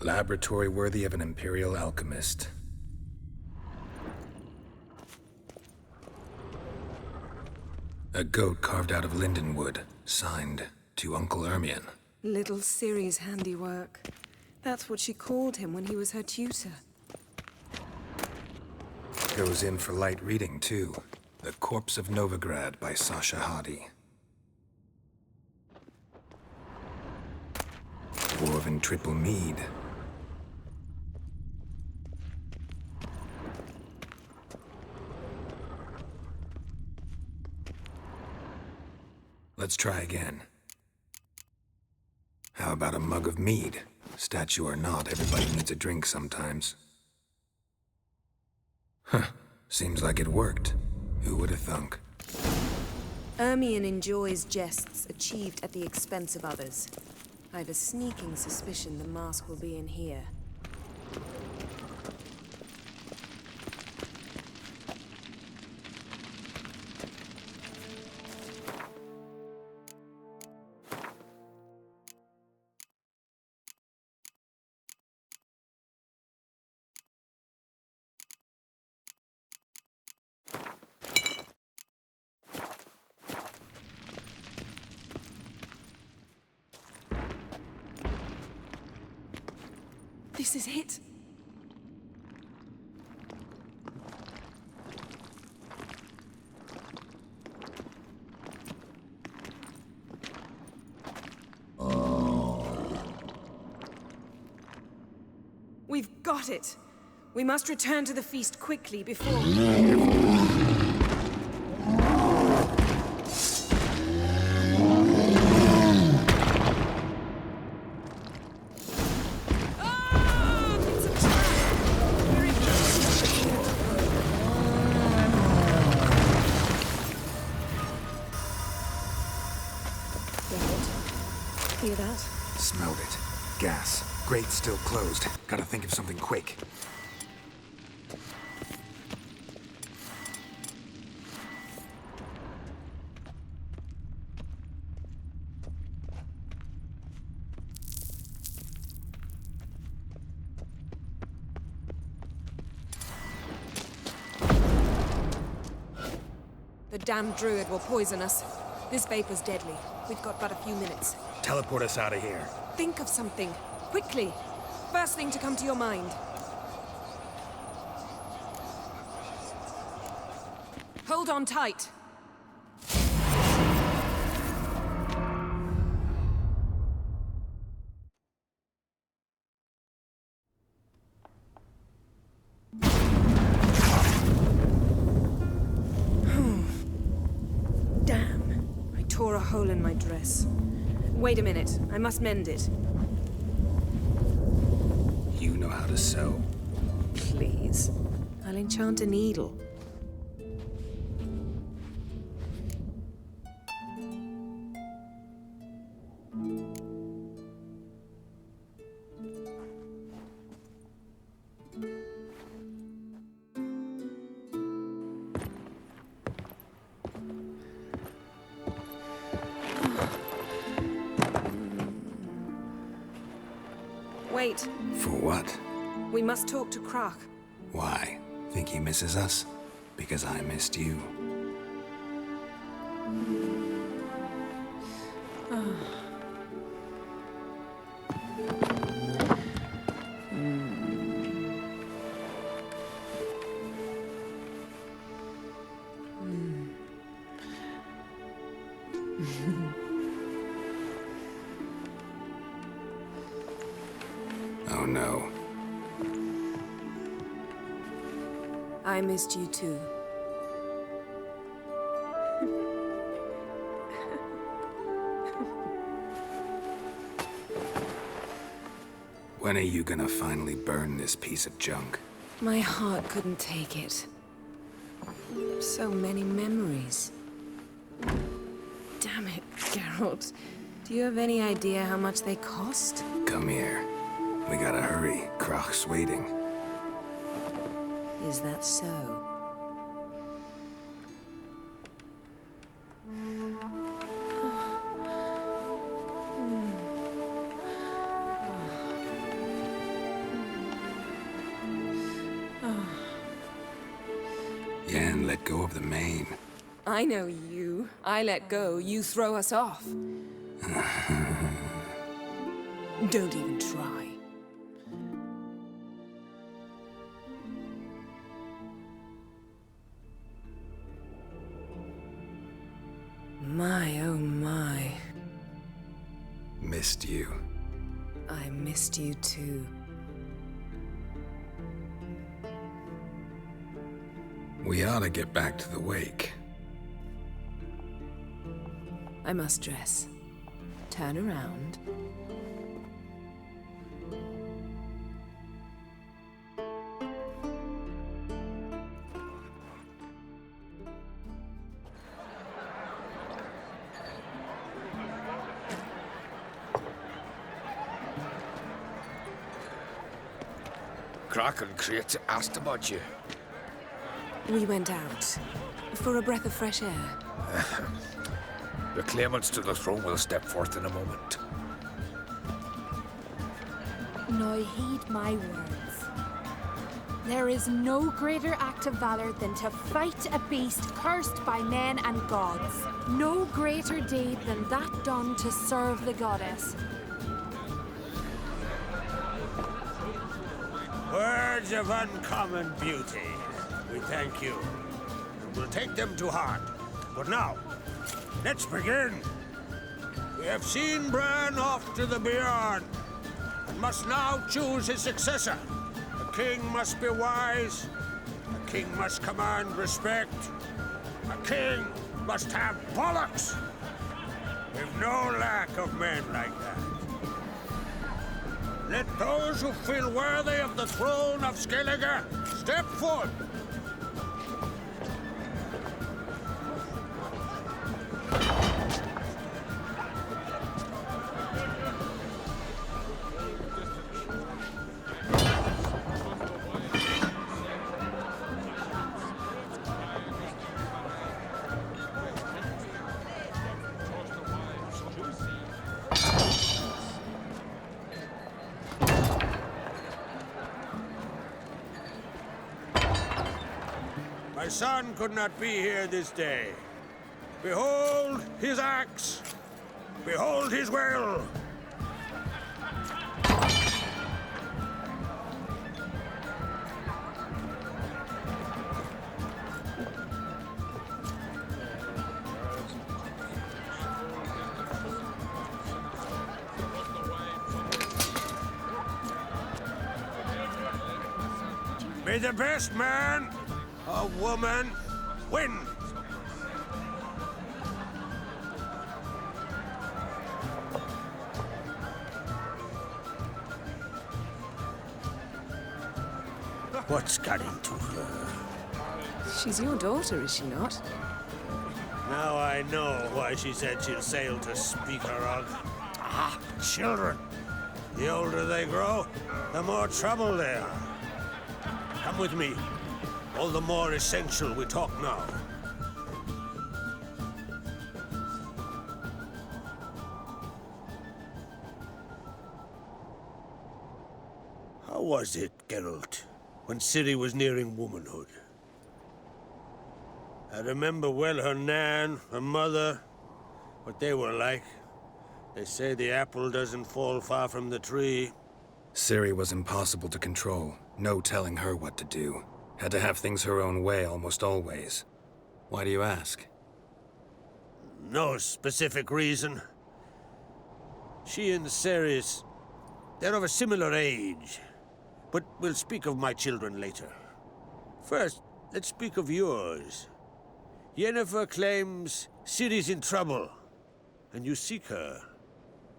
Laboratory worthy of an imperial alchemist. A goat carved out of lindenwood, signed to Uncle Ermien. Little Ciri's handiwork. That's what she called him when he was her tutor. Goes in for light reading, too. The Corpse of Novigrad by Sasha Hadi. Dwarven Triple Mead. Let's try again. How about a mug of mead? Statue or not, everybody needs a drink sometimes. Huh. Seems like it worked. Who would have thunk? Ermien enjoys jests achieved at the expense of others. I've a sneaking suspicion the mask will be in here. This is it. We've got it. We must return to the feast quickly before... Hear that? Smelled it. Gas. Grate still closed. Gotta think of something quick. The damned druid will poison us. This vapor's deadly. We've got but a few minutes. Teleport us out of here. Think of something. Quickly. First thing to come to your mind. Hold on tight. Damn. I tore a hole in my dress. Wait a minute. I must mend it. You know how to sew? Please. I'll enchant a needle. Wait. For what? We must talk to Croc. Why? Think he misses us? Because I missed you. Oh no. I missed you too. When are you gonna finally burn this piece of junk? My heart couldn't take it. So many memories. Damn it, Geralt. Do you have any idea how much they cost? Come here. We gotta hurry. Croc's waiting. Is that so? Yen let go of the mane. I know you. I let go, you throw us off. Don't even try. My, oh my. Missed you. I missed you too. We ought to get back to the wake. I must dress. Turn around. Croc and Crate asked about you. We went out. For a breath of fresh air. The claimants to the throne will step forth in a moment. Now heed my words. There is no greater act of valor than to fight a beast cursed by men and gods. No greater deed than that done to serve the goddess. Words of uncommon beauty. We thank you. We'll take them to heart. But now, let's begin. We have seen Bran off to the beyond, and must now choose his successor. A king must be wise. A king must command respect. A king must have bollocks. We've no lack of men like that. Let those who feel worthy of the throne of Skellige step forth. My son could not be here this day. Behold his axe. Behold his will. May the best man or woman win. What's got into her? She's your daughter, is she not? Now I know why she said she'll sail to speak her of. Ah, children. The older they grow, the more trouble they are. Come with me. All the more essential we talk now. How was it, Geralt, when Ciri was nearing womanhood? I remember well her nan, her mother, what they were like. They say the apple doesn't fall far from the tree. Ciri was impossible to control. No telling her what to do. Had to have things her own way almost always. Why do you ask? No specific reason. She and Ceres, they're of a similar age. But we'll speak of my children later. First, let's speak of yours. Yennefer claims Ciri's in trouble, and you seek her.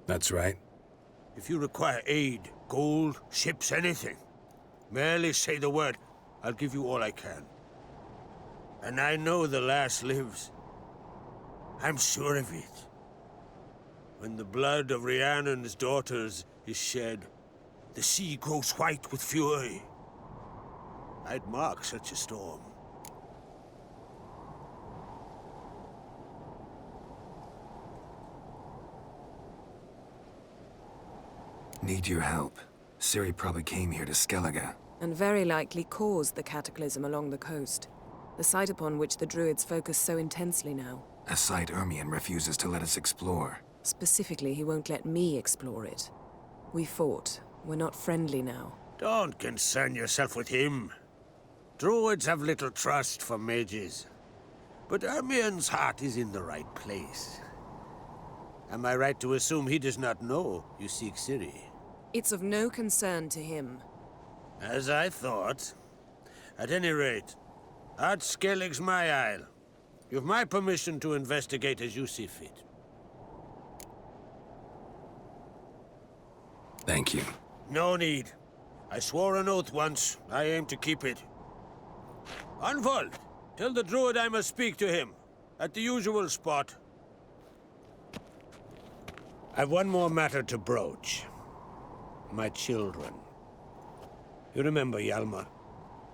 That's right. If you require aid, gold, ships, anything, merely say the word. I'll give you all I can. And I know the lass lives. I'm sure of it. When the blood of Rhiannon's daughters is shed, the sea grows white with fury. I'd mark such a storm. Need your help. Ciri probably came here to Skellige. And very likely caused the cataclysm along the coast. The site upon which the Druids focus so intensely now. A site Ermion refuses to let us explore. Specifically, he won't let me explore it. We fought. We're not friendly now. Don't concern yourself with him. Druids have little trust for mages. But Ermion's heart is in the right place. Am I right to assume he does not know you seek Ciri? It's of no concern to him. As I thought. At any rate, Ard Skellig's my isle. You've my permission to investigate as you see fit. Thank you. No need. I swore an oath once. I aim to keep it. Unfold! Tell the Druid I must speak to him. At the usual spot. I've one more matter to broach. My children. You remember Hjalmar?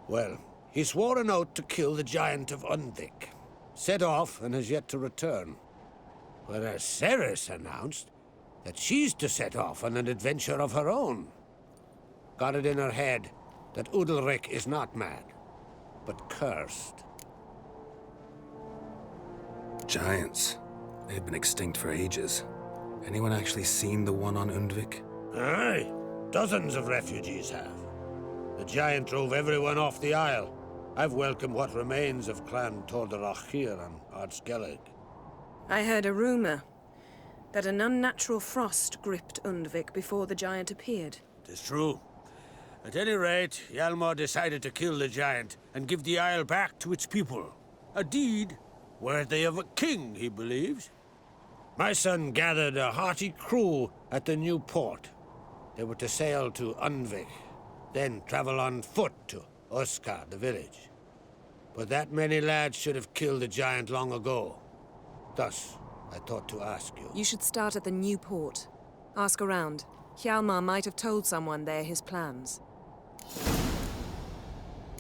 Well, he swore an oath to kill the Giant of Undvik. Set off and has yet to return. Whereas Ceres announced that she's to set off on an adventure of her own. Got it in her head that Udalric is not mad, but cursed. Giants. They've been extinct for ages. Anyone actually seen the one on Undvik? Aye. Dozens of refugees have. The giant drove everyone off the isle. I've welcomed what remains of Clan Tordarach here on Ard Skellig. I heard a rumor that an unnatural frost gripped Undvik before the giant appeared. Tis true. At any rate, Hjalmar decided to kill the giant and give the isle back to its people. A deed worthy of a king, he believes. My son gathered a hearty crew at the new port. They were to sail to Undvik, then travel on foot to Oskar, the village. But that many lads should have killed the giant long ago. Thus, I thought to ask you. You should start at the new port. Ask around. Hjalmar might have told someone there his plans.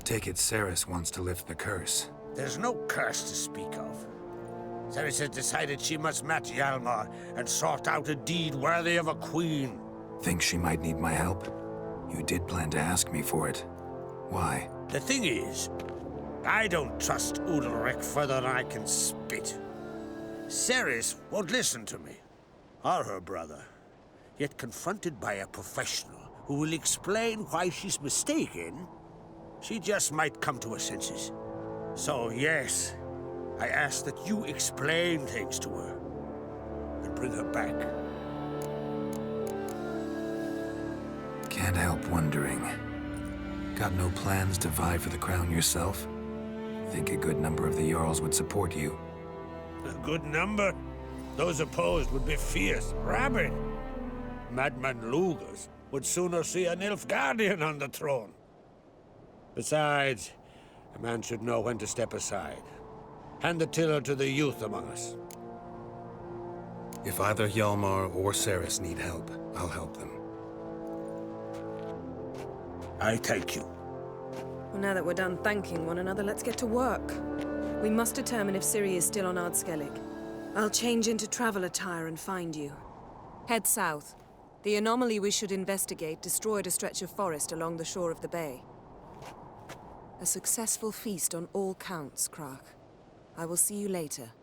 Take it Ceres wants to lift the curse. There's no curse to speak of. Ceres has decided she must match Hjalmar and sort out a deed worthy of a queen. Think she might need my help? You did plan to ask me for it. Why? The thing is, I don't trust Udalric further than I can spit. Ceres won't listen to me, or her brother. Yet confronted by a professional who will explain why she's mistaken, she just might come to her senses. So yes, I ask that you explain things to her and bring her back. Can't help wondering. Got no plans to vie for the crown yourself? Think a good number of the Jarls would support you. A good number? Those opposed would be fierce, rabid. Madman Lugas would sooner see an Nilfgaardian on the throne. Besides, a man should know when to step aside. Hand the tiller to the youth among us. If either Hjalmar or Cerys need help, I'll help them. I thank you. Well, now that we're done thanking one another, let's get to work. We must determine if Ciri is still on Ardskellig. I'll change into travel attire and find you. Head south. The anomaly we should investigate destroyed a stretch of forest along the shore of the bay. A successful feast on all counts, Crach. I will see you later.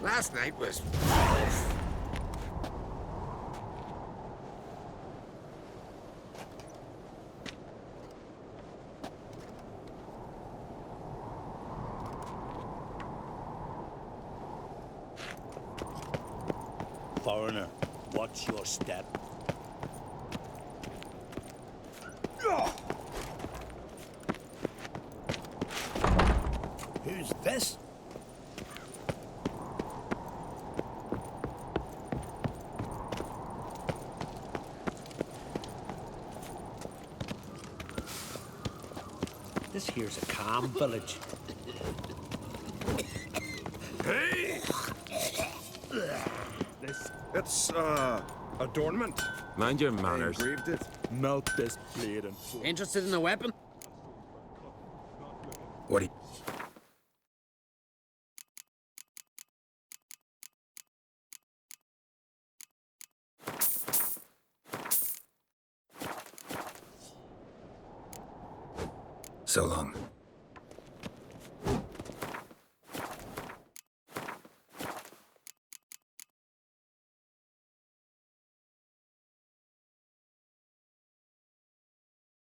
Last night was... Foreigner, watch your step. Who's this? This here's a calm village. Hey! It's, adornment. Mind your manners. They engraved it. Melt this blade and... Interested in the weapon? What do you... So long.